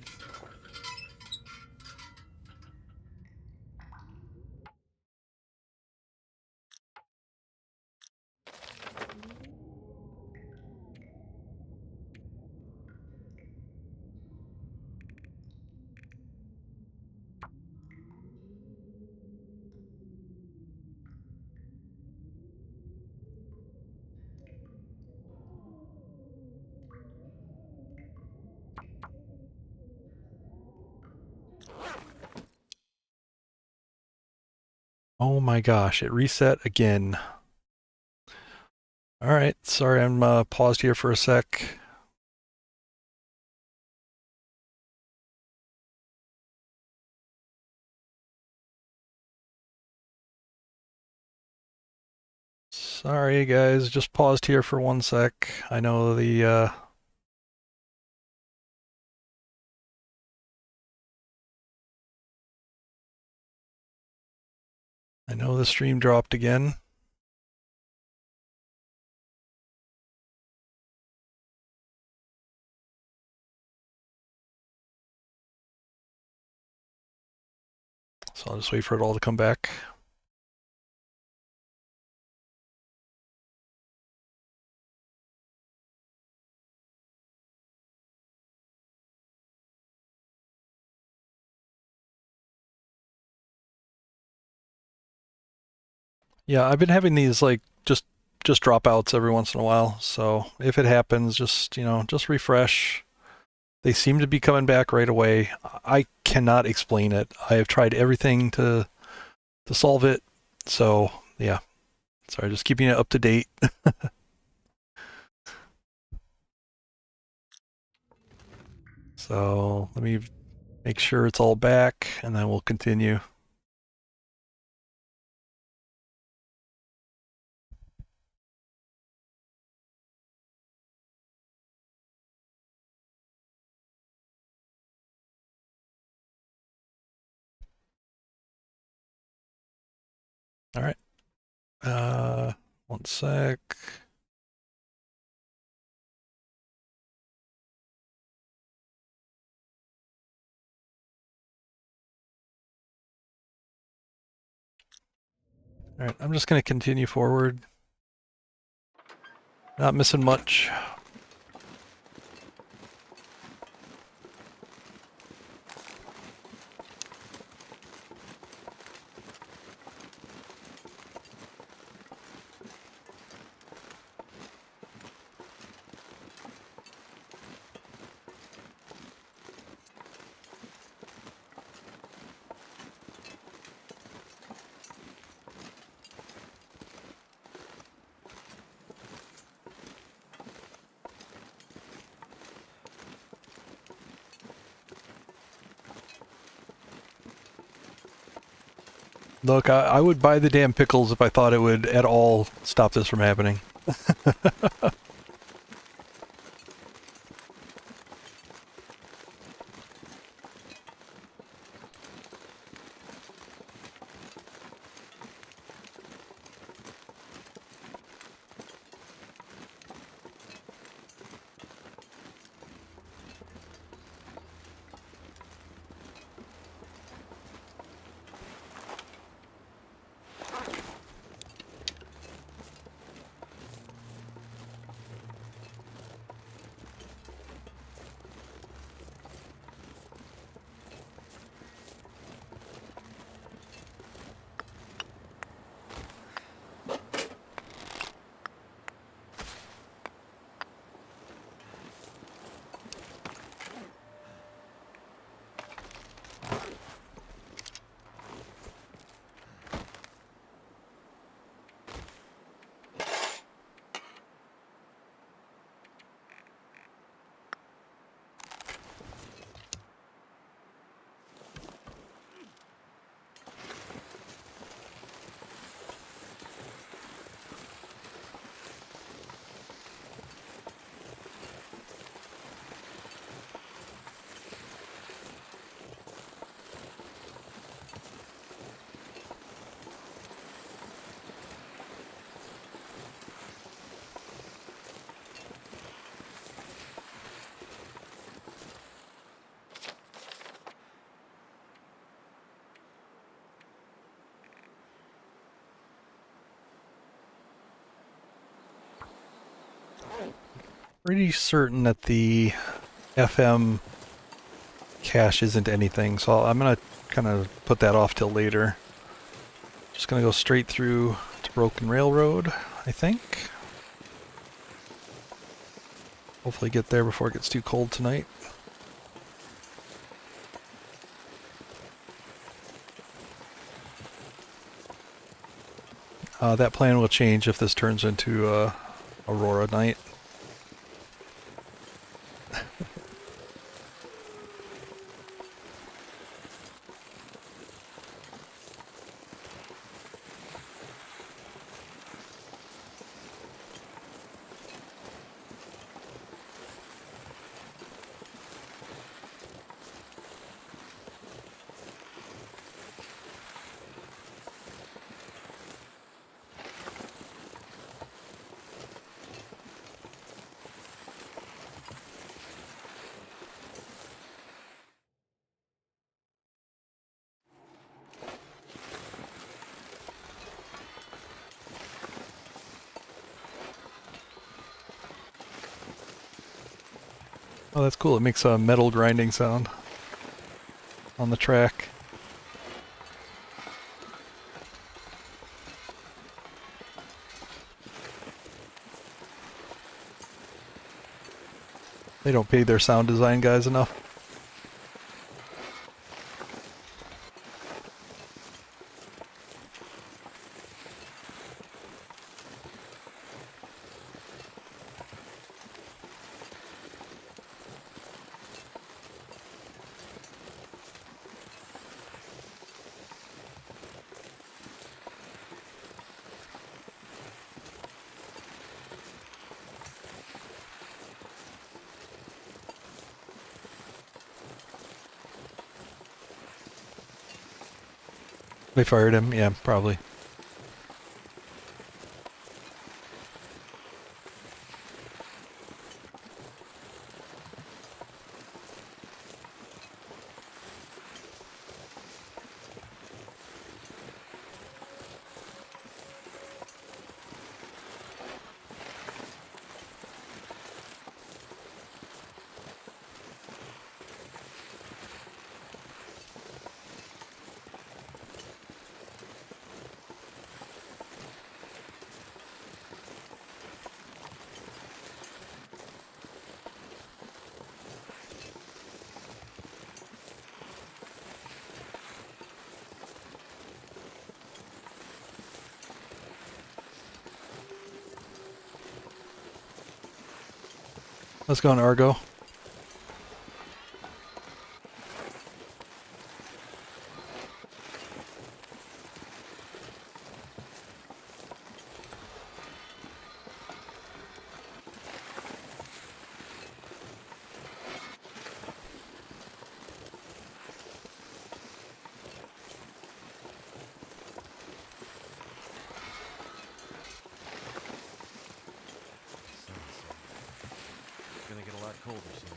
Oh my gosh, it reset again. Alright, sorry I'm paused here for a sec. Sorry guys, just paused here for 1 sec. I know the stream dropped again. So I'll just wait for it all to come back. Yeah, I've been having these like just dropouts every once in a while. So if it happens, just refresh. They seem to be coming back right away. I cannot explain it. I have tried everything to solve it. So yeah, sorry, just keeping it up to date. So let me make sure it's all back, and then we'll continue. All right. 1 sec. All right, I'm just going to continue forward. Not missing much. Look, I would buy the damn pickles if I thought it would at all stop this from happening. Pretty certain that the FM cache isn't anything, so I'm gonna kind of put that off till later. Just gonna go straight through to Broken Railroad, I think. Hopefully get there before it gets too cold tonight. That plan will change if this turns into Aurora night. Oh, that's cool. It makes a metal grinding sound on the track. They don't pay their sound design guys enough. They fired him, yeah, probably. Let's go on Argo. colder soon.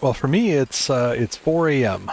Well, for me, it's 4 a.m.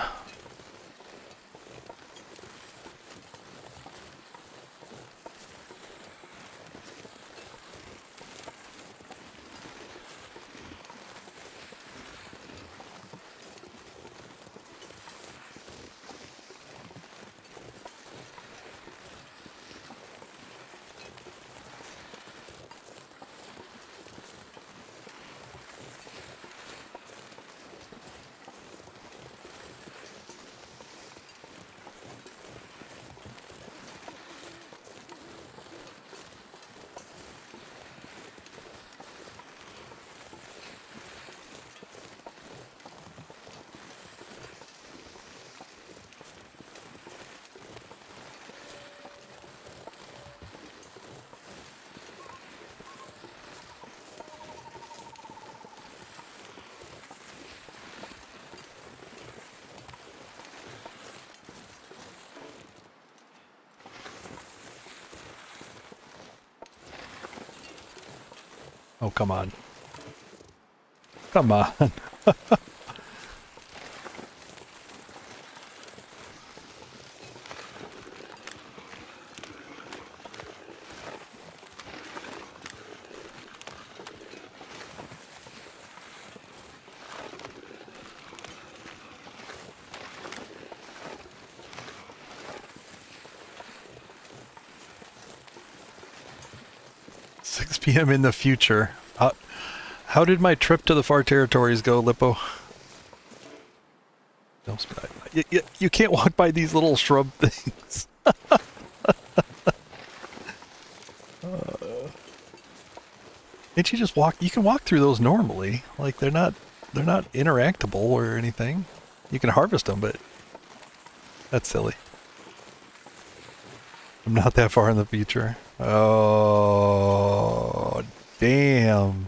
Oh, come on. Come on. 6 p.m. in the future. How did my trip to the far territories go, Lippo? No, you can't walk by these little shrub things. Can't you just walk? You can walk through those normally. Like they're not interactable or anything. You can harvest them, but that's silly. I'm not that far in the future. Oh, damn.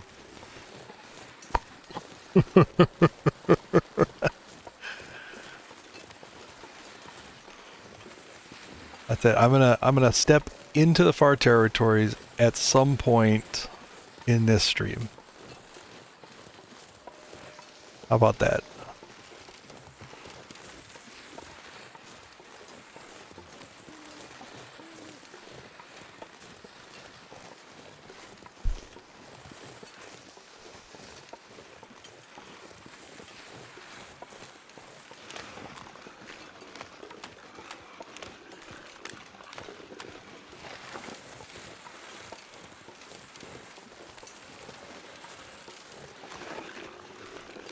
That's it. I'm gonna step into the far territories at some point in this stream. How about that?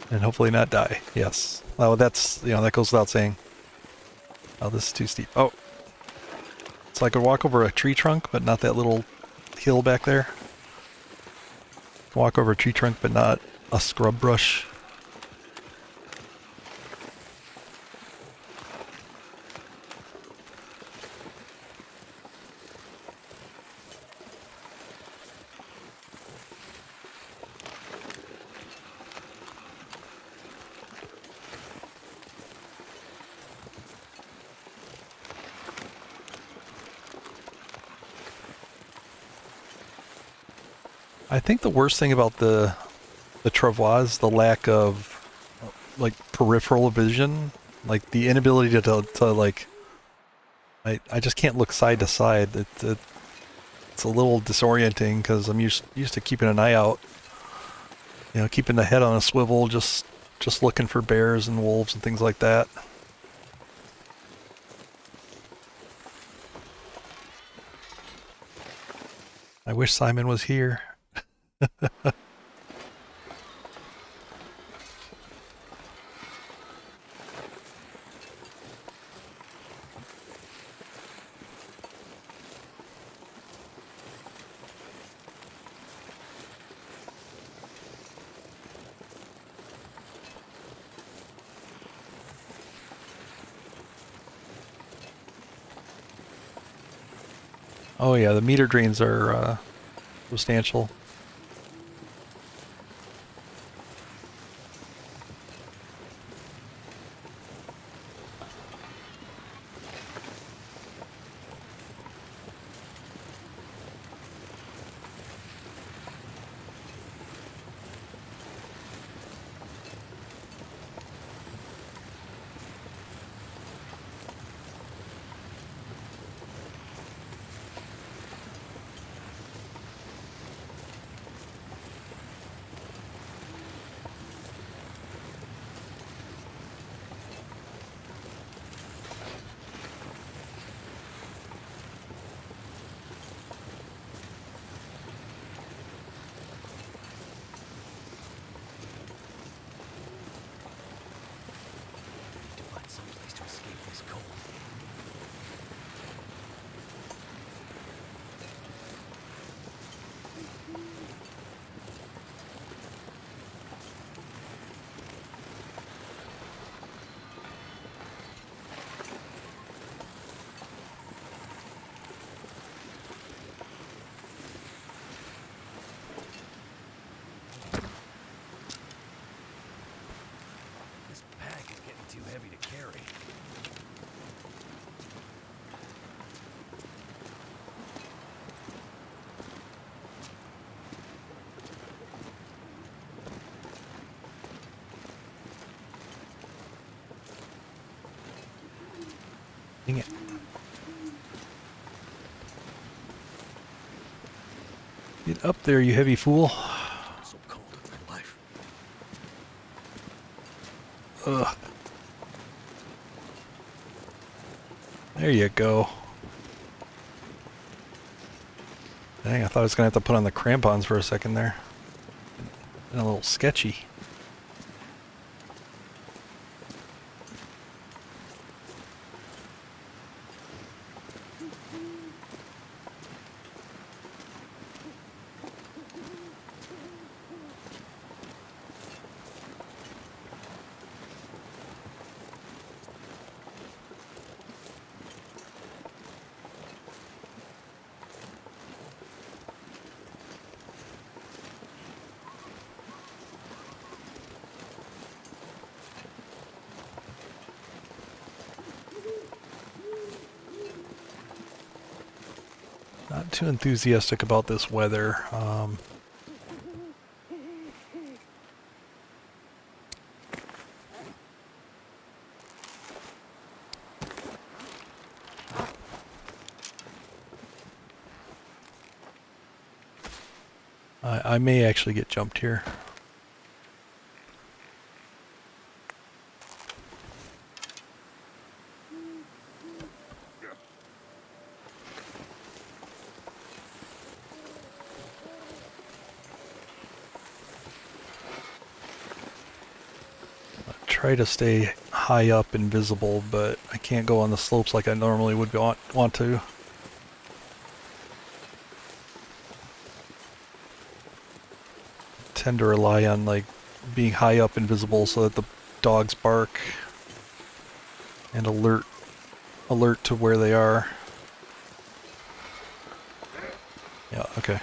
And hopefully not die. Yes. Oh, that's, that goes without saying. Oh, this is too steep. Oh. So I could walk over a tree trunk, but not that little hill back there. Walk over a tree trunk, but not a scrub brush. I think the worst thing about the travois is the lack of like peripheral vision, like the inability to like. I just can't look side to side. It's a little disorienting because I'm used to keeping an eye out, you know, keeping the head on a swivel, just looking for bears and wolves and things like that. I wish Simon was here. Oh yeah, the meter drains are substantial. To find someplace to escape this cold. This pack is getting too heavy to carry. Dang it. Get up there, you heavy fool. So cold in my life. Ugh. There you go. Dang, I thought I was gonna have to put on the crampons for a second there. Been a little sketchy. Not too enthusiastic about this weather. I may actually get jumped here. Try to stay high up and visible, but I can't go on the slopes like I normally would want to. Tend to rely on like being high up and visible so that the dogs bark and alert to where they are. Yeah, okay.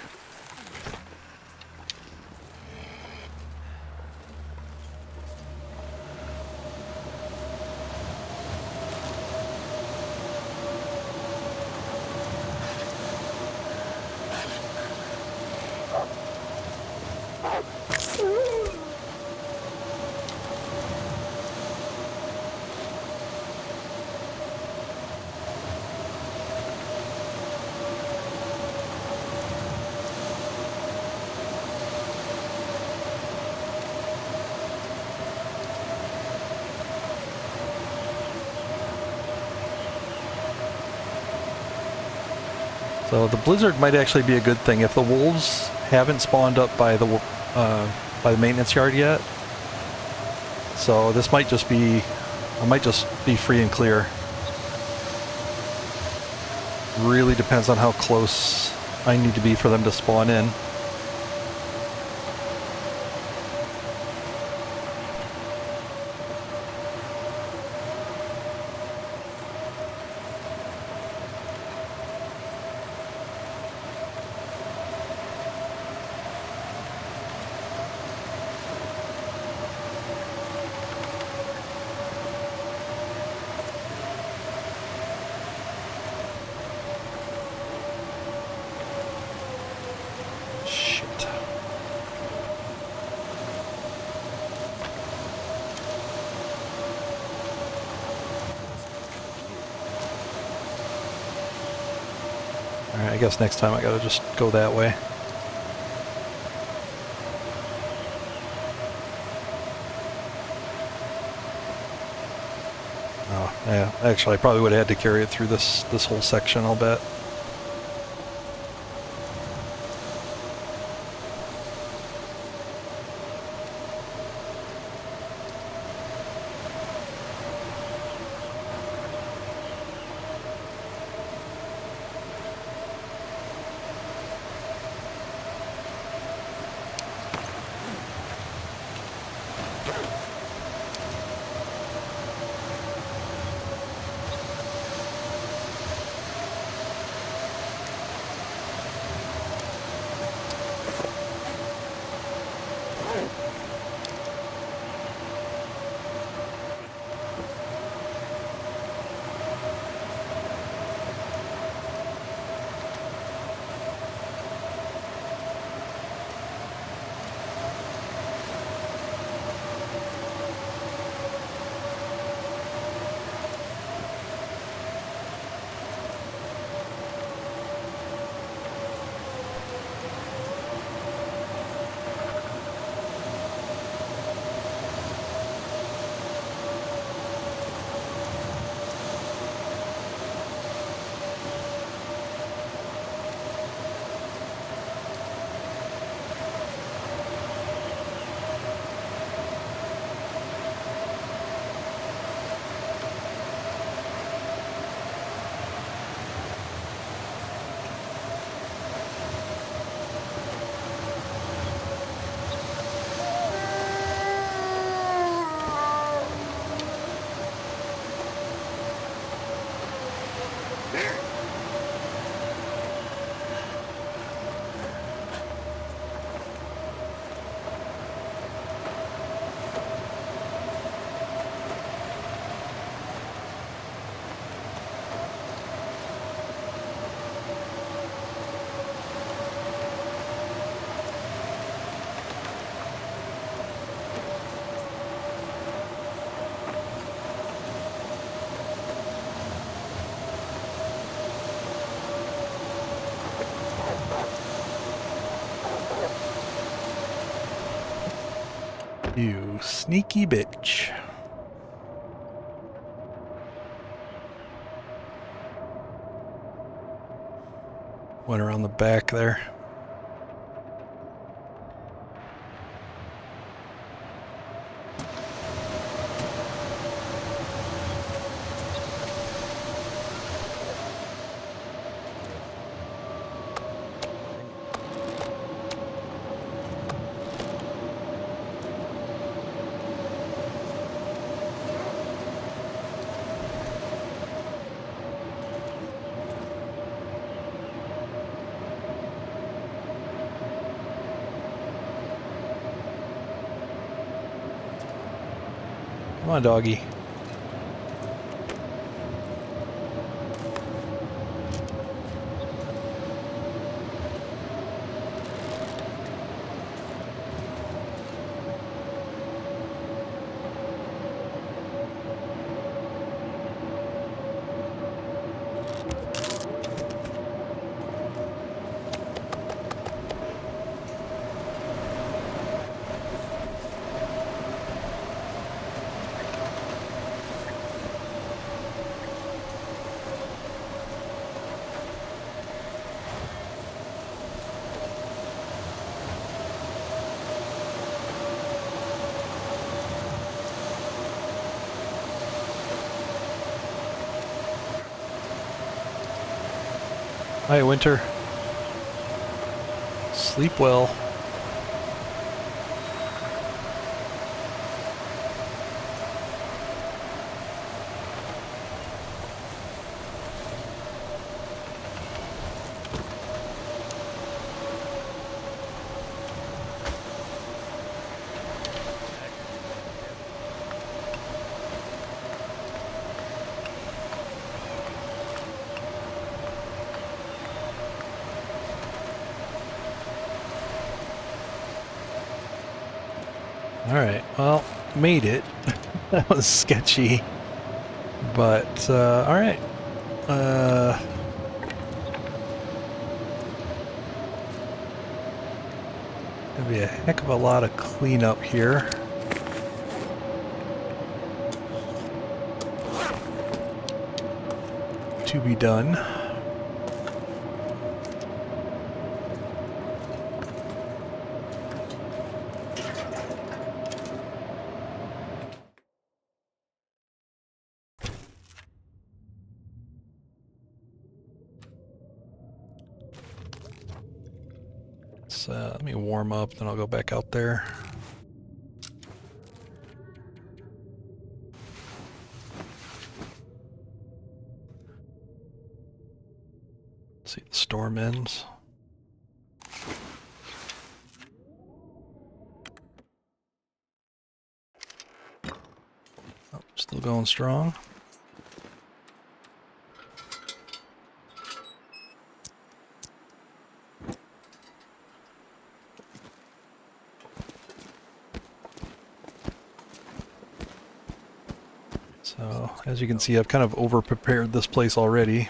So the blizzard might actually be a good thing if the wolves haven't spawned up by the maintenance yard yet. So this might just be, I might just be free and clear. Really depends on how close I need to be for them to spawn in. Shit. Alright, I guess next time I gotta just go that way. Oh, yeah. Actually, I probably would have had to carry it through this whole section, I'll bet. You sneaky bitch. Went around the back there. Come on, doggy. Hi, Winter. Sleep well. Alright, well, made it. That was sketchy. But, alright. Gonna be a heck of a lot of cleanup here. To be done. So, let me warm up, then I'll go back out there. See if the storm ends. Oh, still going strong. So, as you can see, I've kind of over-prepared this place already.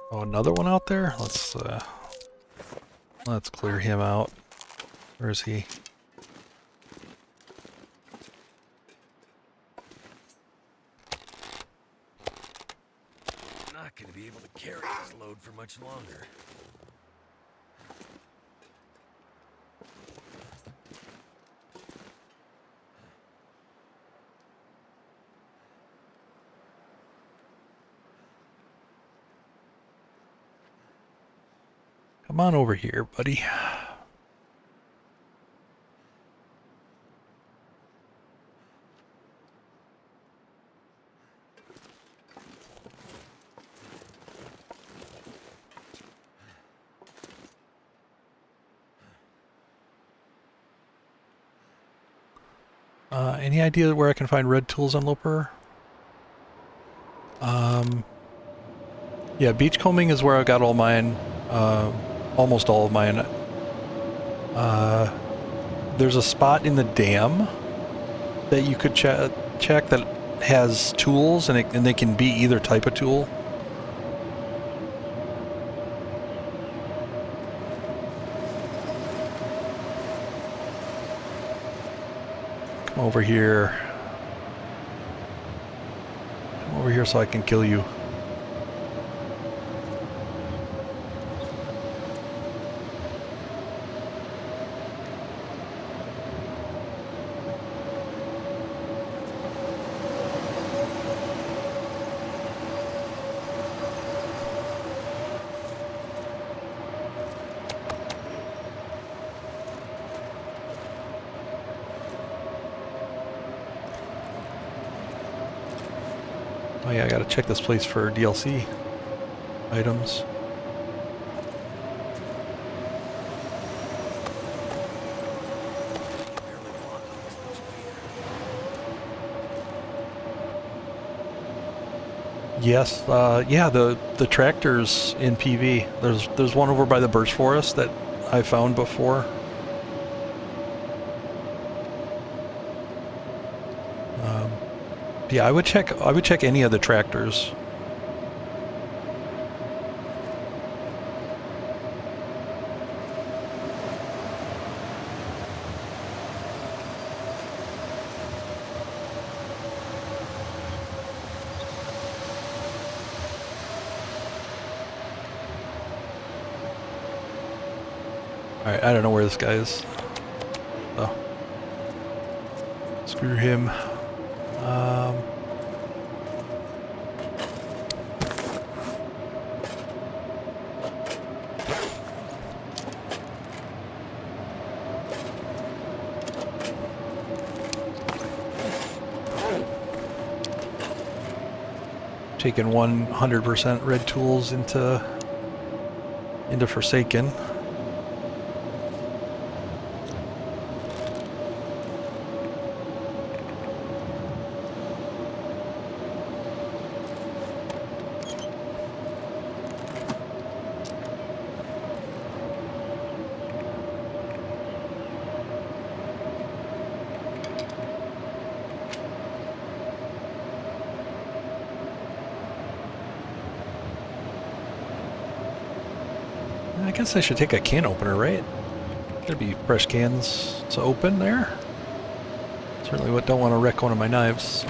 Oh, another one out there? Let's clear him out. Where is he? I'm not going to be able to carry this load for much longer. Come on over here, buddy. Any idea where I can find red tools on Loper? Yeah, beachcombing is where I got all mine. Almost all of mine. There's a spot in the dam that you could check that has tools, and they can be either type of tool. Come over here. Come over here so I can kill you. Oh yeah, I gotta check this place for DLC items. Yes, yeah, the tractors in PV. There's one over by the birch forest that I found before. Yeah, I would check any of the tractors. Alright, I don't know where this guy is. So screw him. Taking 100% red tools into Forsaken. I guess I should take a can opener, right? There'd be fresh cans to open there. Certainly don't want to wreck one of my knives.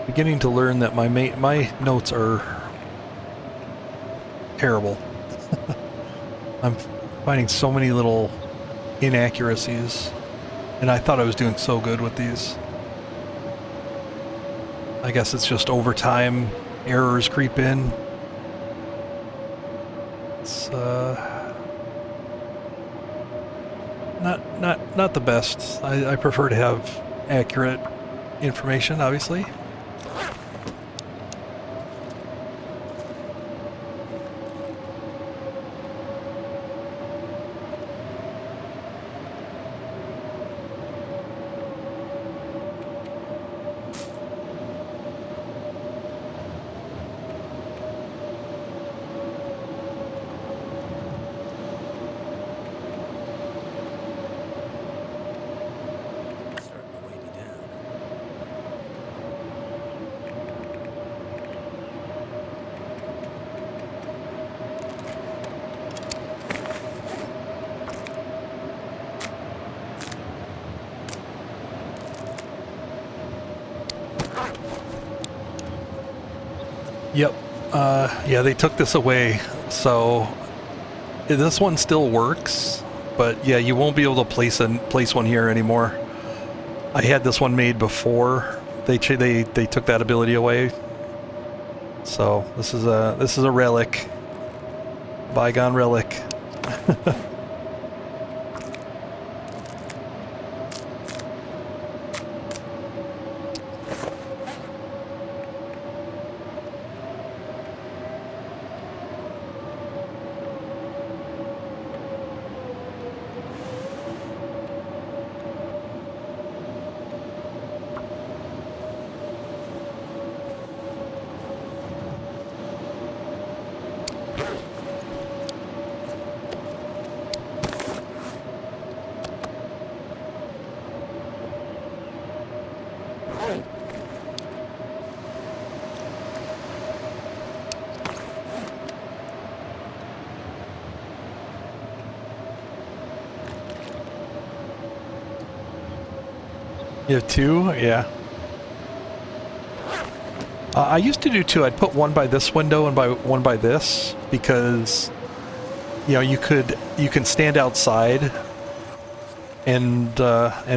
Beginning to learn that my notes are terrible. I'm finding so many little inaccuracies, and I thought I was doing so good with these. I guess it's just over time errors creep in. It's not the best. I prefer to have accurate information, obviously. Yep. Yeah, they took this away, so this one still works, but yeah, you won't be able to place one here anymore. I had this one made before they took that ability away, so this is a relic, bygone relic. You have two? Yeah. I used to do two. I'd put one by this window and one by this because you know you can stand outside and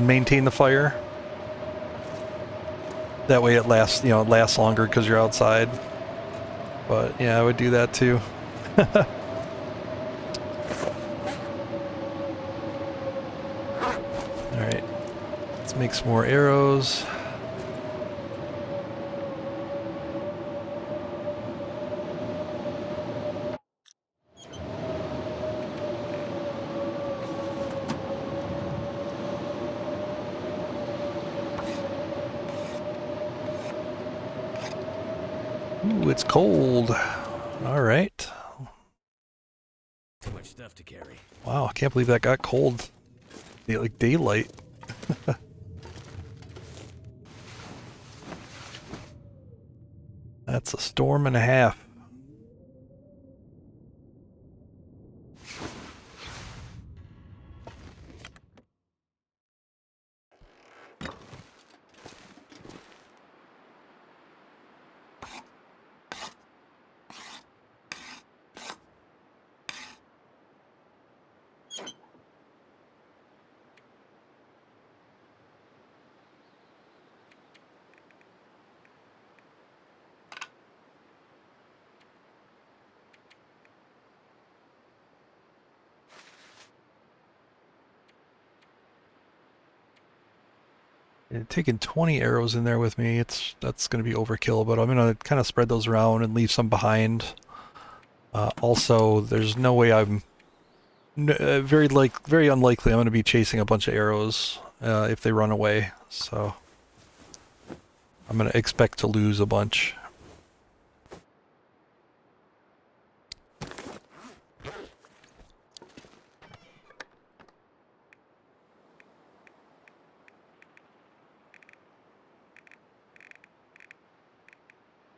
maintain the fire. That way it lasts it lasts longer because you're outside. But yeah, I would do that too. All right, let's make some more arrows. Ooh, it's cold. All right. Too much stuff to carry. Wow, I can't believe that got cold. Like daylight. That's a storm and a half. Taking 20 arrows in there with me, that's going to be overkill, but I'm going to kind of spread those around and leave some behind. Also, there's no way very unlikely I'm going to be chasing a bunch of arrows if they run away, so I'm going to expect to lose a bunch.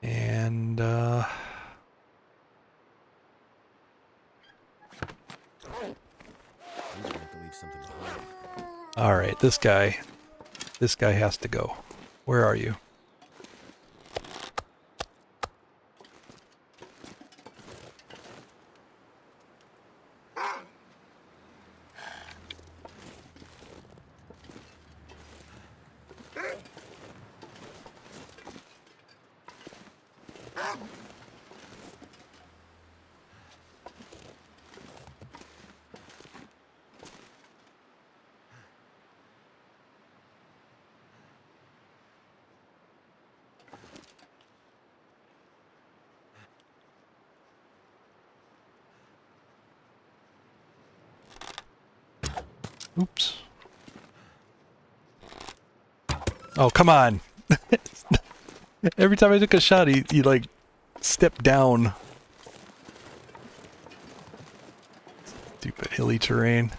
And We're gonna have to leave something behind. all right, this guy has to go. Where are you? Oops. Oh, come on. Every time I took a shot, he like stepped down. Stupid hilly terrain.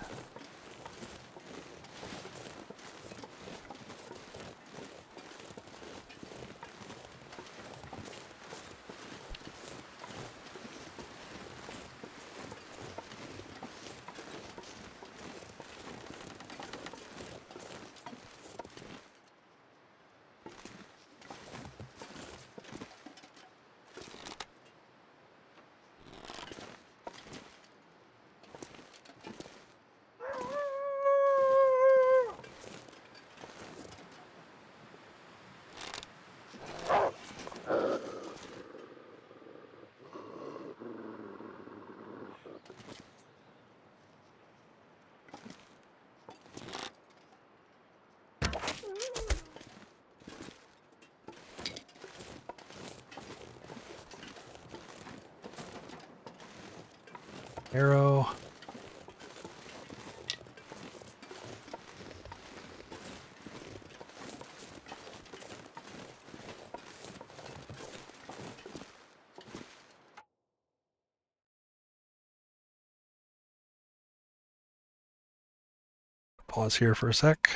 Arrow. Pause here for a sec.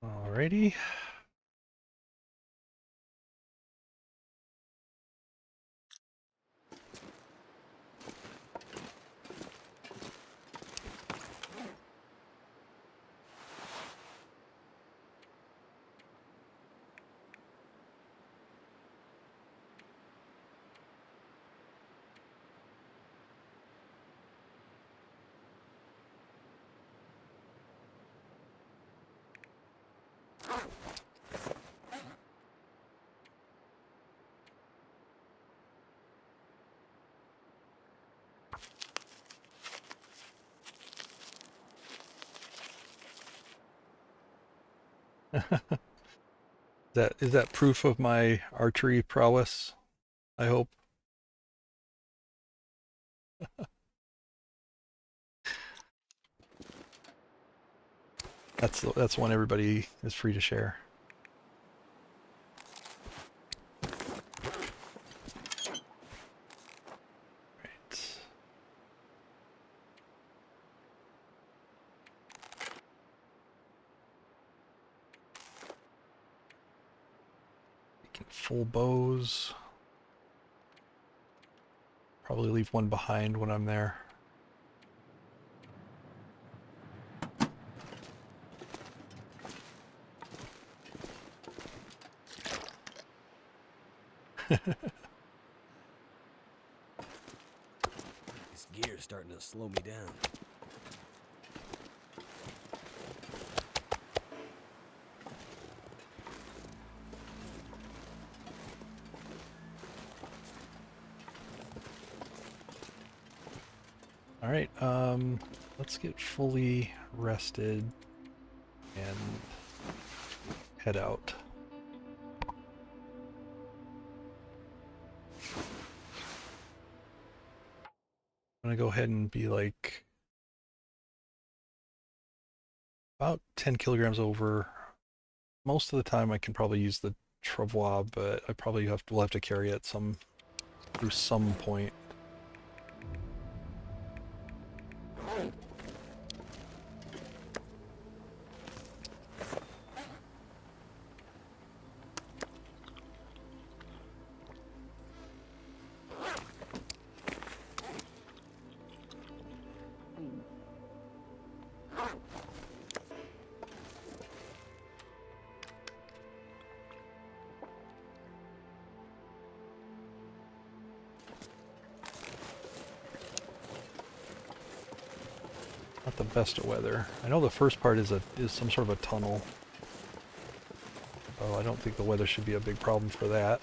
Alrighty. Is that proof of my archery prowess? I hope. That's one everybody is free to share. Right. Making full bows. Probably leave one behind when I'm there. This gear's starting to slow me down. All right, let's get fully rested and head out. I'm gonna go ahead and be like about 10 kilograms over. Most of the time I can probably use the travois, but I probably will have to carry it through some point. Not the best of weather. I know the first part is some sort of a tunnel. So I don't think the weather should be a big problem for that.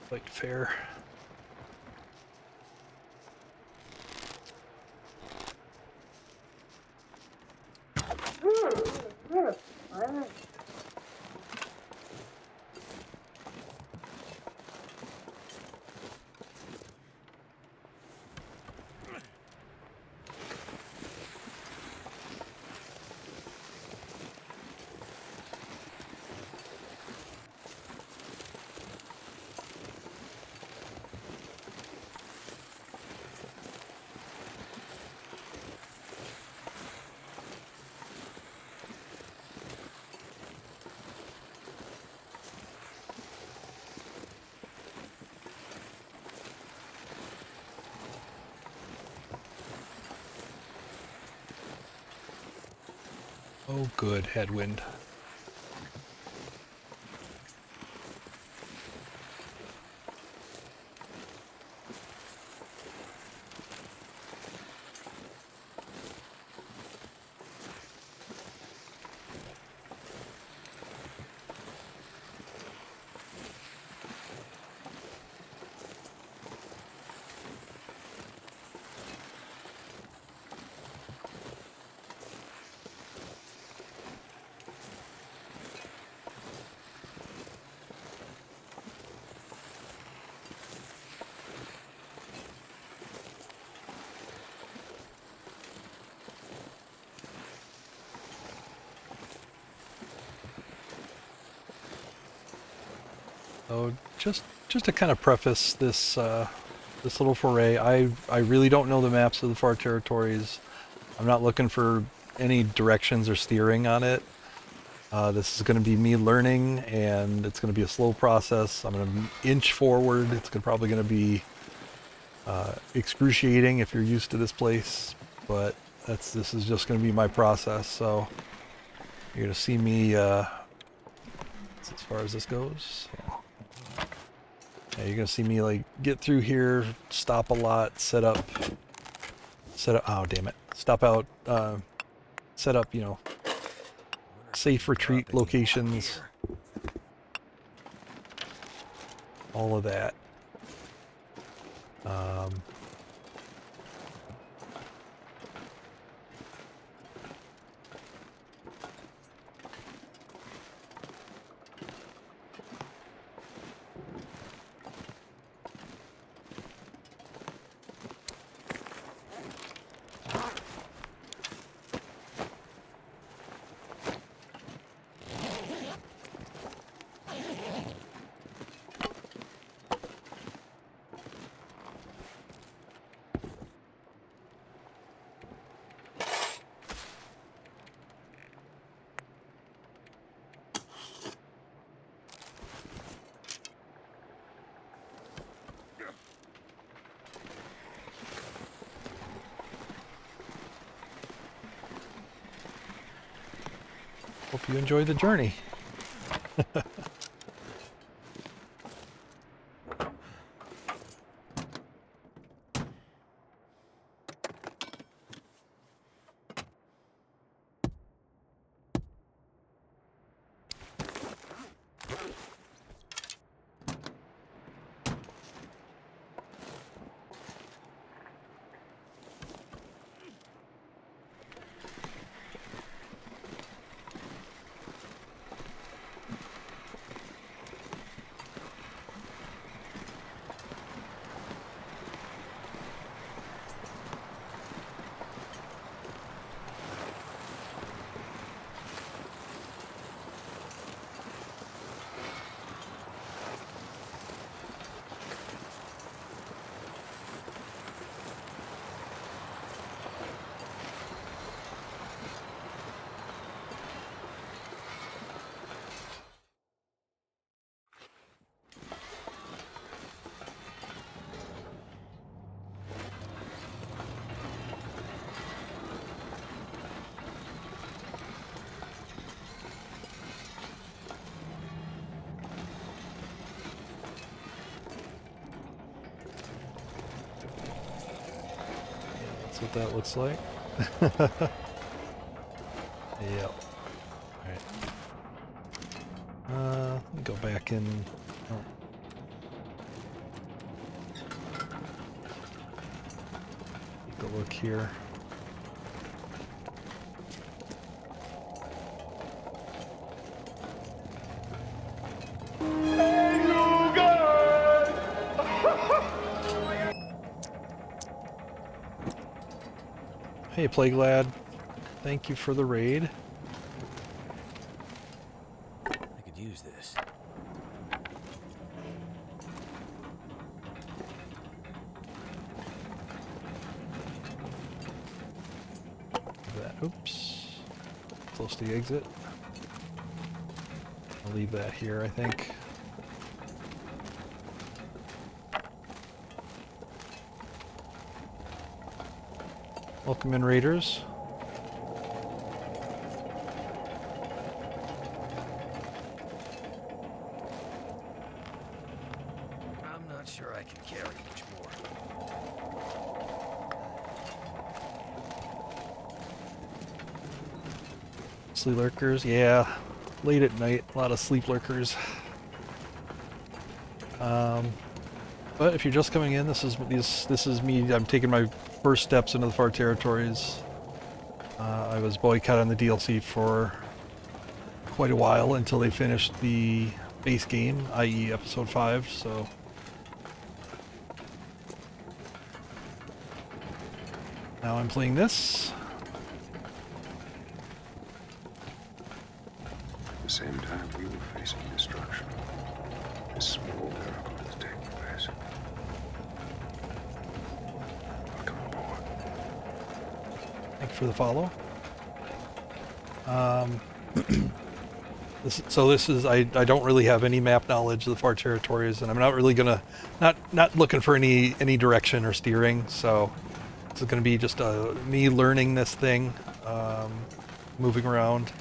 Quite fair. Oh, good headwind. So just to kind of preface this this little foray, I really don't know the maps of the far territories. I'm not looking for any directions or steering on it. This is going to be me learning, and it's going to be a slow process. I'm going to inch forward. It's probably going to be excruciating if you're used to this place, but this is just going to be my process. So you're going to see me as far as this goes. Yeah, you're going to see me like get through here, stop a lot, set up. Oh damn it! Stop out. Set up. You know, safe retreat locations. All of that. Hope you enjoy the journey. That's what that looks like. Yep. Alright. Let me go back in. Oh. Look here. Hey, Plague Lad. Thank you for the raid. I could use this. That, oops. Close to the exit. I'll leave that here, I think. Welcome in, raiders. I'm not sure I can carry much more. Sleep lurkers, yeah. Late at night, a lot of sleep lurkers. But if you're just coming in, this is me. I'm taking my first steps into the far territories. I was boycotting the DLC for quite a while until they finished the base game, i.e. episode 5, so now I'm playing this. At the same time, we were facing destruction. This small miracle is taking place. Welcome aboard. Thank you for the follow. This is I don't really have any map knowledge of the far territories, and I'm not really gonna not looking for any direction or steering. So this is gonna be just me learning this thing, moving around.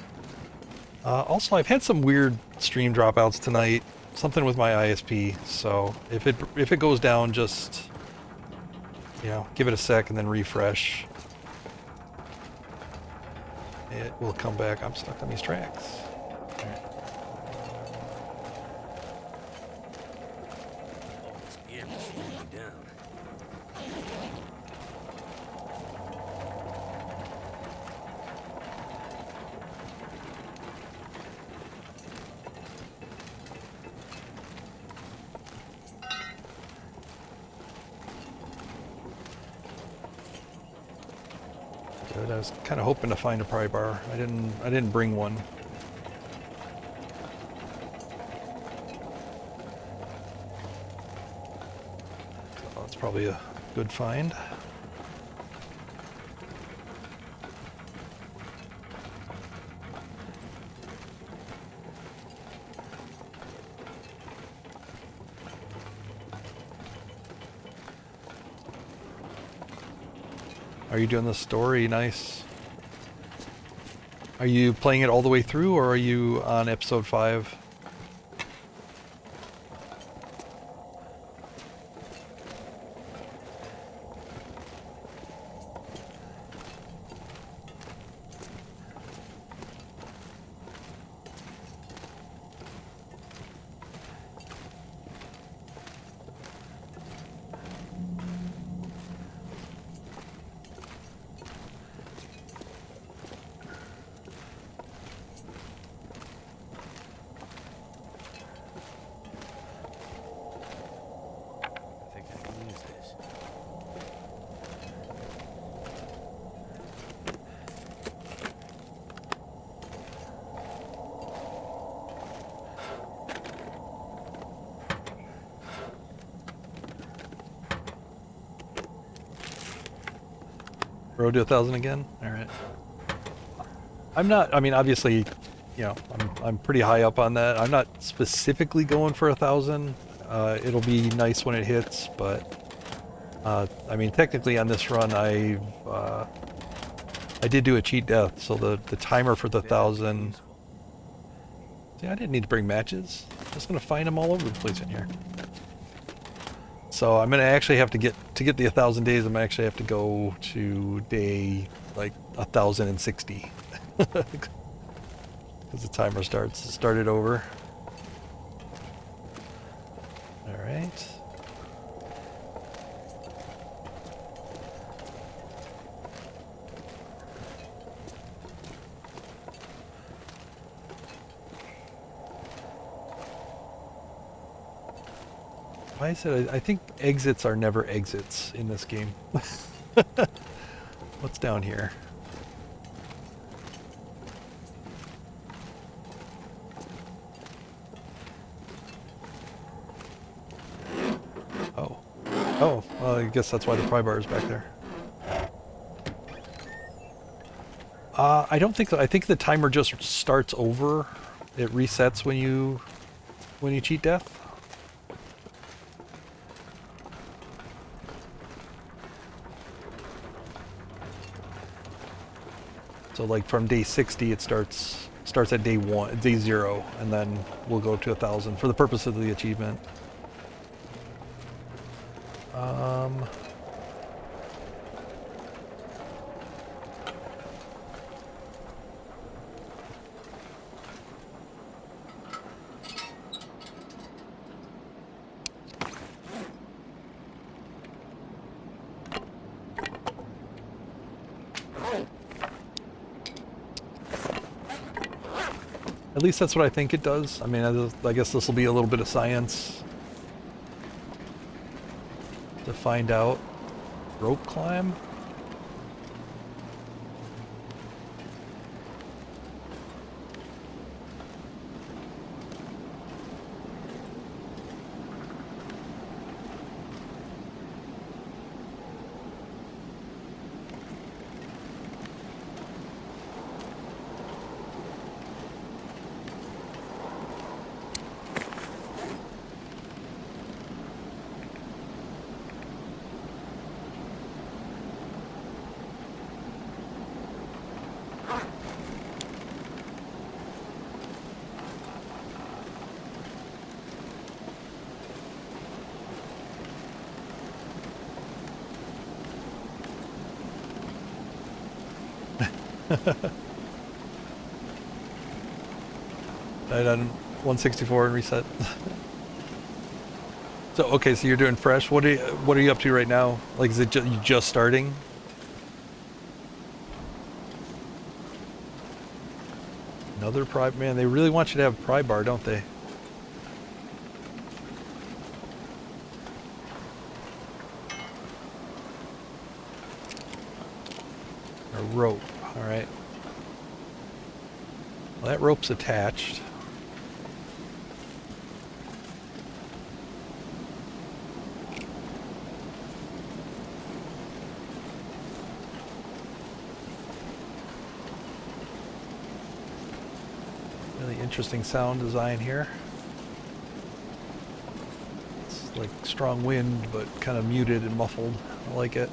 Also, I've had some weird stream dropouts tonight. Something with my ISP. So if it goes down, just give it a sec and then refresh. It will come back. I'm stuck on these tracks. This gear will slow me down. Good. I was kind of hoping to find a pry bar. I didn't bring one. So that's probably a good find. Are you doing the story? Nice. Are you playing it all the way through, or are you on episode 5? I think I can use this. Road to 1,000 again? Alright. I'm not, I mean, obviously, I'm pretty high up on that. I'm not specifically going for 1,000. It'll be nice when it hits, but, I mean, technically on this run, I did do a cheat death, so the timer for the 1,000... See, I didn't need to bring matches. Just gonna find them all over the place in here. So I'm gonna actually have to get the 1,000 days. I'm gonna actually have to go to day like 1,060 because the timer started over. All right. Why is it? I think exits are never exits in this game. What's down here? Oh. Oh, well, I guess that's why the pry bar is back there. I don't think so. I think the timer just starts over. It resets when you cheat death. So like from day 60 it starts at day 0, and then we'll go to 1,000 for the purpose of the achievement. At least that's what I think it does. I mean, I guess this will be a little bit of science to find out. Rope climb? Died on 164 and reset. So okay, so you're doing fresh. What are you up to right now? Like, is it you just starting? Another pry, man. They really want you to have a pry bar, don't they? A rope. All right. Well, that rope's attached. Really interesting sound design here. It's like strong wind, but kind of muted and muffled. I like it.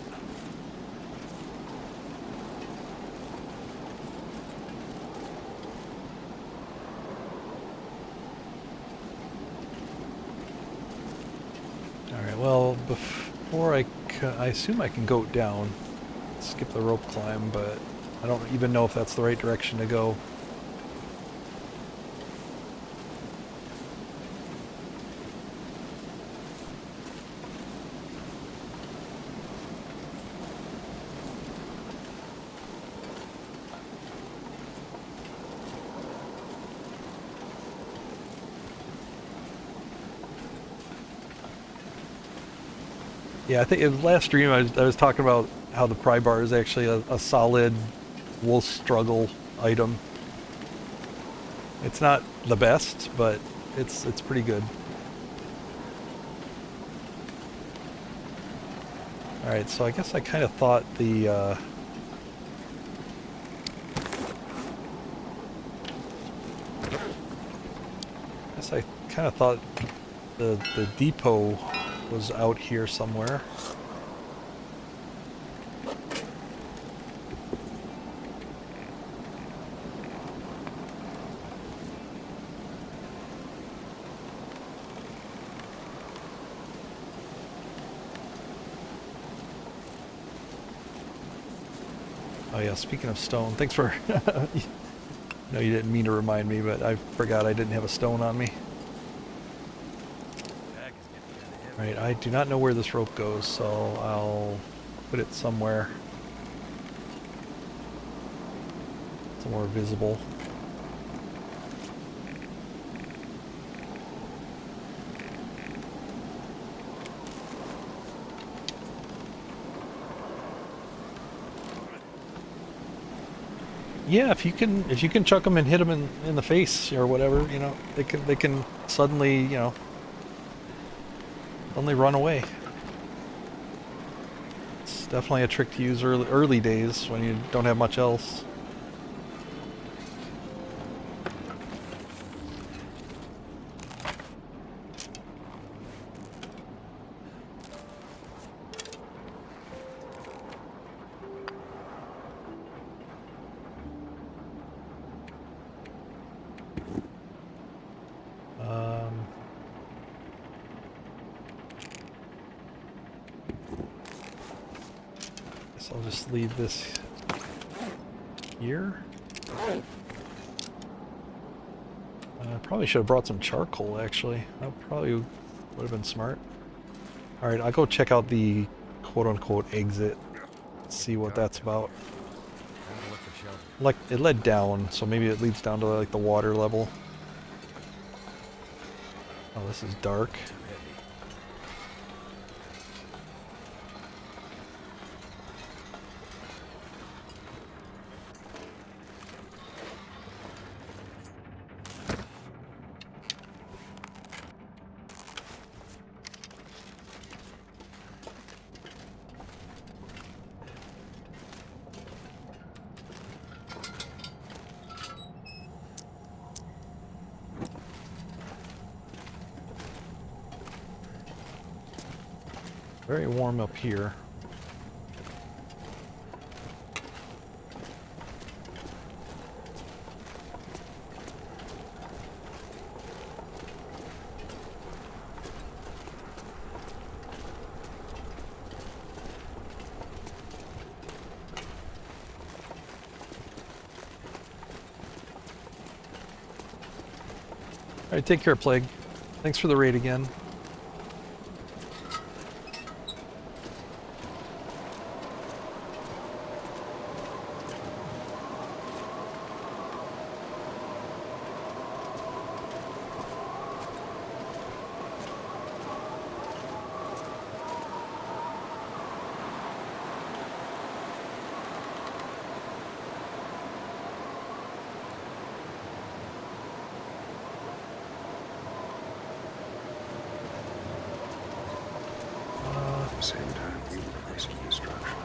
Well, before I assume I can go down, skip the rope climb, but I don't even know if that's the right direction to go. Yeah, I think in the last stream I was talking about how the pry bar is actually a solid wolf struggle item. It's not the best, but it's pretty good. All right, so I guess I kind of thought the the depot was out here somewhere. Oh yeah, speaking of stone, thanks for... No, you didn't mean to remind me, but I forgot I didn't have a stone on me. Right, I do not know where this rope goes, so I'll put it somewhere visible. Yeah, if you can chuck them and hit them in the face or whatever, you know, they can suddenly, you know, suddenly run away. It's definitely a trick to use early days when you don't have much else. Um, guess I'll just leave this here. I probably should have brought some charcoal, actually. That probably would have been smart. Alright, I'll go check out the quote-unquote exit. See what that's about. I'm gonna look for shelter. Like, it led down, so maybe it leads down to, like, the water level. Oh, this is dark. Too heavy. Very warm up here. Alright, take care, Plague. Thanks for the raid again. At the same time, we were facing destruction.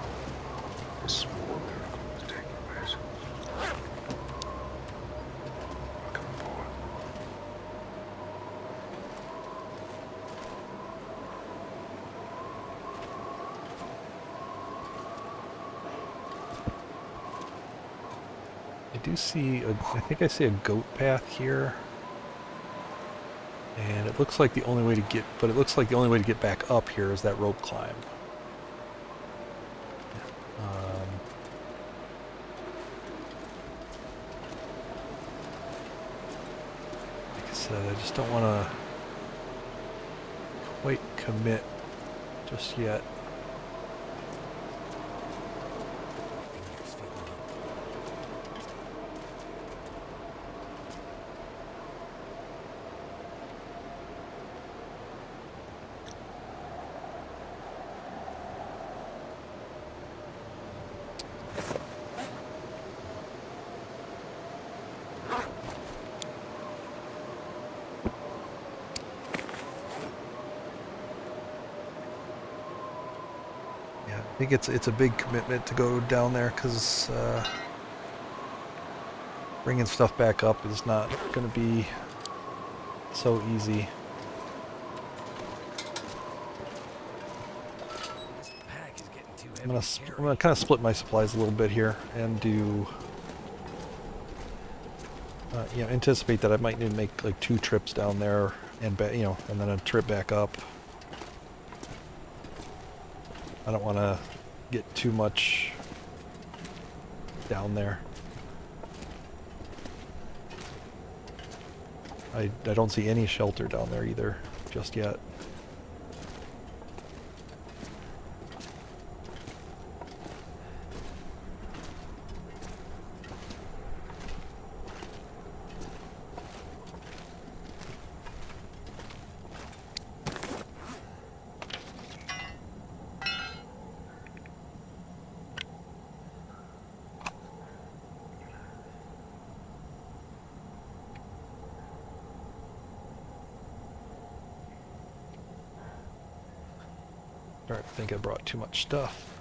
This small miracle was taking place. Come forward. I do see I think I see a goat path here. And it looks like the only way to get, but it looks like the only way to get back up here is that rope climb. Like I said, I just don't want to quite commit just yet. Fingers feel numb. Yeah, I think it's a big commitment to go down there because bringing stuff back up is not going to be so easy. This pack is getting too heavy. I'm gonna to carry. I'm gonna kind of split my supplies a little bit here and do you know, anticipate that I might need to make like 2 trips down there and you know, and then a trip back up. I don't want to get too much down there. I don't see any shelter down there either just yet. Sorry, I think I brought too much stuff.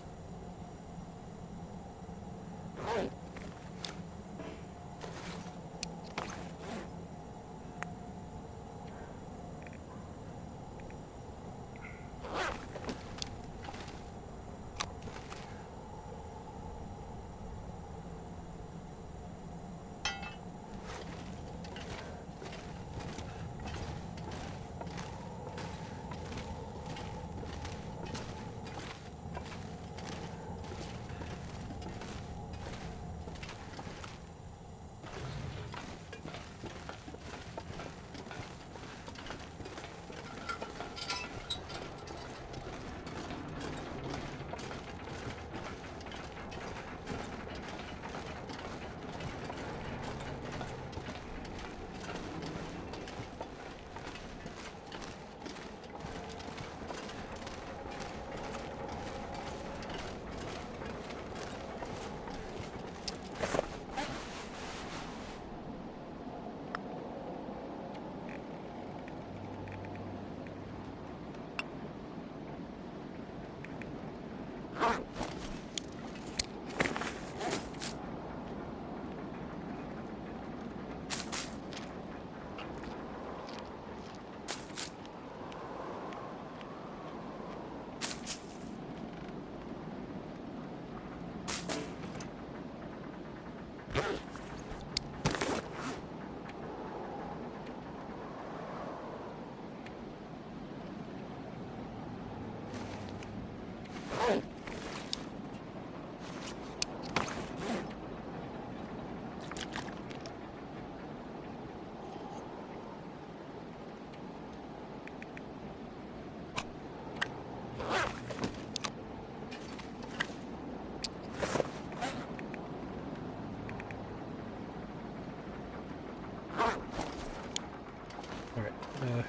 Alright,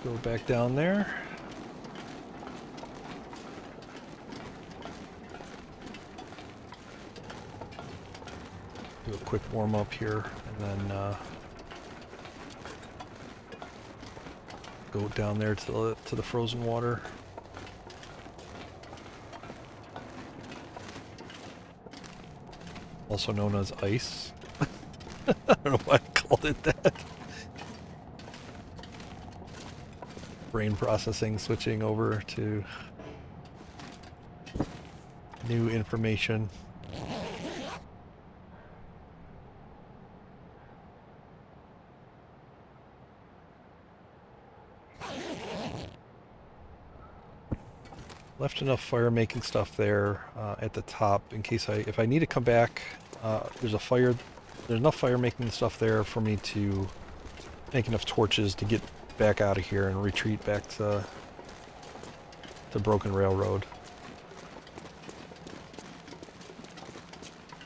go back down there. Do a quick warm up here and then go down there to the frozen water. Also known as ice. I don't know why I called it that. Brain processing, switching over to new information. Left enough fire making stuff there at the top in case if I need to come back. There's enough fire making stuff there for me to make enough torches to get back out of here and retreat back to Broken Railroad.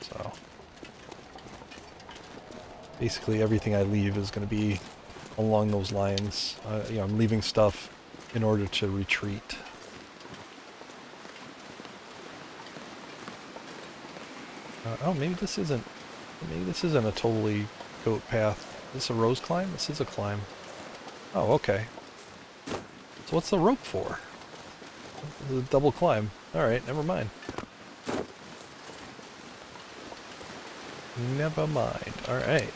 So basically everything I leave is going to be along those lines. You know, I'm leaving stuff in order to retreat. Oh, maybe this isn't a totally goat path. Is this a rose climb? This is a climb. Oh, okay. So what's the rope for? It's a double climb. Alright, never mind. Never mind. Alright.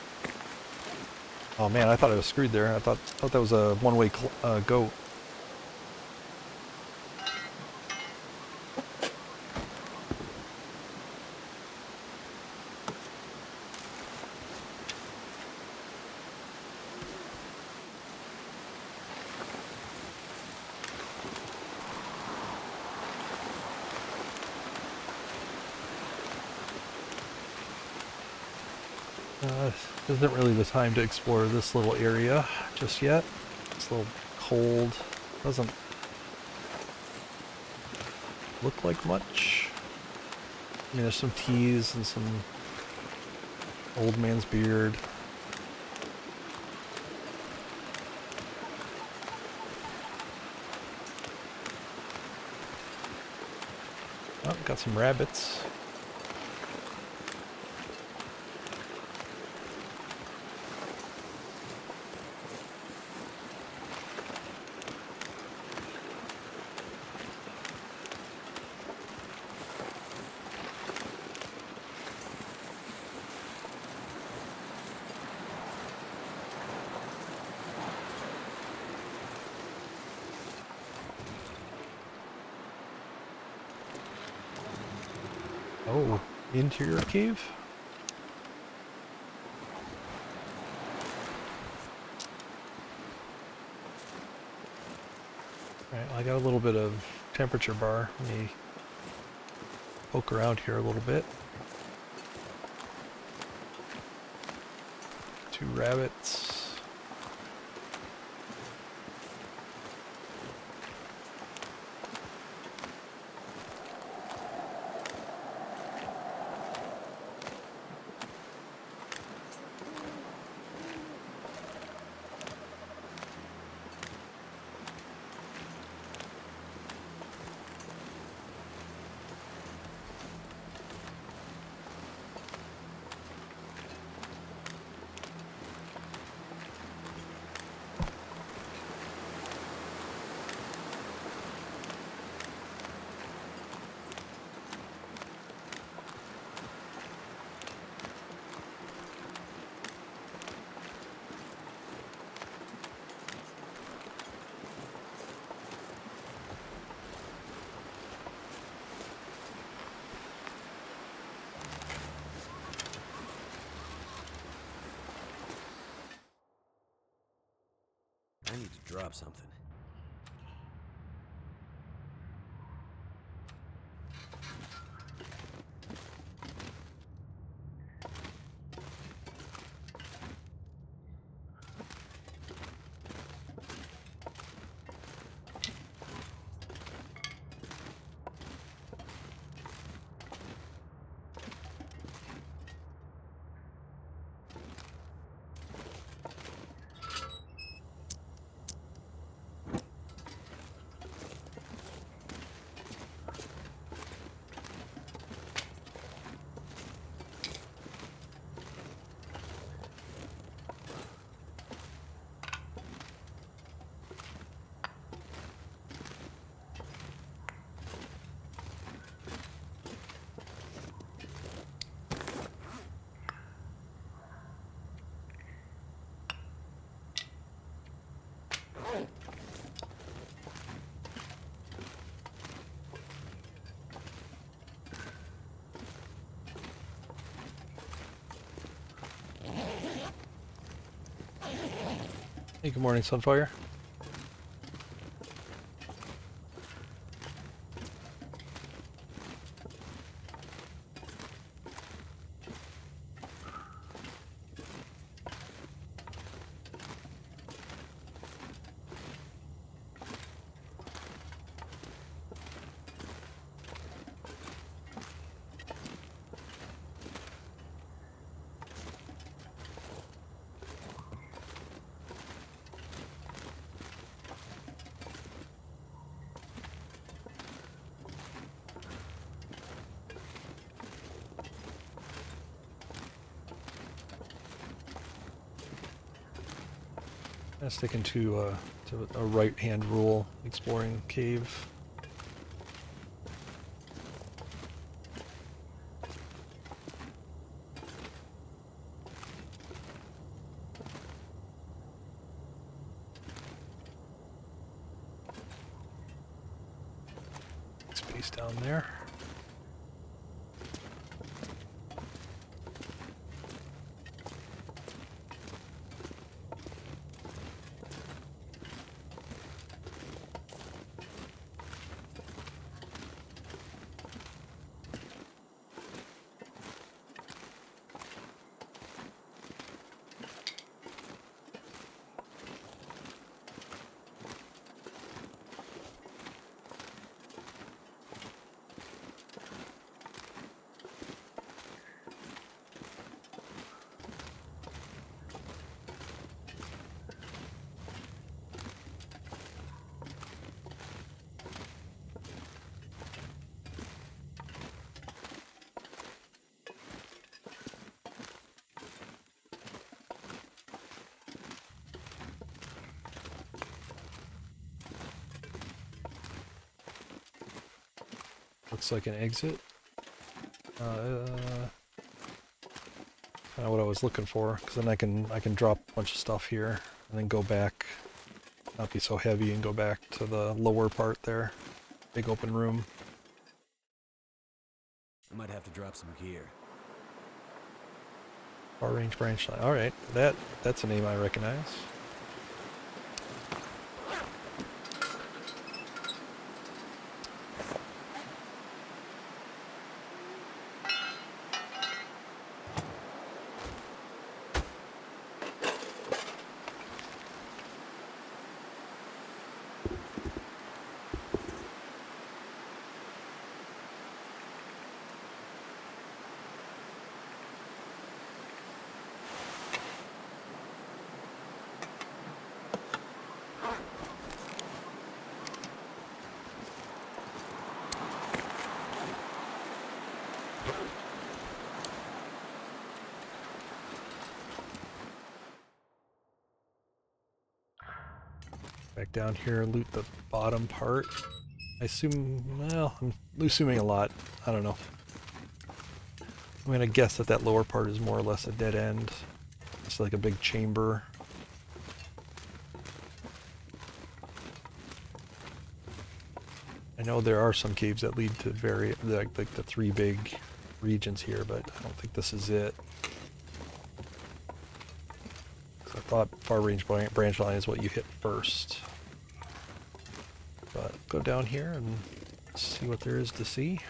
Oh man, I thought I was screwed there. I thought that was a one-way goat. Isn't really the time to explore this little area just yet. It's a little cold. Doesn't look like much. I mean, there's some teas and some old man's beard. Oh, got some rabbits. Oh, interior cave? Alright, I got a little bit of temperature bar. Let me poke around here a little bit. 2 rabbits. I need to drop something. Hey, good morning, Sunfire. Sticking to a right-hand rule, exploring cave. Space down there. Looks like an exit. Kind of what I was looking for, because then I can drop a bunch of stuff here and then go back, not be so heavy, and go back to the lower part there. Big open room. I might have to drop some gear. Far range branch line. All right, that's a name I recognize. Back down here, loot the bottom part. I assume, well, I'm assuming a lot. I don't know. I'm gonna guess that that lower part is more or less a dead end. It's like a big chamber. I know there are some caves that lead to like the three big regions here, but I don't think this is it. So I thought far range branch line is what you hit first. But go down here and see what there is to see.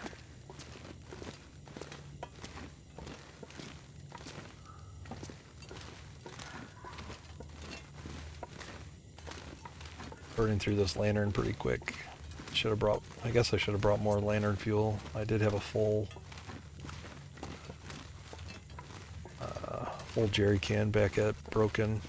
Burning through this lantern pretty quick. I guess I should have brought more lantern fuel. I did have a full jerry can back at Broken.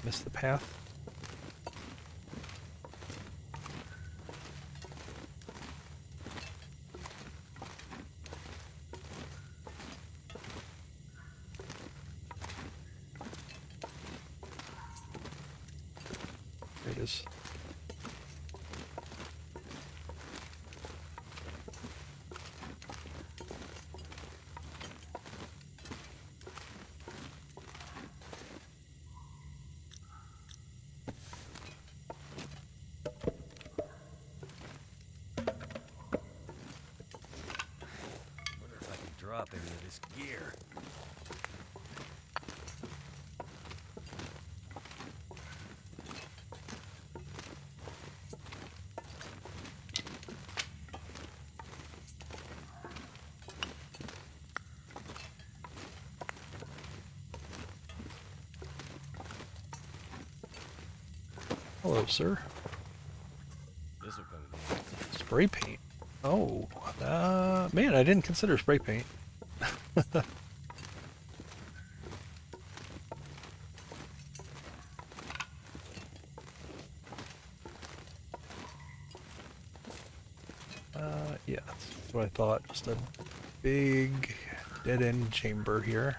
Missed the path. There it is. Wonder if I can drop any of this gear. Hello, sir. This'll come in handy. Spray paint. Oh, man, I didn't consider spray paint. Yeah, that's what I thought. Just a big dead-end chamber here.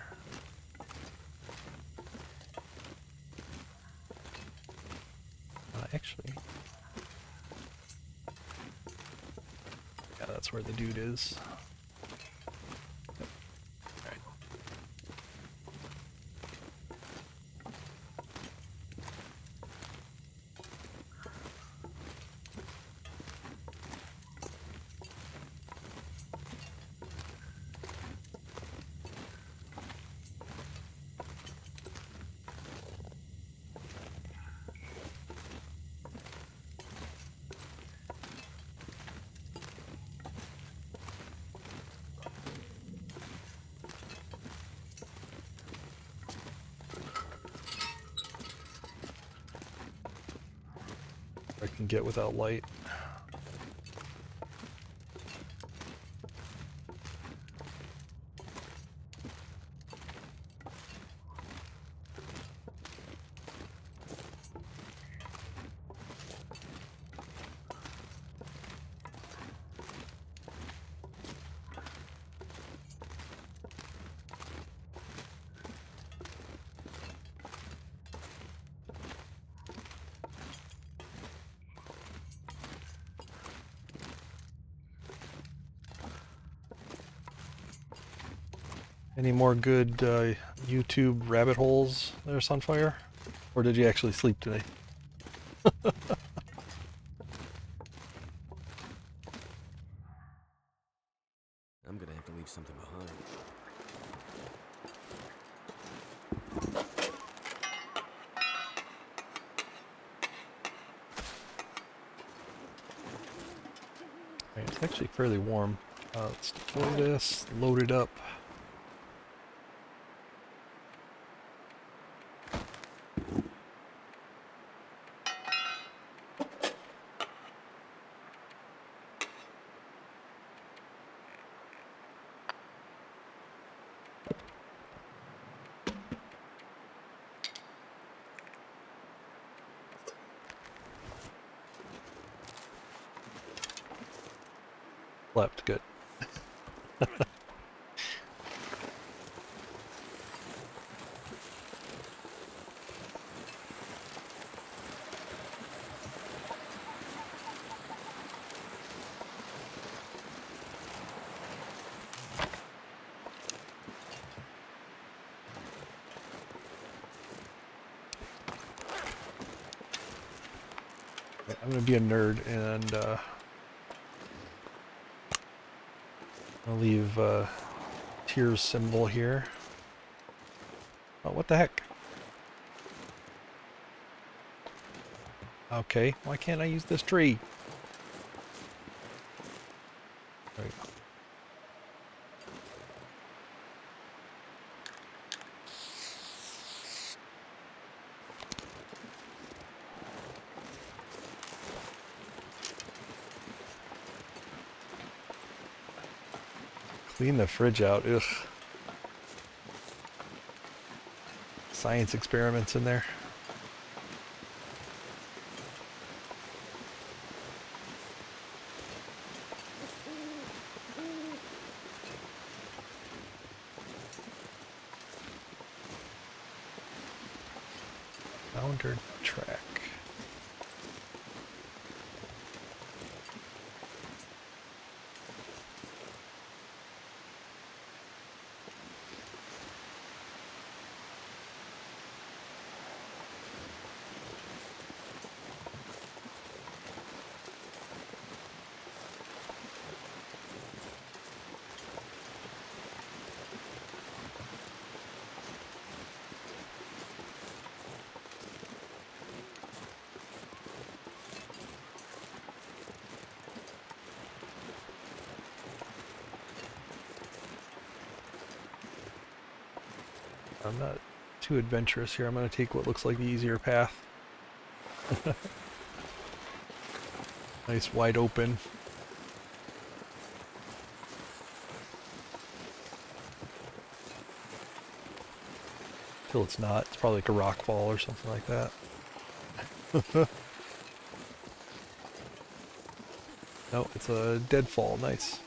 Actually, yeah, that's where the dude is. Alright. I can get without light. Any more good YouTube rabbit holes there, Sunfire? Or did you actually sleep today? I'm gonna have to leave something behind. Right, it's actually fairly warm. Let's deploy this, load it up. Slept good. I'm gonna be a nerd and I'll leave Tears symbol here. Oh, what the heck? Okay, why can't I use this tree? There we go. Clean the fridge out. Ugh. Science experiments in there. Bounded track. I'm not too adventurous here. I'm going to take what looks like the easier path. Nice wide open. Till it's not. It's probably like a rock fall or something like that. No, it's a deadfall. Nice.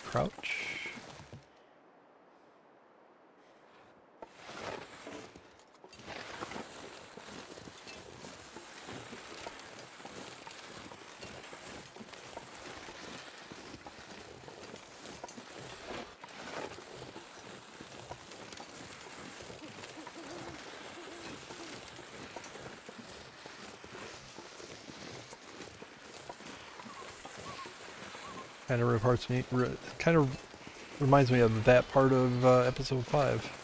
Crouch. Kind of reminds me of that part of episode 5.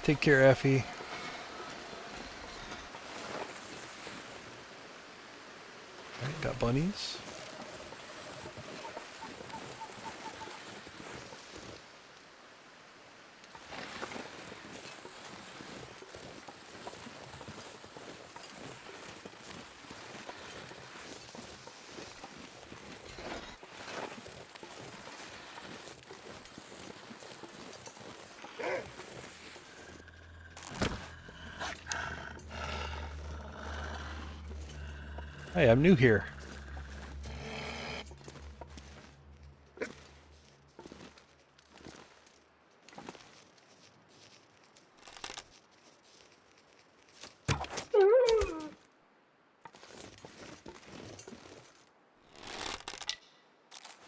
Take care, Effie. Alright, got bunnies. Hey, I'm new here.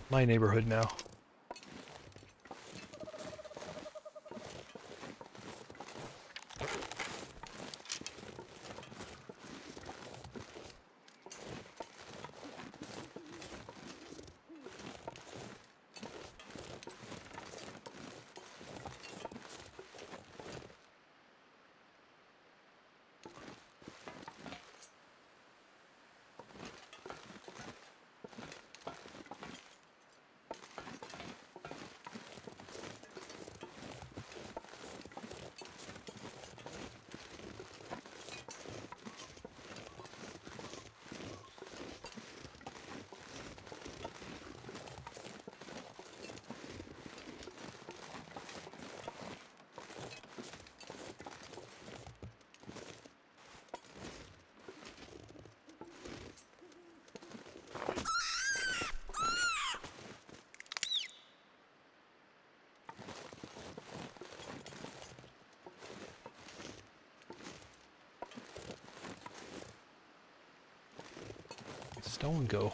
My neighborhood now. Stone go.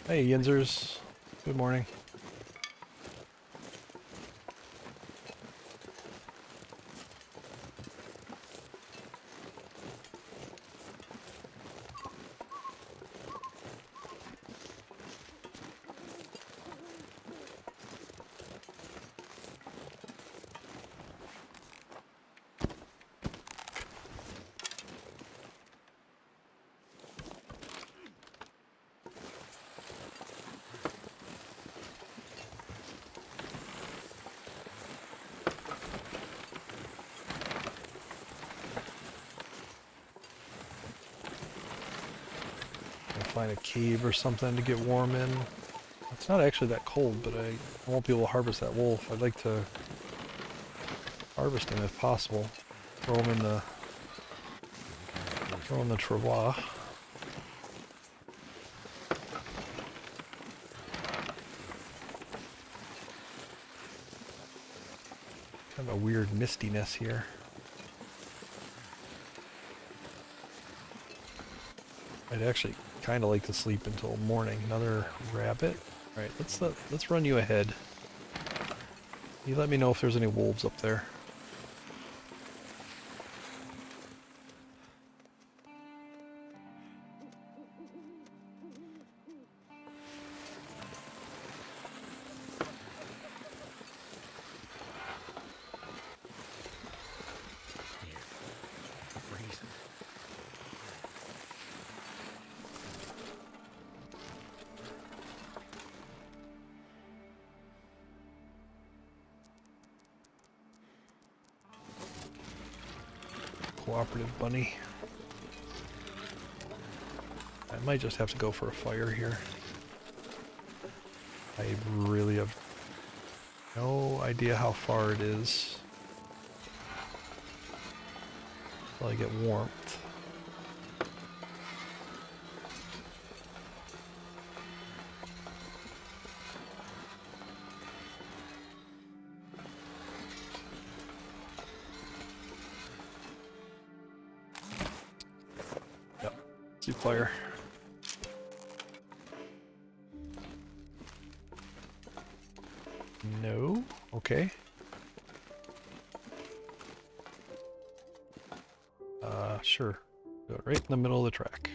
Hey, Yinzers. Good morning. Find a cave or something to get warm in. It's not actually that cold, but I won't be able to harvest that wolf. I'd like to harvest him if possible. Throw him in the travois. Kind of a weird mistiness here. I'd actually kind of like to sleep until morning. Another rabbit. All right, let's run you ahead. You let me know if there's any wolves up there. Cooperative bunny. I might just have to go for a fire here. I really have no idea how far it is till I get warmth. Fire. No? Okay. Sure. Do it right in the middle of the track.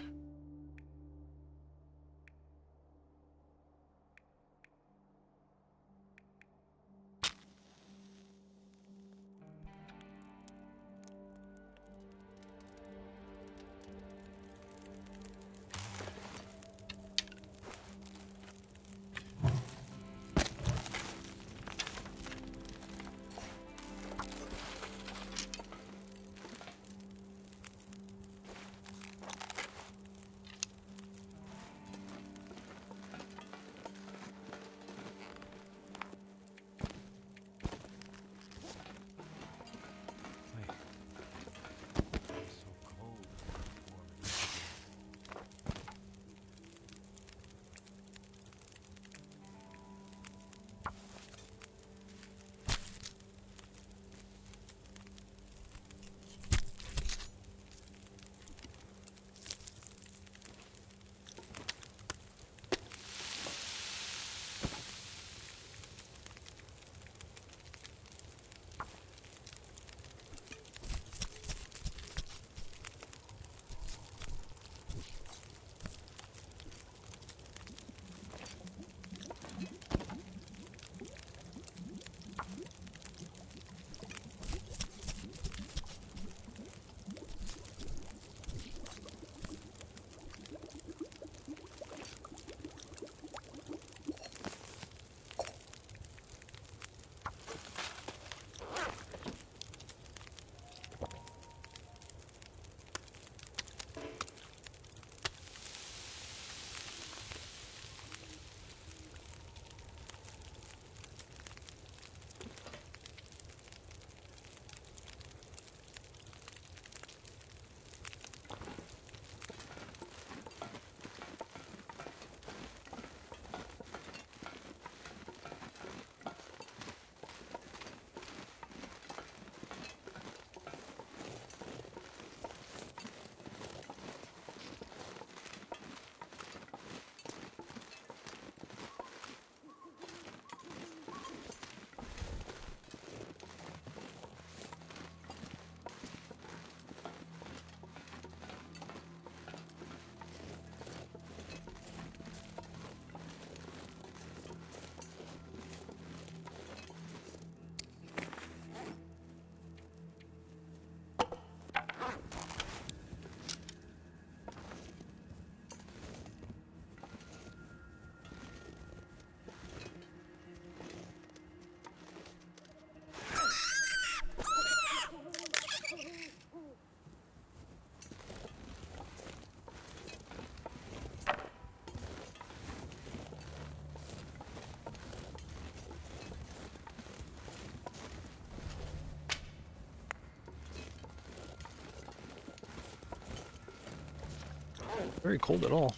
Very cold at all.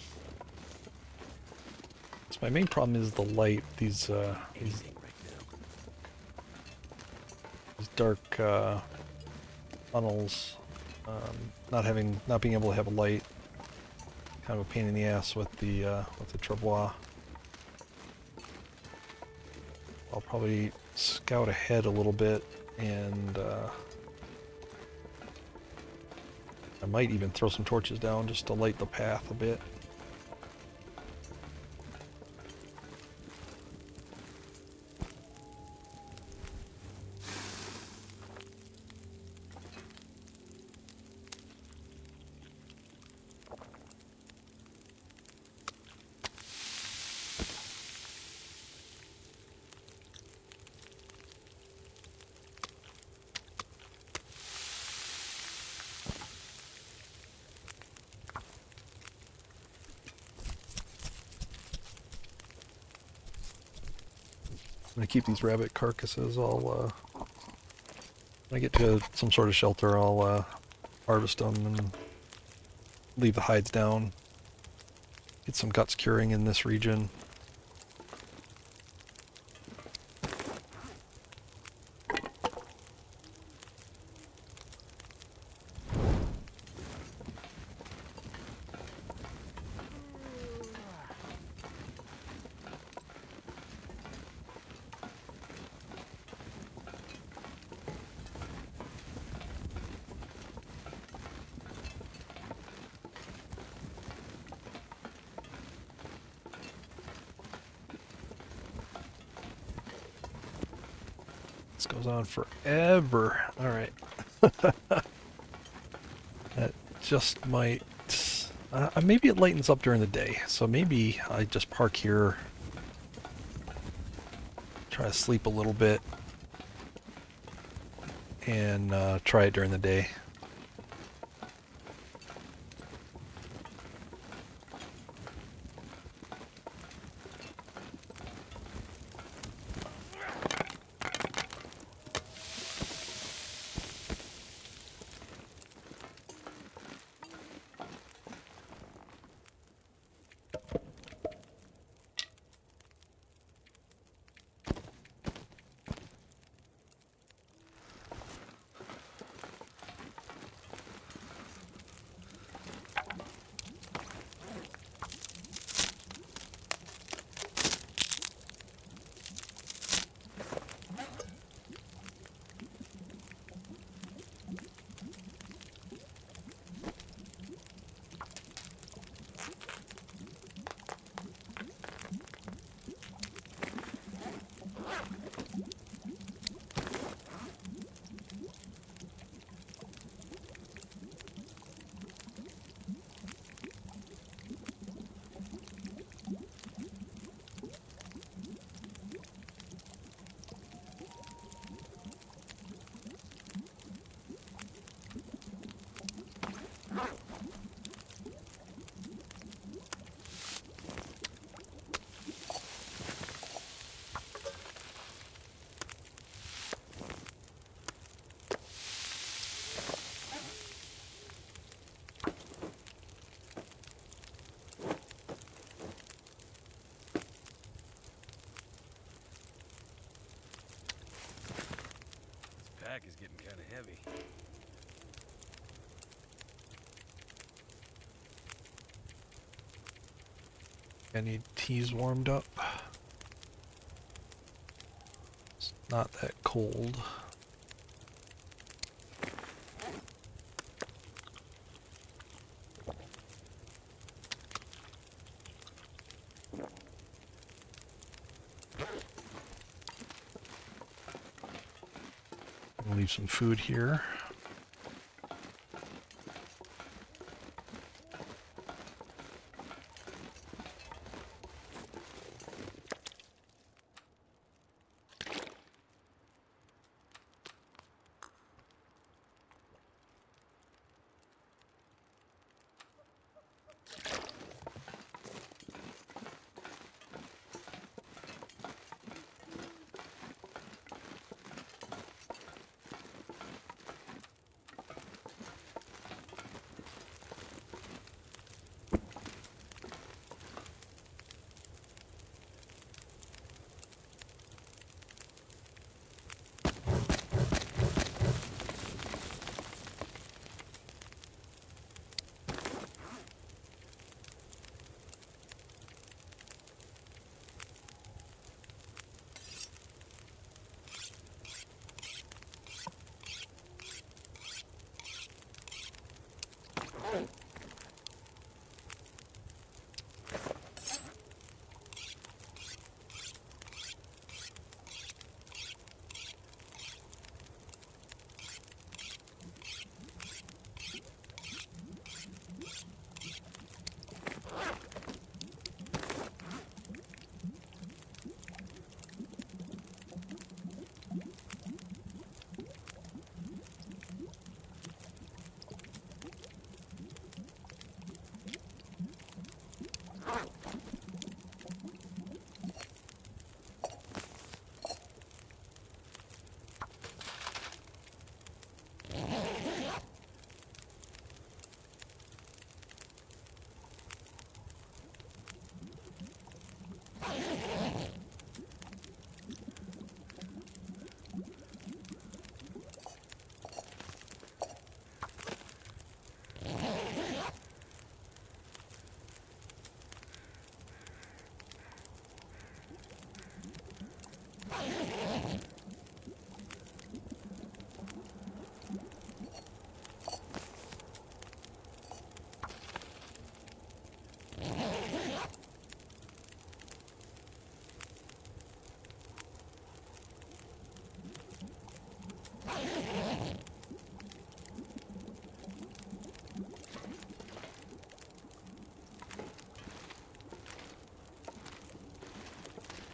So my main problem is the light. These dark tunnels, not being able to have a light, kind of a pain in the ass with the travois. I'll probably scout ahead a little bit, and I might even throw some torches down just to light the path a bit. I'm gonna keep these rabbit carcasses. When I get to some sort of shelter, I'll harvest them and leave the hides down. Get some guts curing in this region. This goes on forever. All right. That just might... maybe it lightens up during the day, so maybe I just park here, try to sleep a little bit, and try it during the day. Pack is getting kind of heavy. I need teas warmed up. It's not that cold. I'll leave some food here.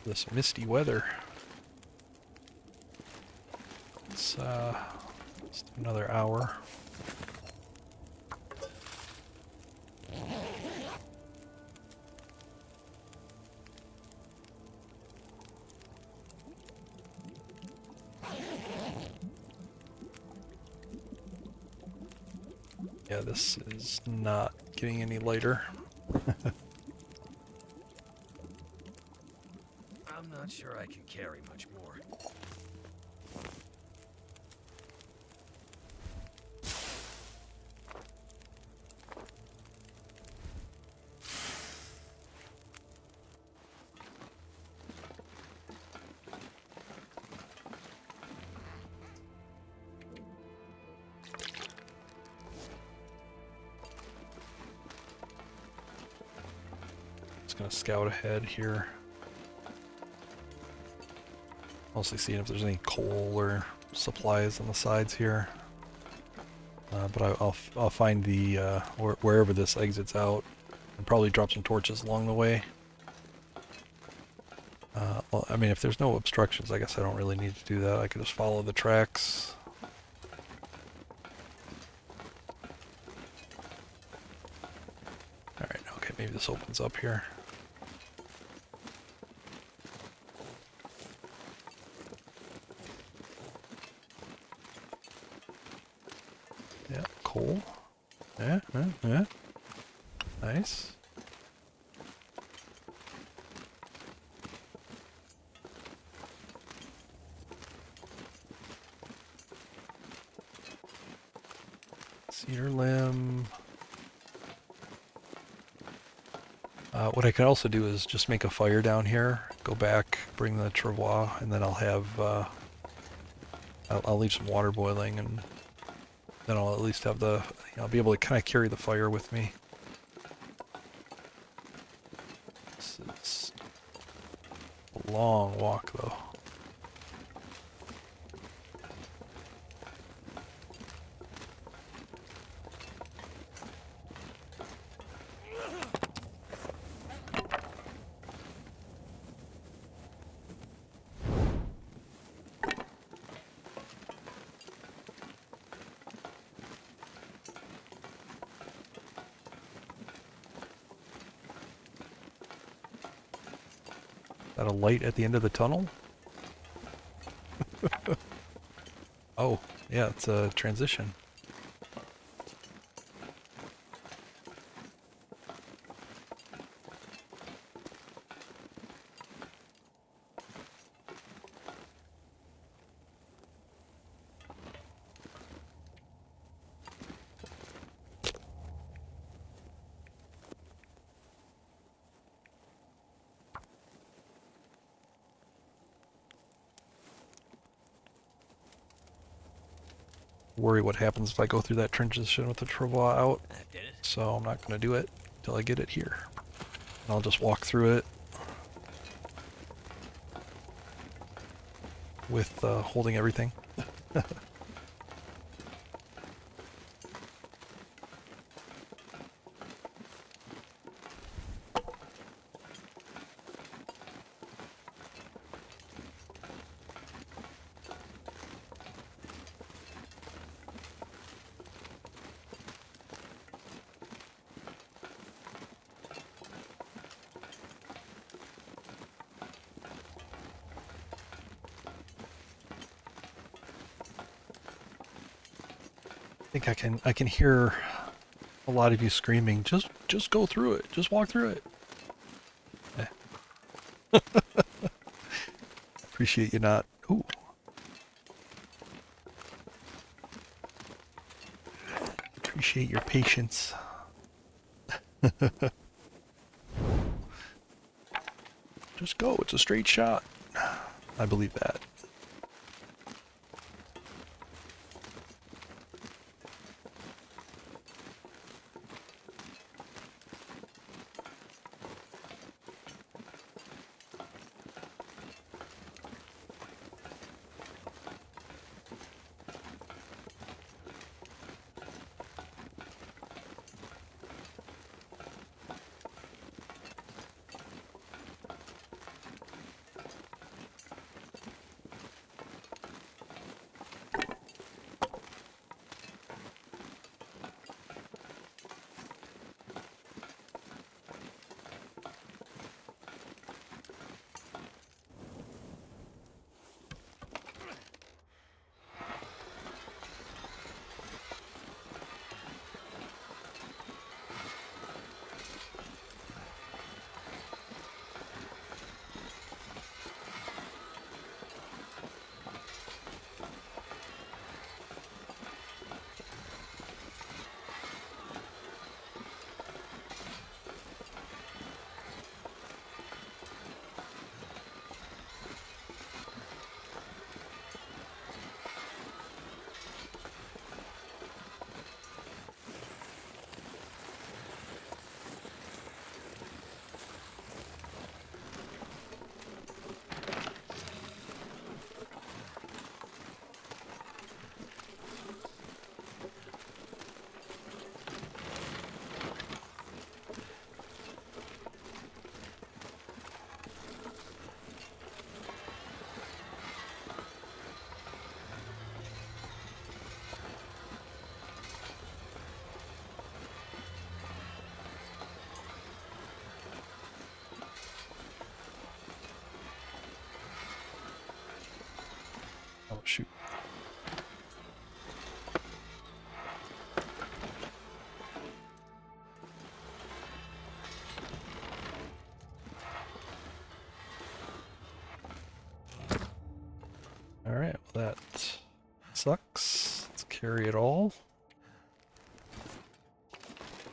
This misty weather. Let's do another hour. Yeah, this is not getting any lighter. I'm not sure I can carry much more. Just gonna scout ahead here. Mostly seeing if there's any coal or supplies on the sides here. But I'll find the wherever this exits out, and probably drop some torches along the way. Well, I mean, if there's no obstructions, I guess I don't really need to do that. I could just follow the tracks. All right, okay, maybe this opens up here. Yeah, coal. Yeah. Nice. Cedar limb. What I could also do is just make a fire down here, go back, bring the travois, and then I'll have, I'll leave some water boiling, and then I'll at least have the, I'll be able to kind of carry the fire with me. This is a long walk, though. Is that a light at the end of the tunnel? Oh, yeah, it's a transition. Worry what happens if I go through that transition with the travois out. That did it. So I'm not going to do it until I get it here. And I'll just walk through it with holding everything. I think I can hear a lot of you screaming, just go through it, just walk through it. Eh. Appreciate you not. Ooh. Appreciate your patience. Just go. It's a straight shot. I believe that. Oh, shoot. Alright, well that sucks. Let's carry it all.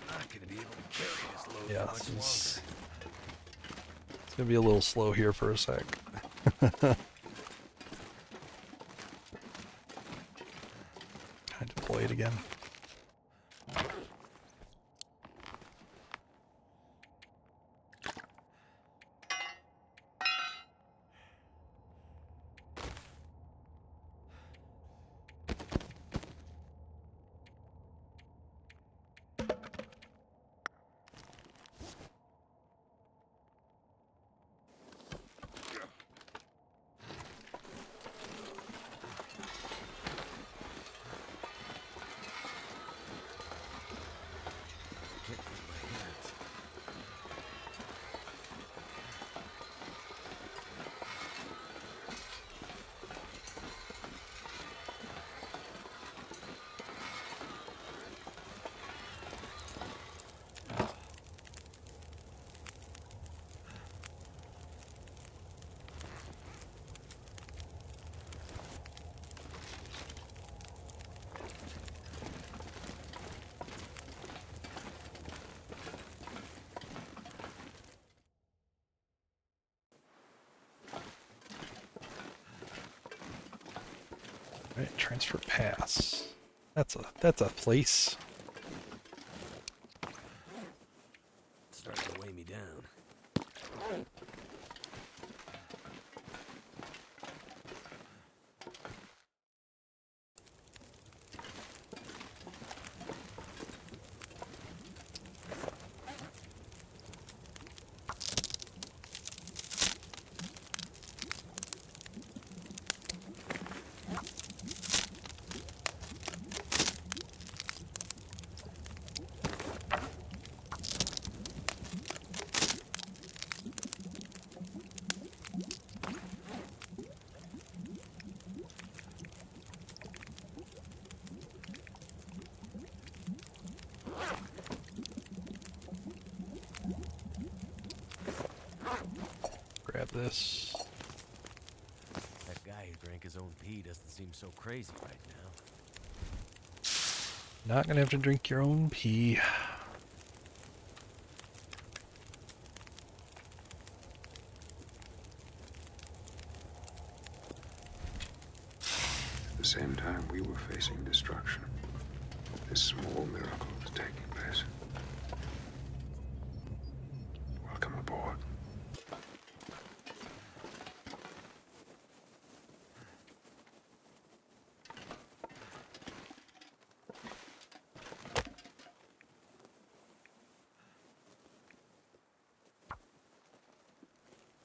Not gonna be able to carry this load Yeah, for much it's longer. gonna be a little slow here for a sec. I deploy it again. Can't find my hands. Alright, transfer pass. That's a place. It's starting to weigh me down. at this. That guy who drank his own pee doesn't seem so crazy right now. Not gonna have to drink your own pee. At the same time we were facing destruction, this small miracle was taking place. Welcome aboard.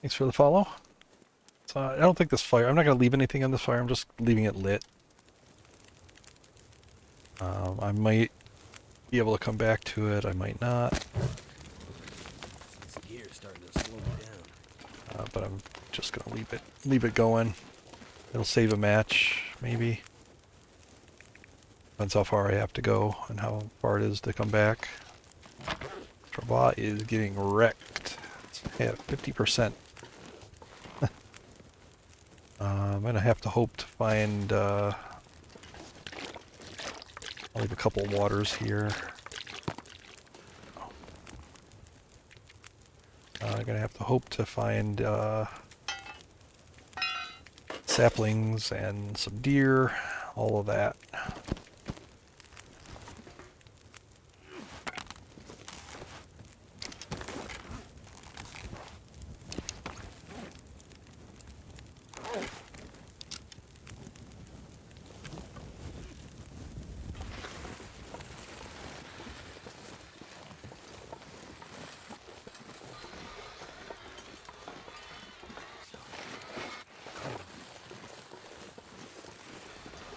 Thanks for the follow. So I don't think this fire, I'm not going to leave anything on this fire, I'm just leaving it lit. I might be able to come back to it, I might not, This gear's starting to slow me down. but I'm just going to leave it going. It'll save a match, maybe. Depends how far I have to go and how far it is to come back. Trava is getting wrecked. It's at 50%. I'm gonna have to hope to find, I'll leave a couple waters here. I'm gonna have to hope to find, saplings and some deer, all of that.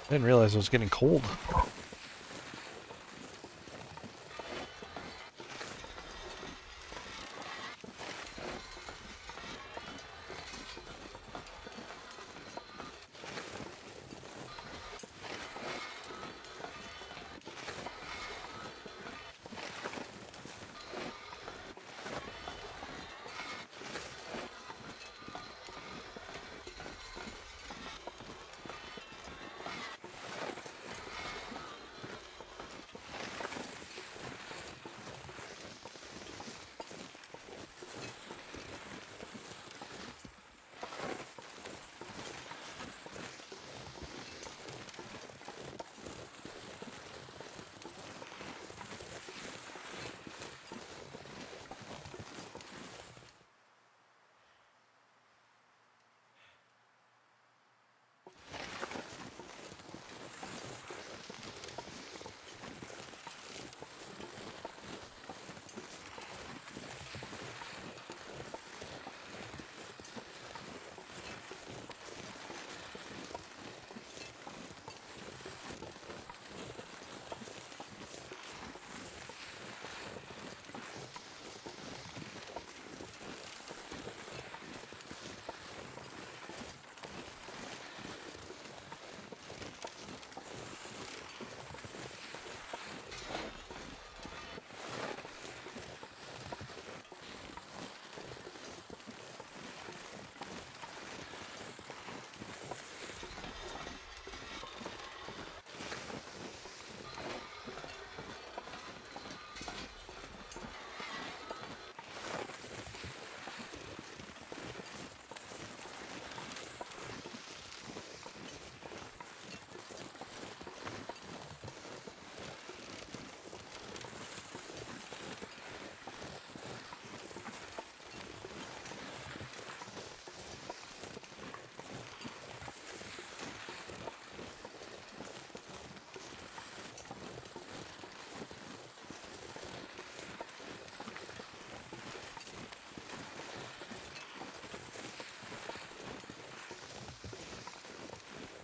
I didn't realize it was getting cold.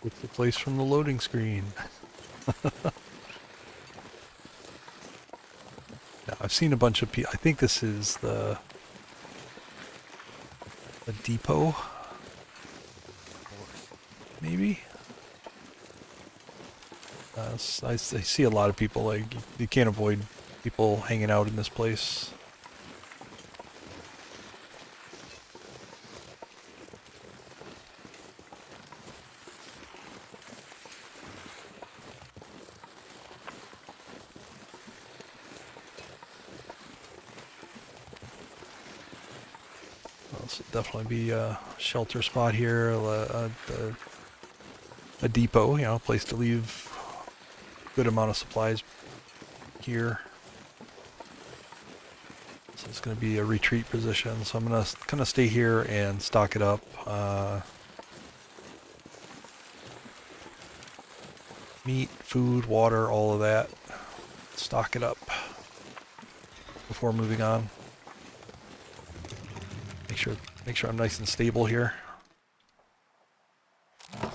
With the place from the loading screen. Now, I've seen a bunch of people. I think this is the depot, Of course. maybe. I see a lot of people. Like you can't avoid people hanging out in this place. this will definitely be a shelter spot here, a depot, you know, a place to leave a good amount of supplies here. So it's going to be a retreat position, so I'm going to kind of stay here and stock it up. Meat, food, water, all of that. Stock it up before moving on. Make sure I'm nice and stable here. I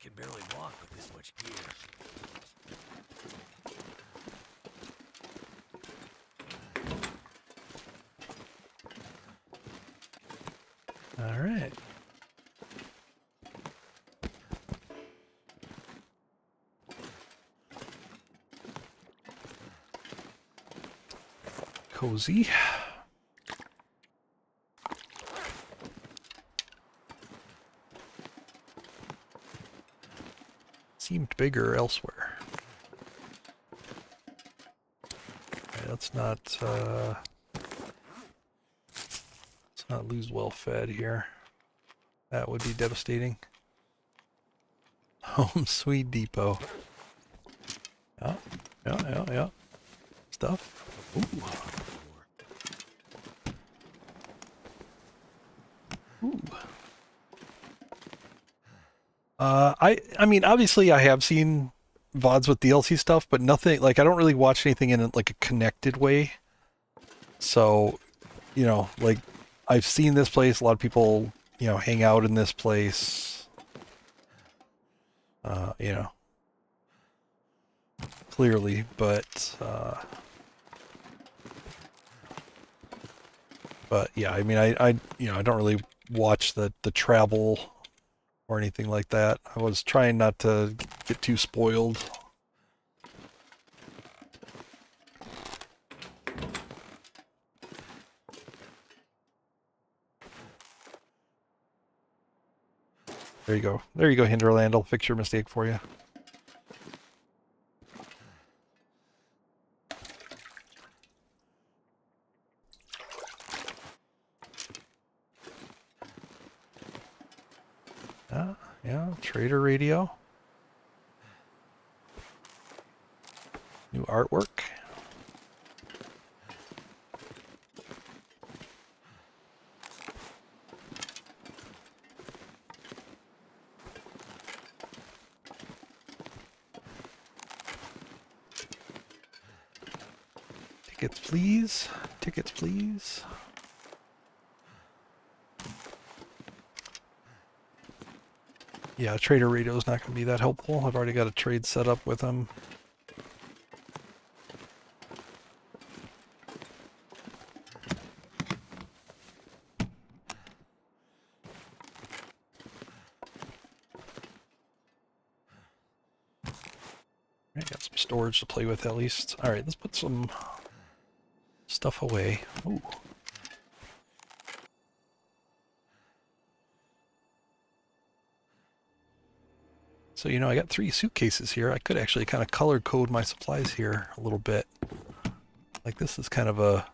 can barely walk with this much gear. All right. Cozy. Seemed bigger elsewhere. Okay, let's not lose well fed here. That would be devastating. Home sweet depot. Yeah. Stuff. Ooh. Ooh. I mean, obviously I have seen VODs with DLC stuff, but nothing, like, I don't really watch anything in like a connected way. So, you know, like, I've seen this place, a lot of people, you know, hang out in this place. You know, clearly, but yeah, I mean, I you know, I don't really watch the travel or anything like that. I was trying not to get too spoiled. There you go. There you go, Hinterland. I'll fix your mistake for you. Yeah, trader radio. New artwork. Tickets, please. Tickets, please. Yeah, trader radio is not going to be that helpful. I've already got a trade set up with him. I got some storage to play with at least. All right, let's put some stuff away. Ooh. So, you know, I got 3 suitcases here. I could actually kind of color code my supplies here a little bit. Like, this is kind of a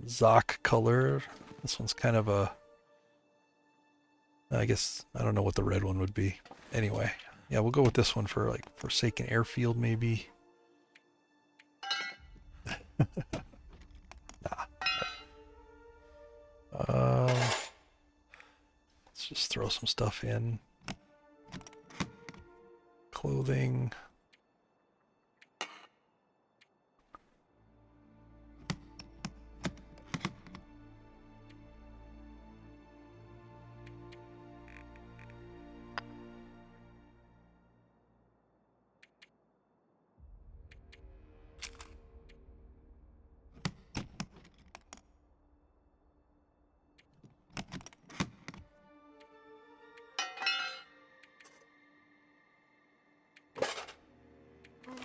Zoc color. This one's kind of a, I guess, I don't know what the red one would be. Anyway, yeah, we'll go with this one for, like, Forsaken Airfield, maybe. Nah. Let's just throw some stuff in. Clothing.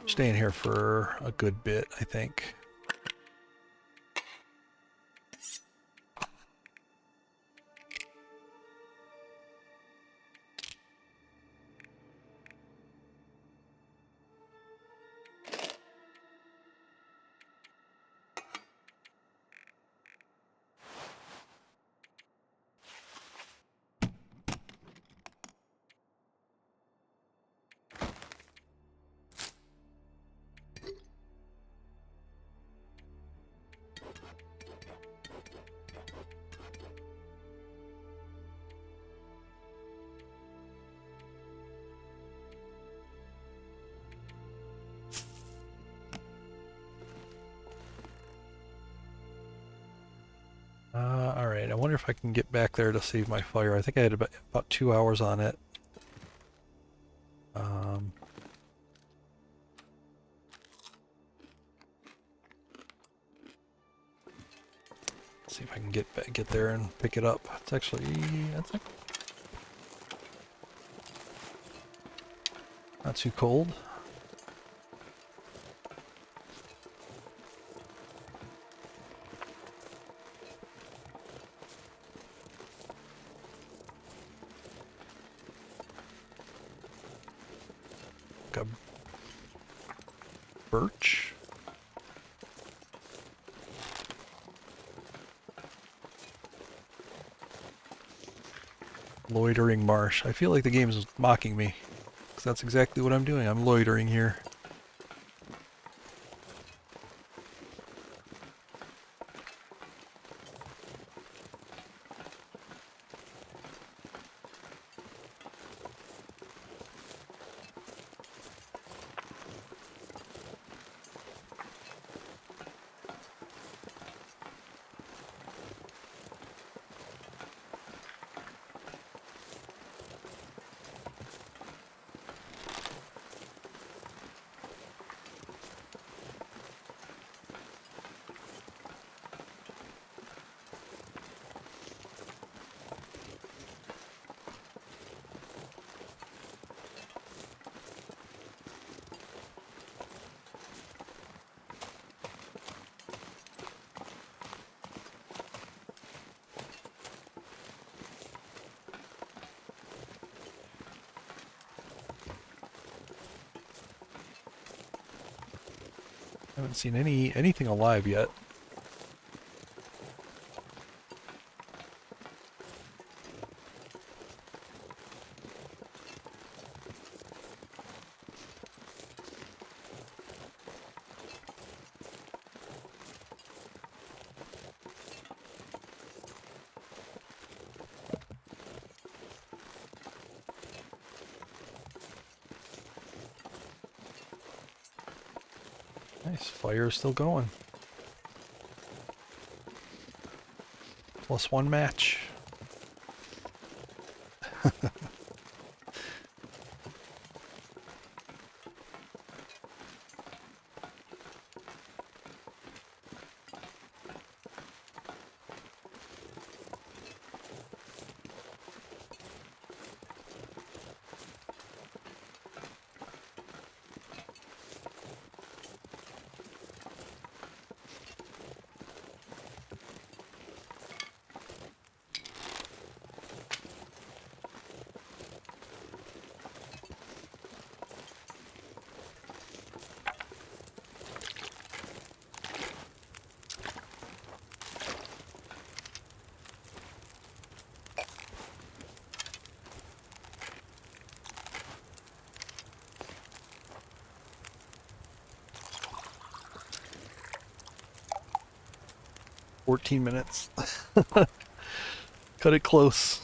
Staying here for a good bit, I think. wonder if I can get back there to save my fire. I think I had about 2 hours on it. See if I can get there and pick it up. It's actually, that's like not too cold. Like a birch. Loitering marsh. I feel like the game is mocking me, because that's exactly what I'm doing. I'm loitering here. I haven't seen anything alive yet. Nice, fire's still going. +1 match. $14 minutes. Cut it close.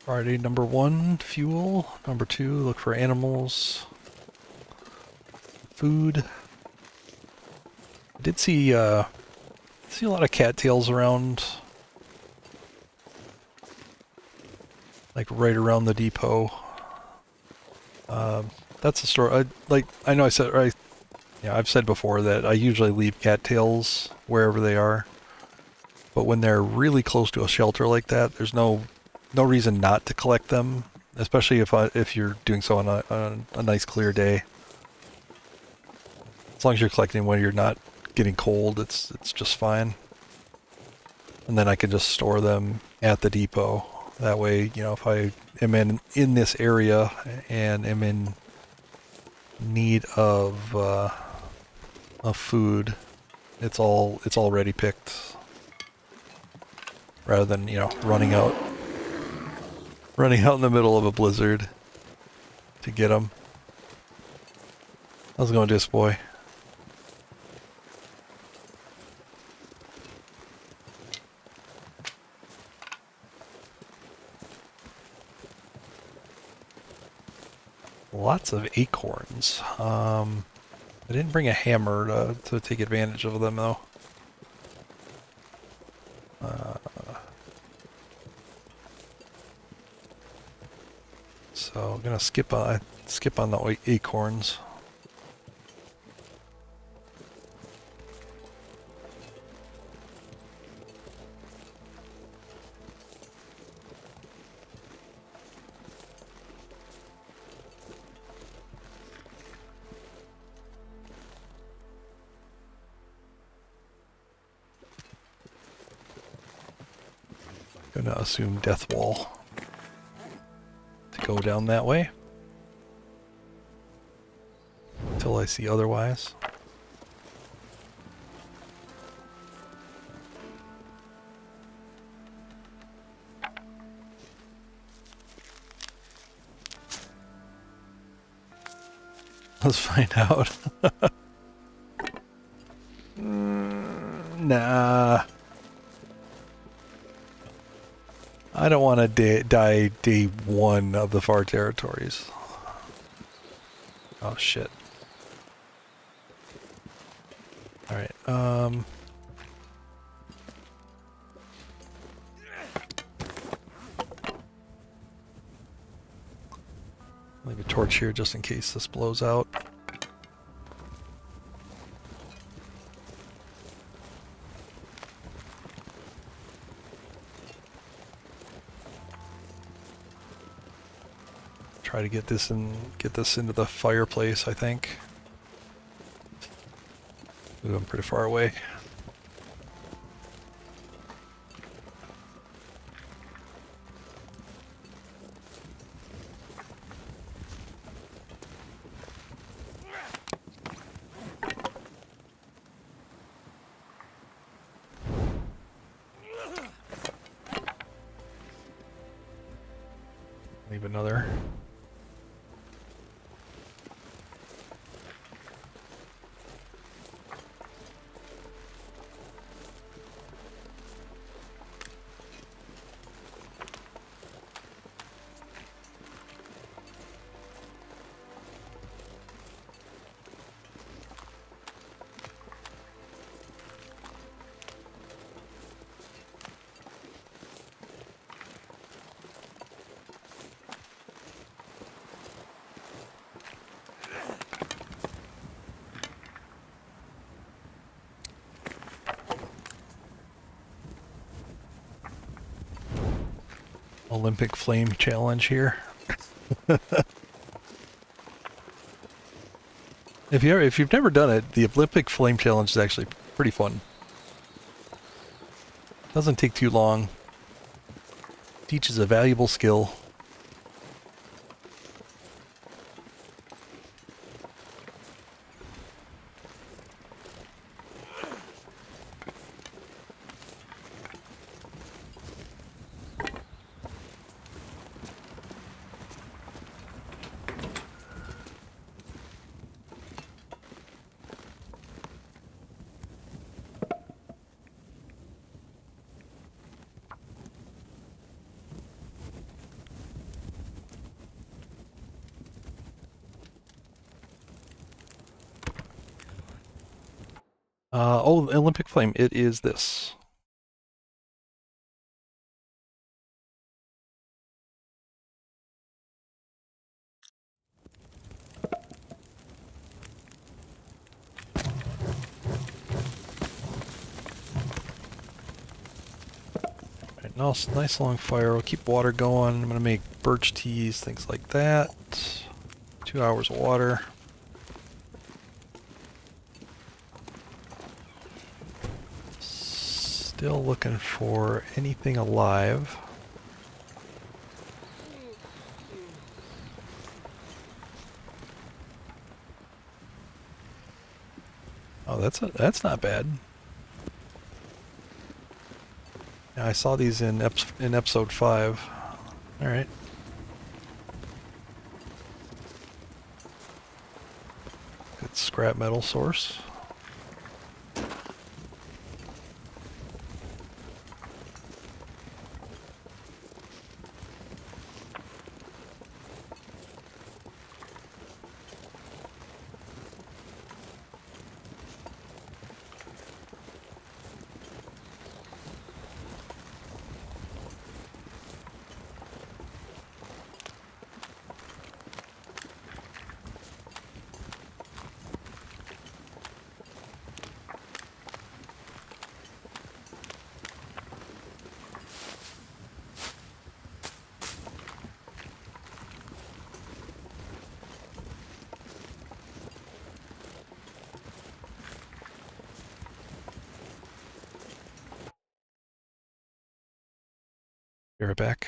Priority number 1, fuel. Number 2, look for animals. Food. I did see a lot of cattails around, like right around the depot. That's a story. I know I've said before that I usually leave cattails wherever they are, but when they're really close to a shelter like that, there's no no reason not to collect them, especially if you're doing so on a nice clear day. As long as you're collecting when you're not getting cold, it's just fine. And then I can just store them at the depot. That way, you know, if I am in this area and am in need of food, it's already picked. Rather than, you know, running out in the middle of a blizzard to get them. How's it going, Disc Boy? Lots of acorns. I didn't bring a hammer to take advantage of them, though. So I'm gonna skip on the acorns. Gonna assume death wall to go down that way until I see otherwise. Let's find out. Nah. I don't want to die day one of the far territories. Oh shit. Alright, leave a torch here just in case this blows out. Try to get this into the fireplace, I think. Ooh, I'm pretty far away. Leave another. Olympic flame challenge here. If you've never done it, the Olympic flame challenge is actually pretty fun. Doesn't take too long. Teaches a valuable skill. Oh, Olympic flame. It is this. Nice long fire. We'll keep water going. I'm gonna make birch teas, things like that. 2 hours of water. Still looking for anything alive. Oh, that's not bad. Yeah, I saw these in episode 5. All right. Good scrap metal source. Be right back.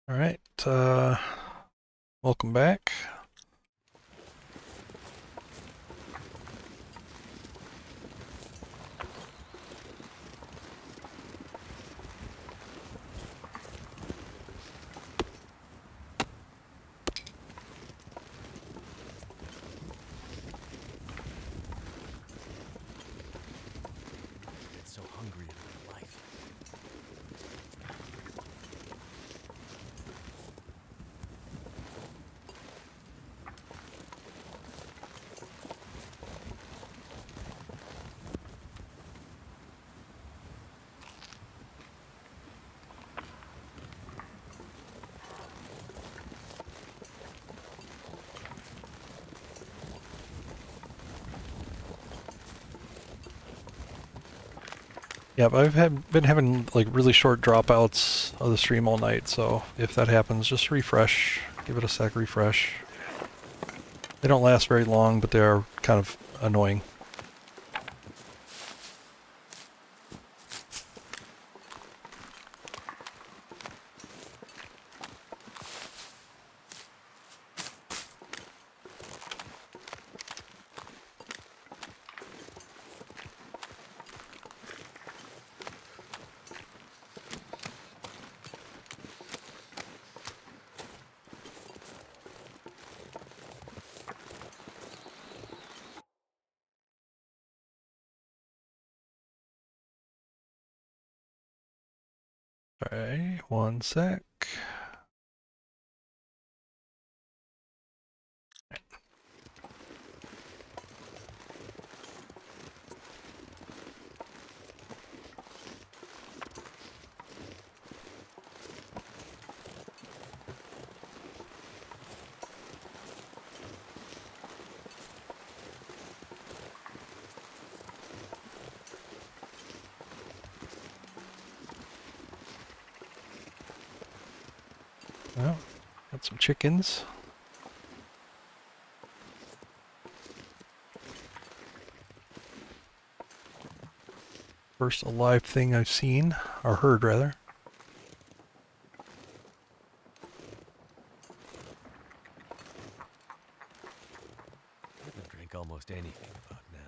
All right. Welcome back. It's so hungry in my life. Yep, been having like really short dropouts of the stream all night, so if that happens, just refresh. Give it a sec, refresh. They don't last very long, but they are kind of annoying. Alright, one sec. Well, got some chickens. First alive thing I've seen, or heard rather. I haven't drank almost anything about now.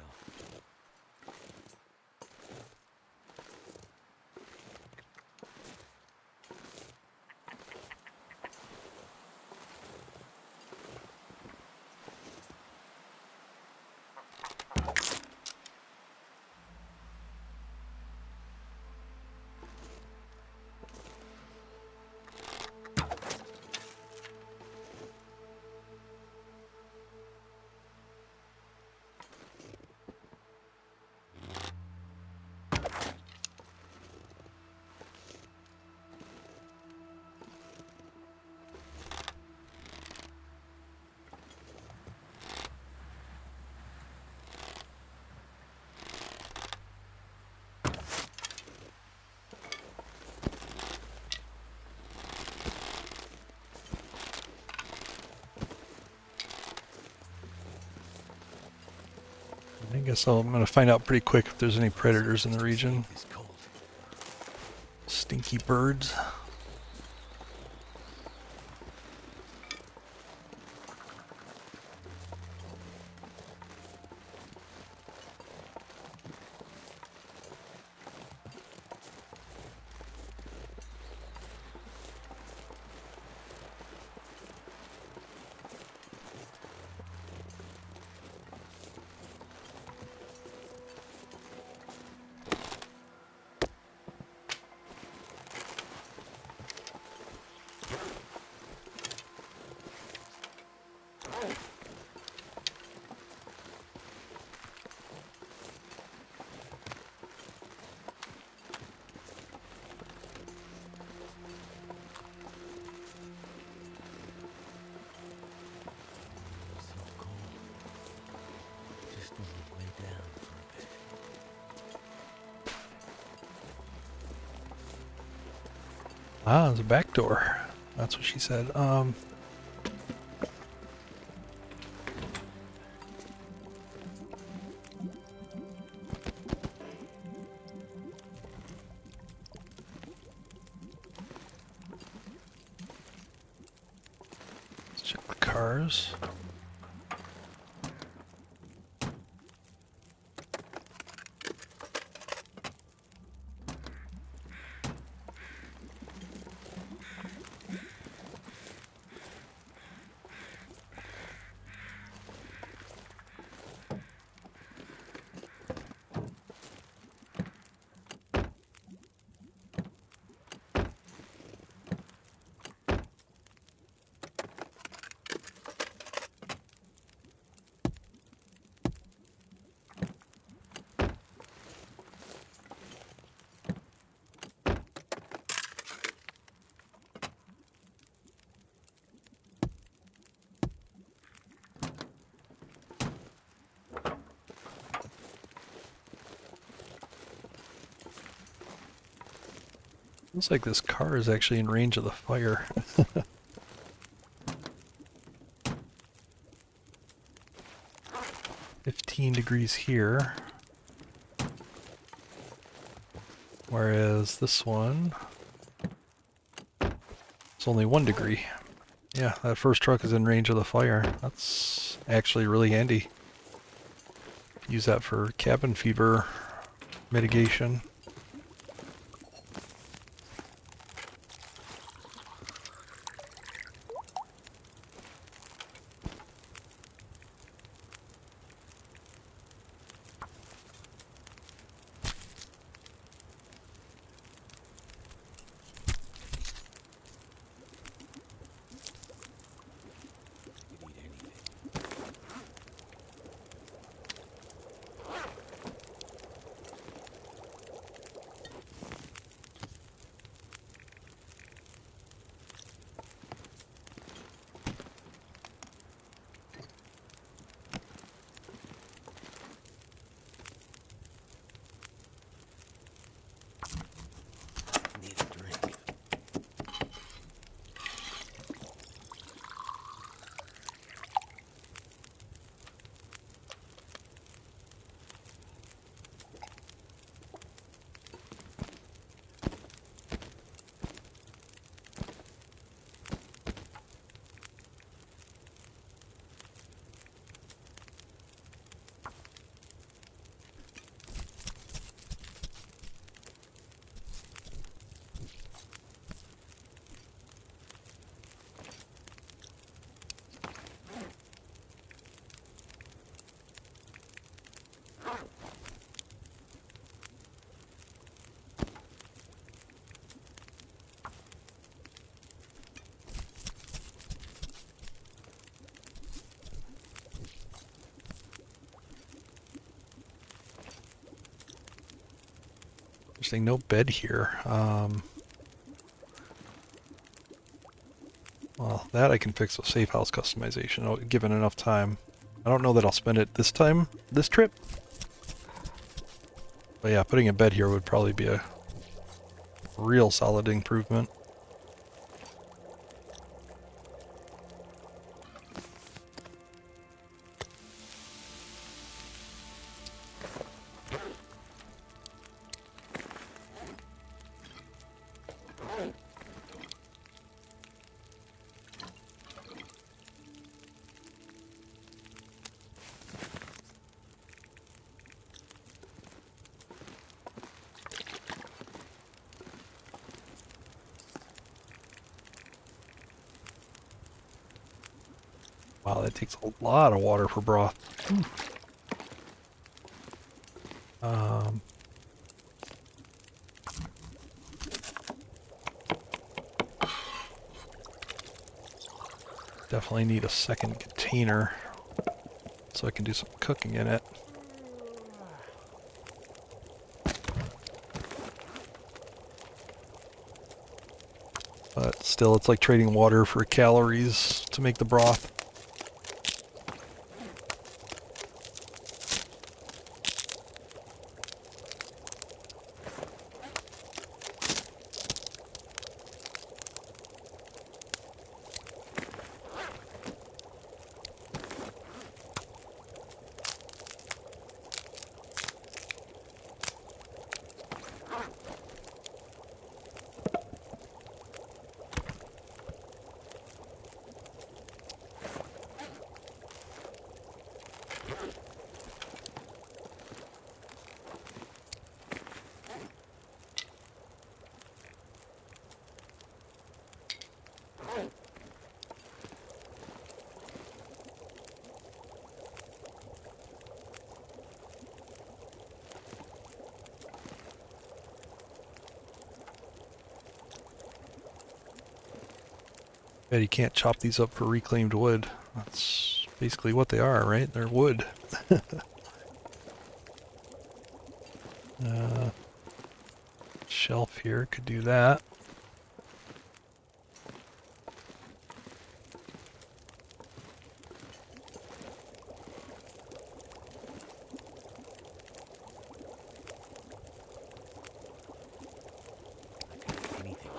I guess I'm going to find out pretty quick if there's any predators in the region. It's cold. Stinky birds. So cold. Just want to lay down for a bit. Ah, there's a back door. That's what she said. Let's check the cars. Looks like this car is actually in range of the fire. 15 degrees here. Whereas this one, it's only 1 degree. Yeah, that first truck is in range of the fire. That's actually really handy. Use that for cabin fever mitigation. You need anything. Interesting, no bed here. Well, that I can fix with safe house customization, given enough time. I don't know that I'll spend it this trip. But yeah, putting a bed here would probably be a real solid improvement. Wow, that takes a lot of water for broth. Um, definitely need a second container so I can do some cooking in it. But still, it's like trading water for calories to make the broth. Bet you can't chop these up for reclaimed wood. That's basically what they are, right? They're wood. Shelf here could do that. Anything.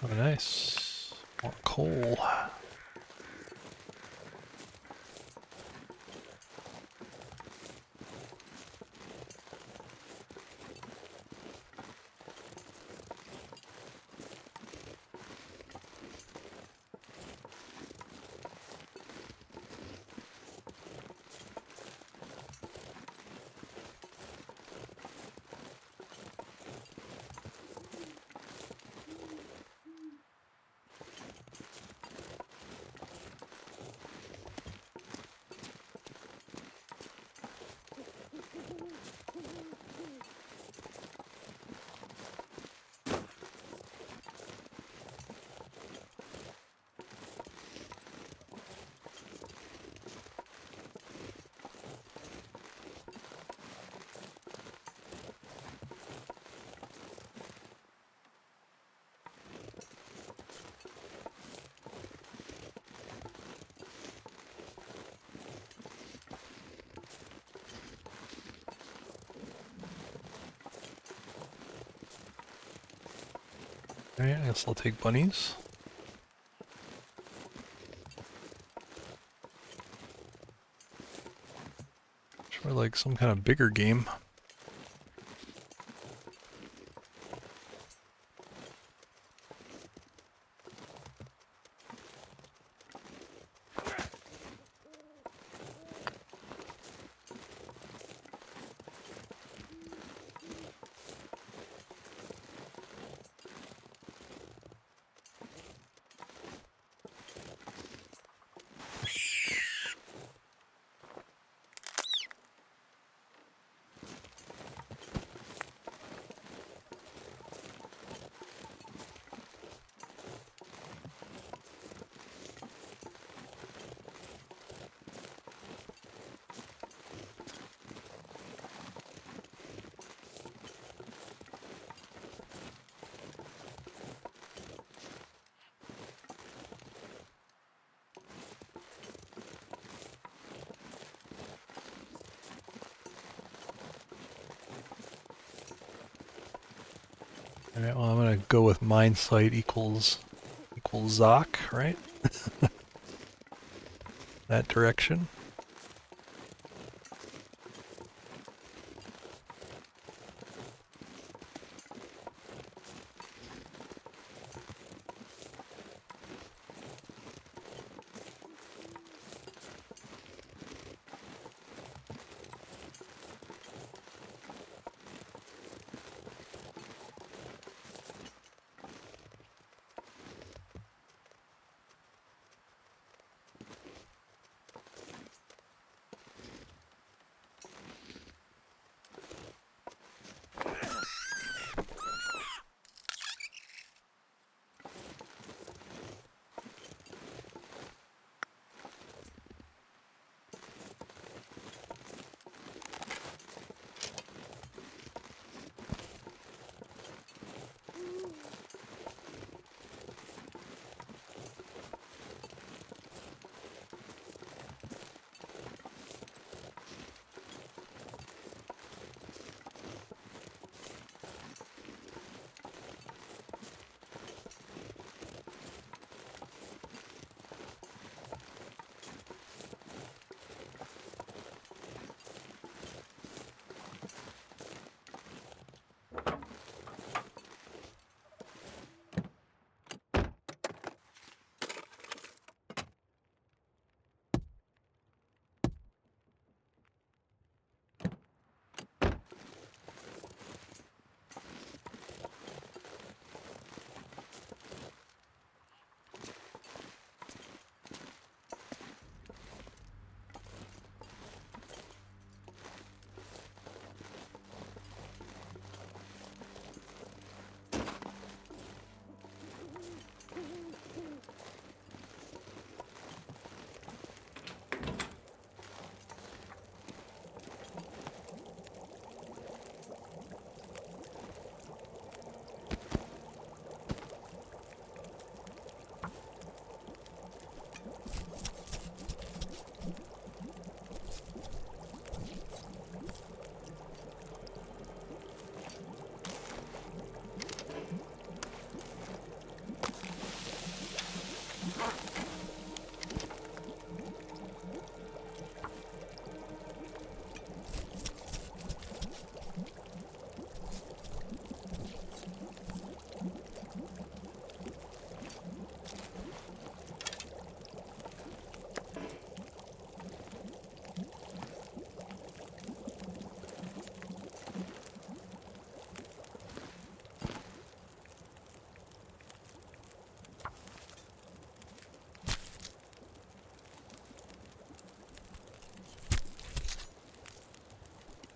Oh, nice. More coal. Alright, I guess I'll take bunnies. Sure, like some kind of bigger game. Alright, well I'm gonna go with mine site equals Zoc, right? That direction.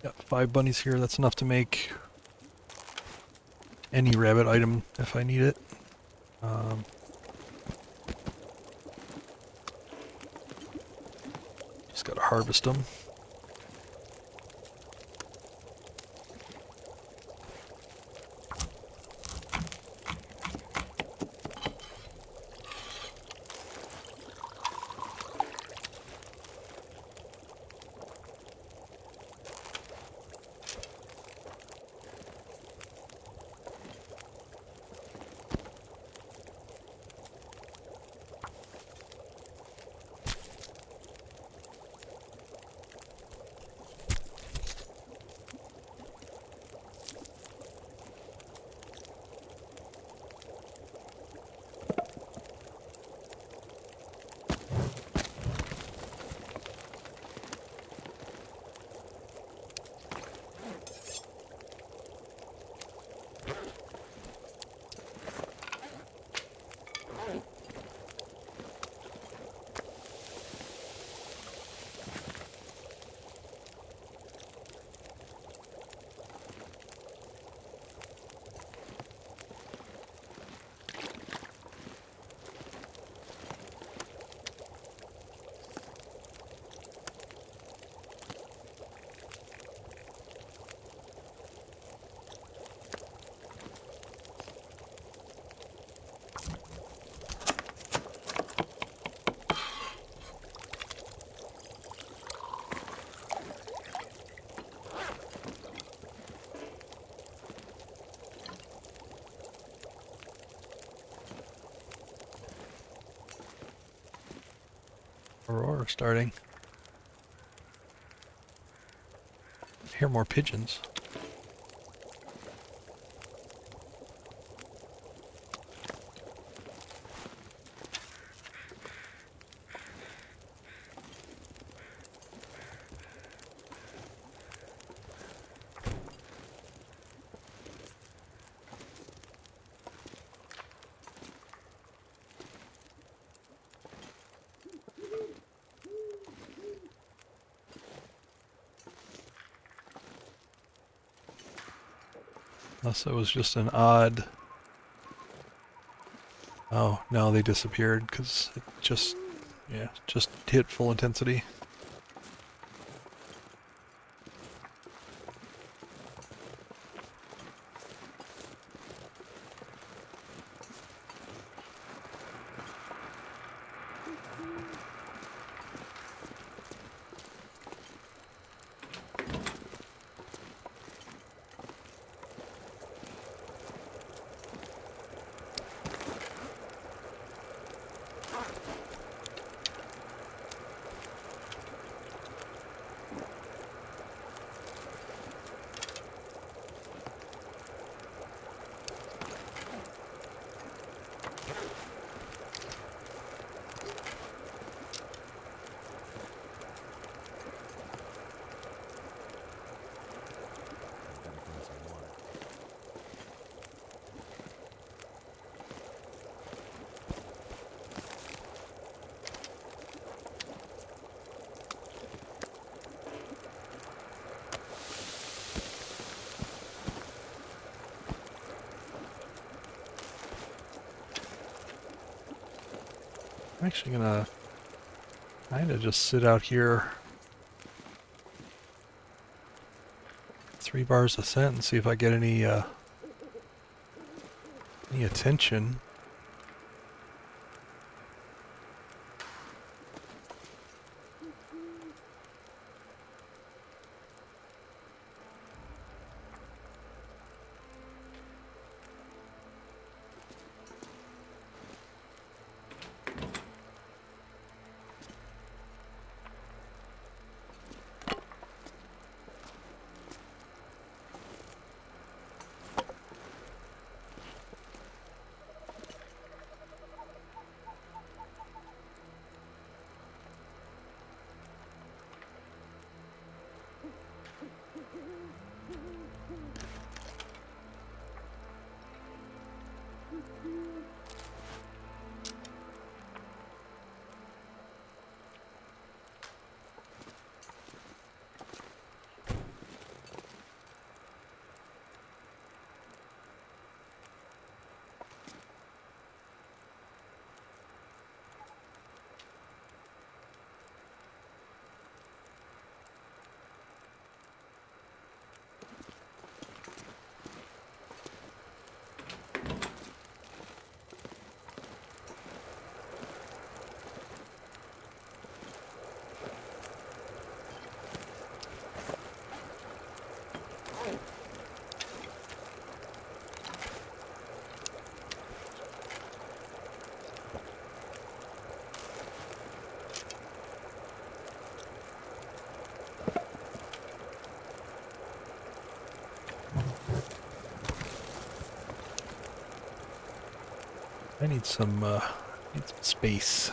Got 5 bunnies here, that's enough to make any rabbit item if I need it. Just gotta harvest them. Aurora starting. I hear more pigeons. Unless it was just an odd... Oh, no, they disappeared because it just, yeah, just hit full intensity. Gotta find some water. I'm actually gonna kind of just sit out here 3 bars a scent and see if I get any attention. I need some space.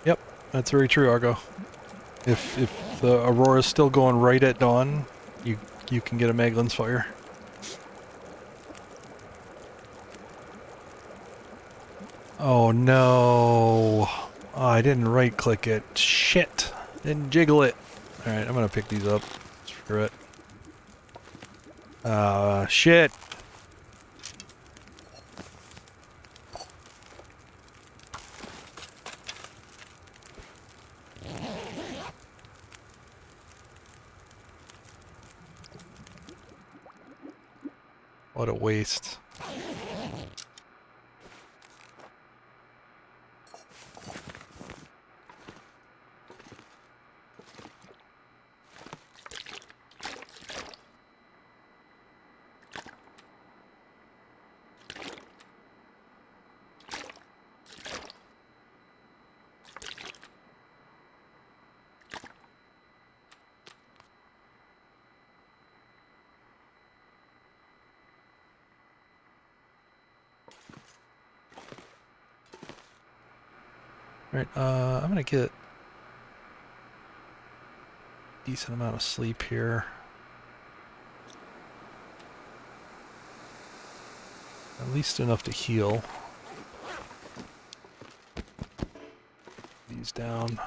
Yep, that's very true, Argo. If the aurora's still going right at dawn, you you can get a Maglin's Fire. Oh no! Oh, I didn't right-click it. Shit! Didn't jiggle it. All right, I'm gonna pick these up. Screw it. Shit! What a waste. Alright, I'm gonna get a decent amount of sleep here. At least enough to heal. These down.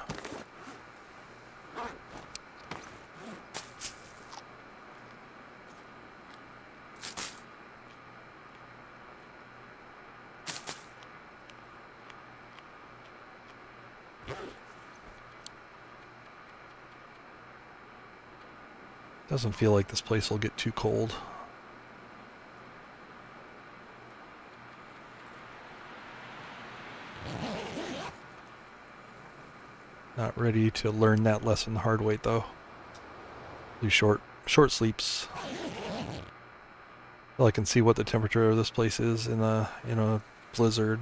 Doesn't feel like this place will get too cold. Not ready to learn that lesson the hard way though. Do short sleeps. Well, I can see what the temperature of this place is in a blizzard.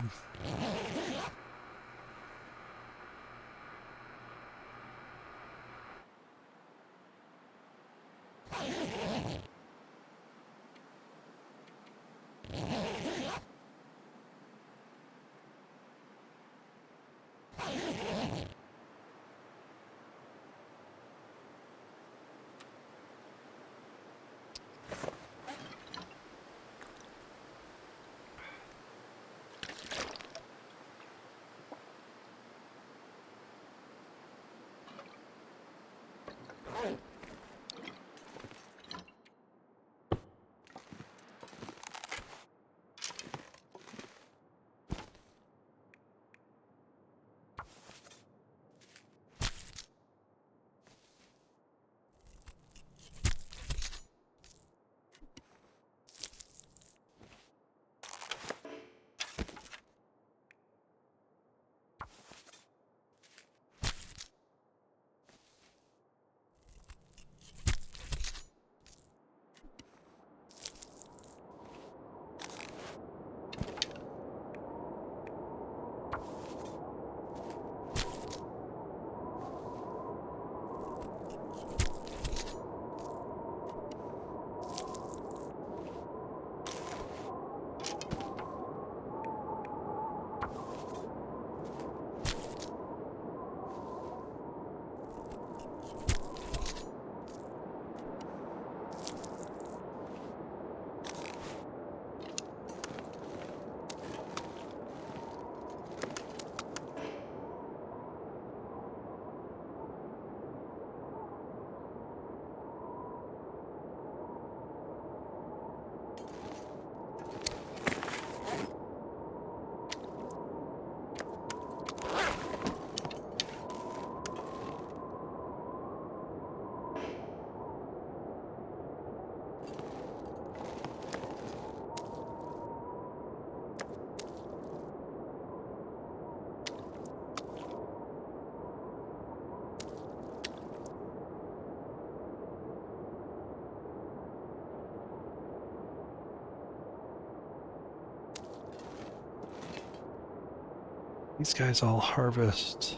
These guys all harvest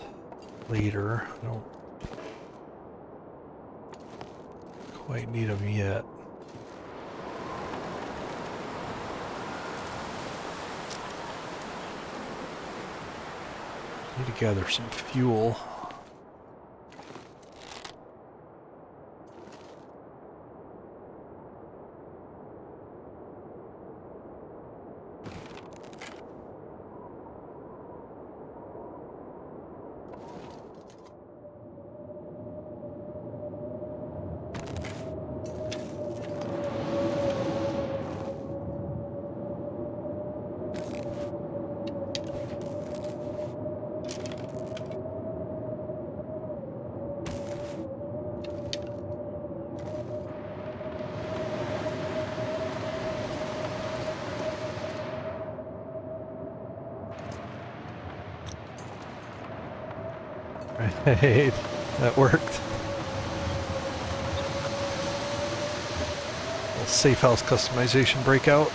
later. I don't quite need them yet. Need to gather some fuel. Right, that worked. Little safe house customization breakout.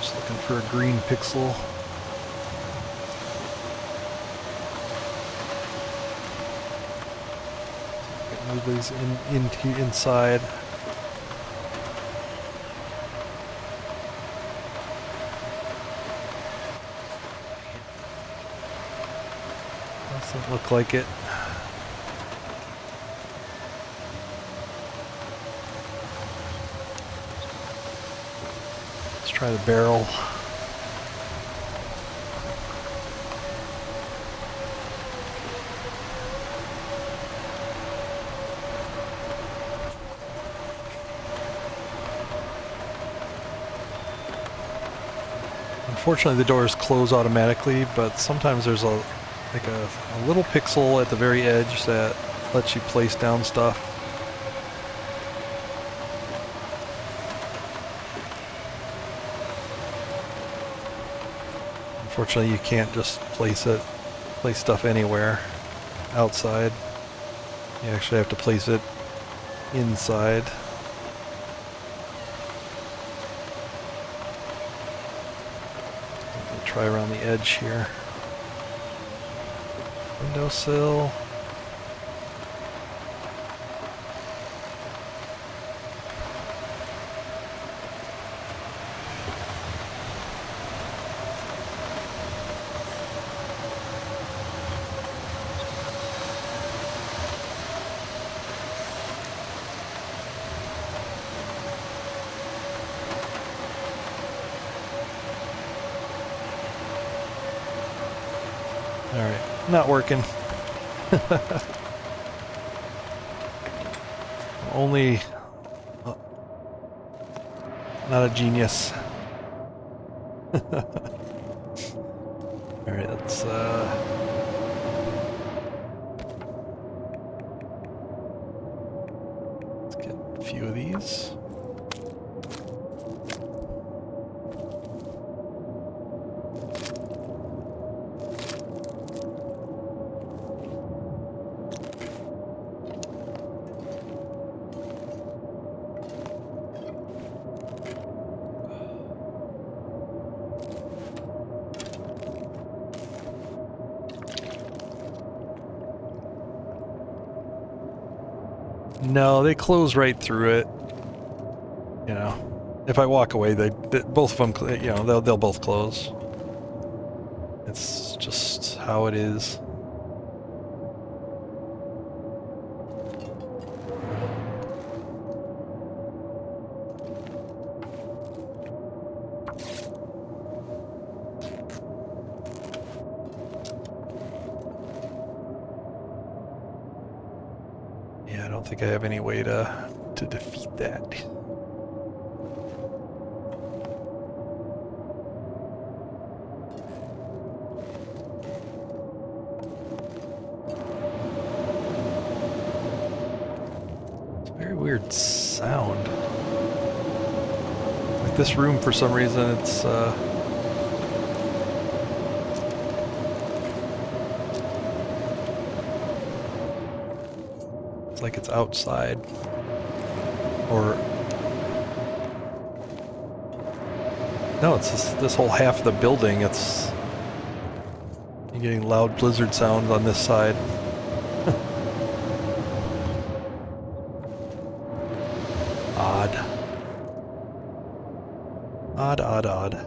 Just looking for a green pixel. Move these into inside. Doesn't look like it. Let's try the barrel. Unfortunately, the doors close automatically, but sometimes there's a little pixel at the very edge that lets you place down stuff. Unfortunately, you can't just place stuff anywhere outside. You actually have to place it inside. Try around the edge here. Windowsill. Alright, not working. Only... not a genius. Alright, let's get a few of these. No, they close right through it. You know, if I walk away, they both of them, you know, they'll both close. It's just how it is. Yeah, I don't think I have any way to defeat that. It's a very weird sound. Like this room, for some reason, it's like it's outside, or no, it's this whole half of the building. It's you're getting loud blizzard sounds on this side. Odd. Odd, odd, odd.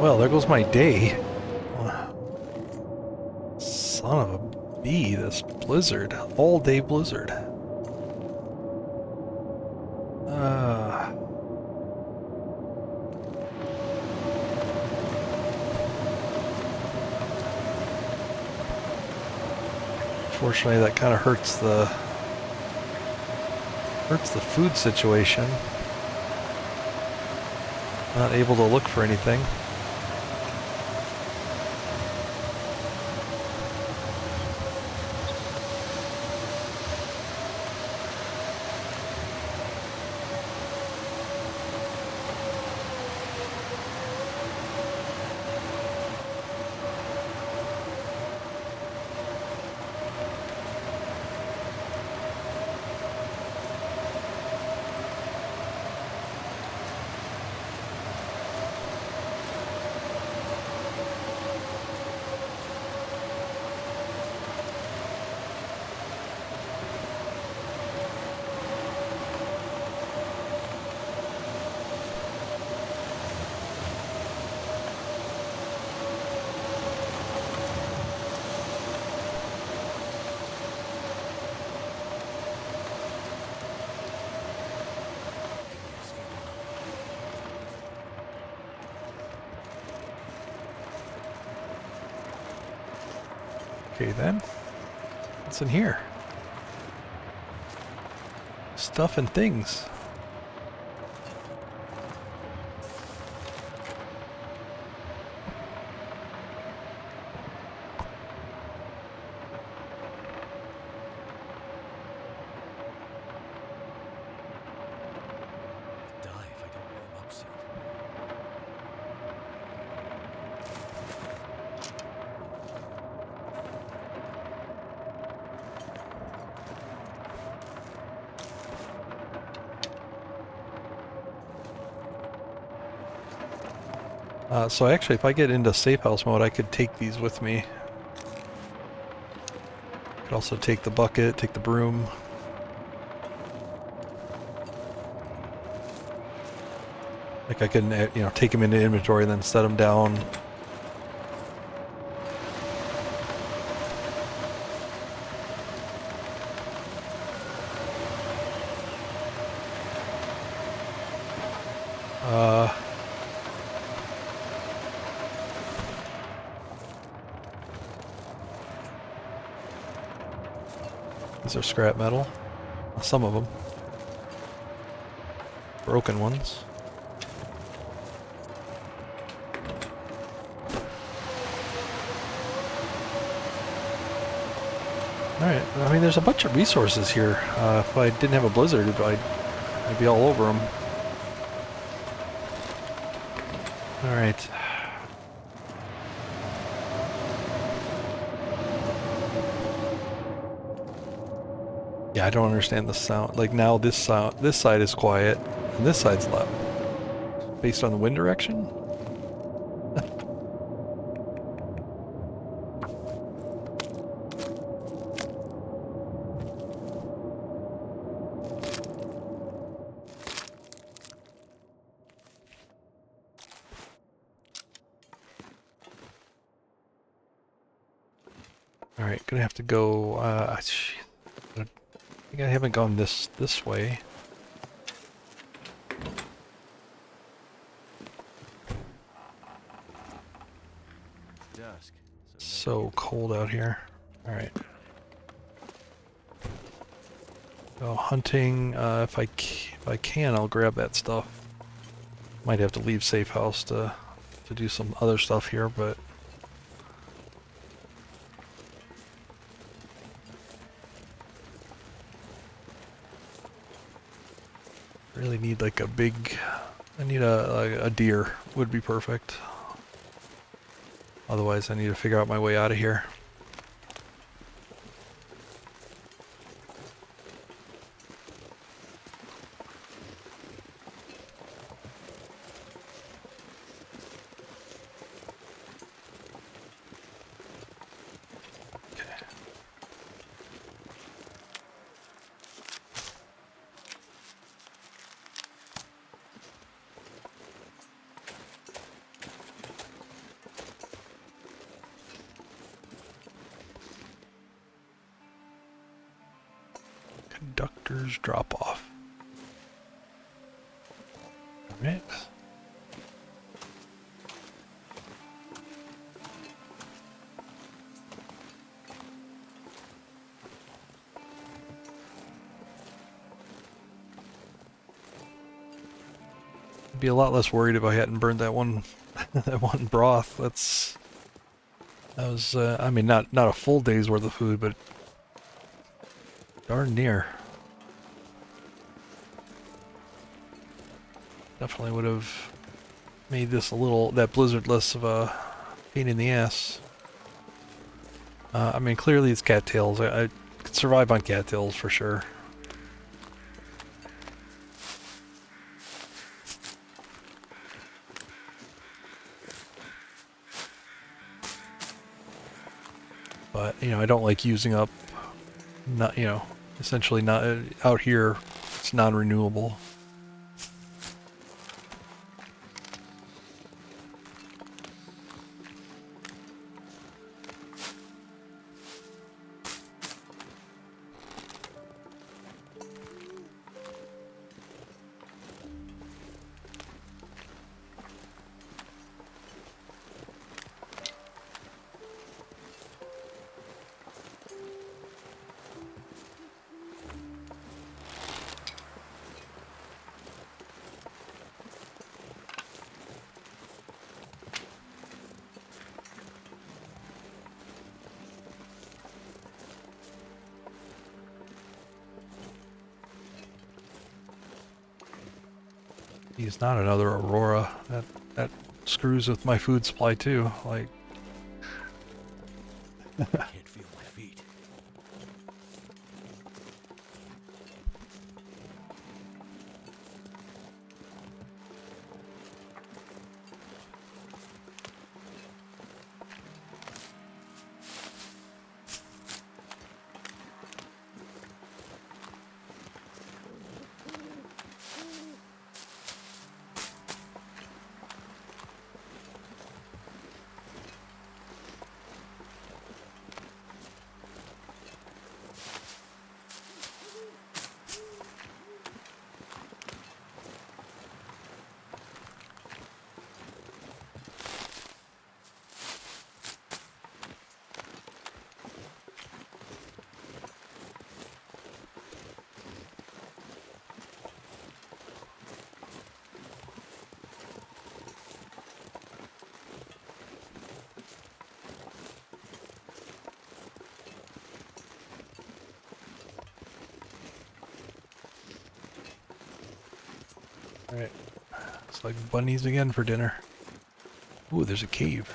Well, there goes my day. Son of a bee, this blizzard. All day blizzard. Fortunately, that kind of hurts the food situation. Not able to look for anything. Okay then. What's in here? Stuff and things. Die if I don't warm up soon. So actually, if I get into safe house mode, I could take these with me. Could also take the bucket, take the broom. Like I can, you know, take them into inventory and then set them down. These are scrap metal. Some of them. Broken ones. Alright, I mean there's a bunch of resources here. If I didn't have a blizzard, I'd be all over them. Alright. Yeah, I don't understand the sound. Like now this side is quiet, and this side's loud. Based on the wind direction? Alright, gonna have to go, I think I haven't gone this way. It's dusk, So cold out here. Alright. Go hunting, if I can, I'll grab that stuff. Might have to leave safe house to do some other stuff here, but really need like a big, I need a deer would be perfect. Otherwise I need to figure out my way out of here. conductor's drop-off. Alright. I'd be a lot less worried if I hadn't burned that one that one broth. That was I mean not a full day's worth of food, but darn near. Definitely would have made this that blizzard less of a pain in the ass. I mean, clearly it's cattails. I could survive on cattails for sure. But, you know, I don't like using up, not, you know, essentially not, out here, it's non-renewable. He's not another Aurora. That screws with my food supply too. Like, Can't feel my feet. alright. It's like bunnies again for dinner. Ooh, there's a cave.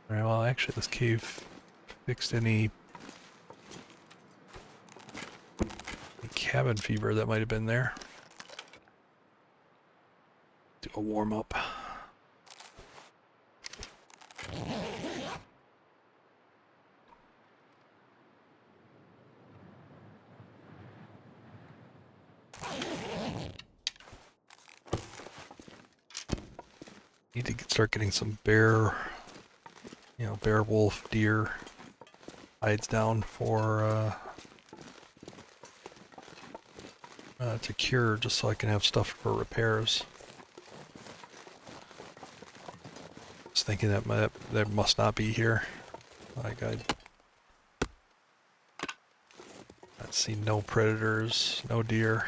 Alright, well, actually, this cave fixed any cabin fever that might have been there. Do a warm up. Need to start getting some bear, you know, bear, wolf, deer hides down for to cure just so I can have stuff for repairs. I was thinking that must not be here. Like I see no predators, no deer.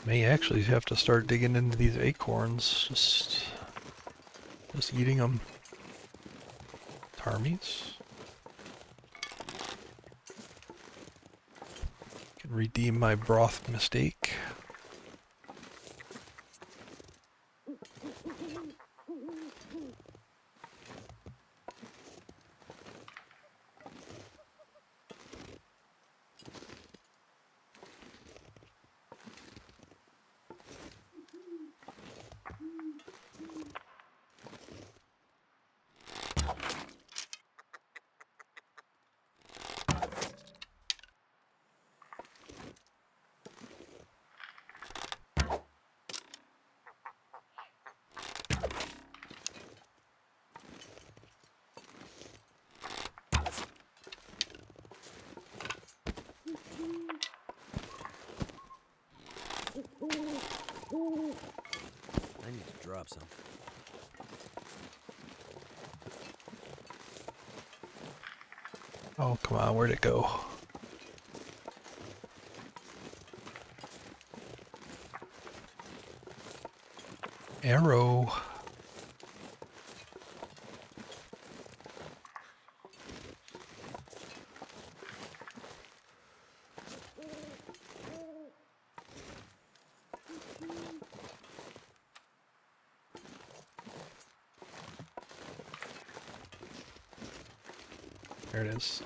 May actually have to start digging into these acorns, just eating them. Tarmies. Can redeem my broth mistake. I need to drop something. Oh, come on, where'd it go? Arrow. There it is.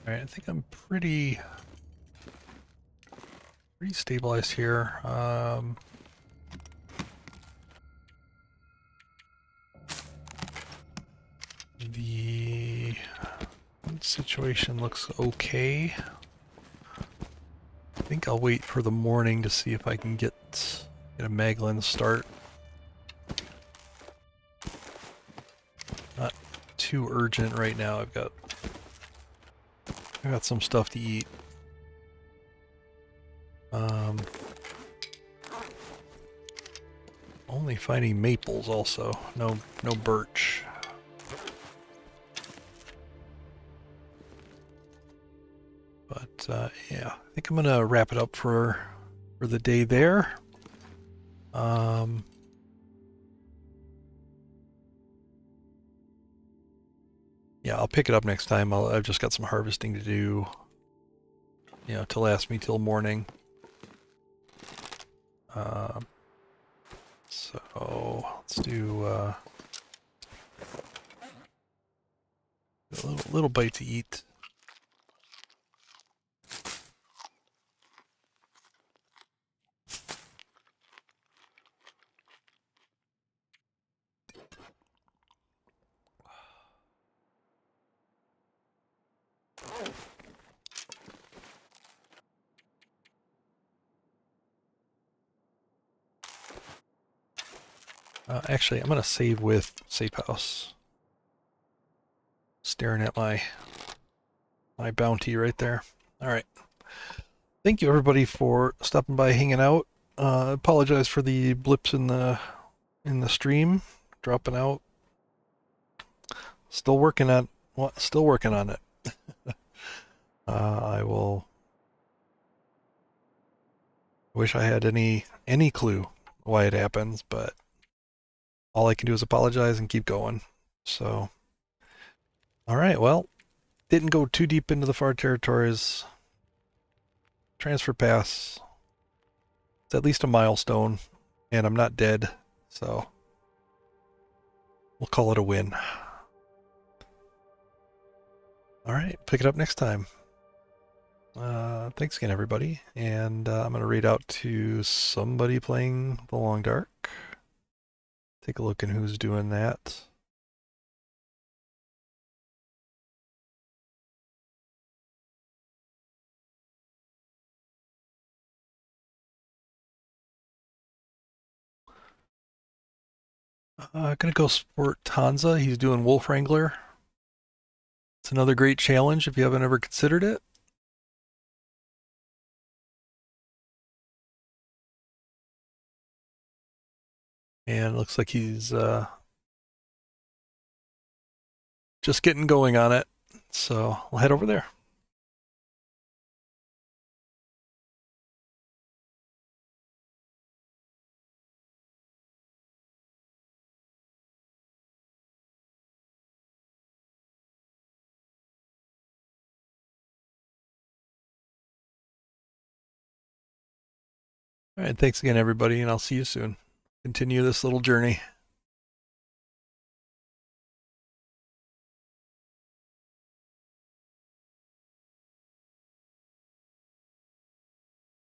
Alright, I think I'm pretty stabilized here. The situation looks okay. I think I'll wait for the morning to see if I can get a Maglin start. Not too urgent right now. I've got some stuff to eat. Only finding maples also. No birch. But yeah, I think I'm gonna wrap it up for the day there. Yeah, I'll pick it up next time. I've just got some harvesting to do, you know, to last me till morning. So let's do a little bite to eat. Actually, I'm gonna save with Safe House. Staring at my bounty right there. All right. Thank you everybody for stopping by, hanging out. Apologize for the blips in the stream, dropping out. Still working on it. I will. Wish I had any clue why it happens, but all I can do is apologize and keep going. So, all right. Well, didn't go too deep into the far territories. Transfer pass. It's at least a milestone, and I'm not dead, so we'll call it a win. All right, pick it up next time. Thanks again, everybody, and I'm going to read out to somebody playing The Long Dark. Take a look at who's doing that. Gonna go support Tanza. He's doing Wolf Wrangler. It's another great challenge if you haven't ever considered it. And it looks like he's just getting going on it. So we'll head over there. All right, thanks again, everybody, and I'll see you soon. Continue this little journey.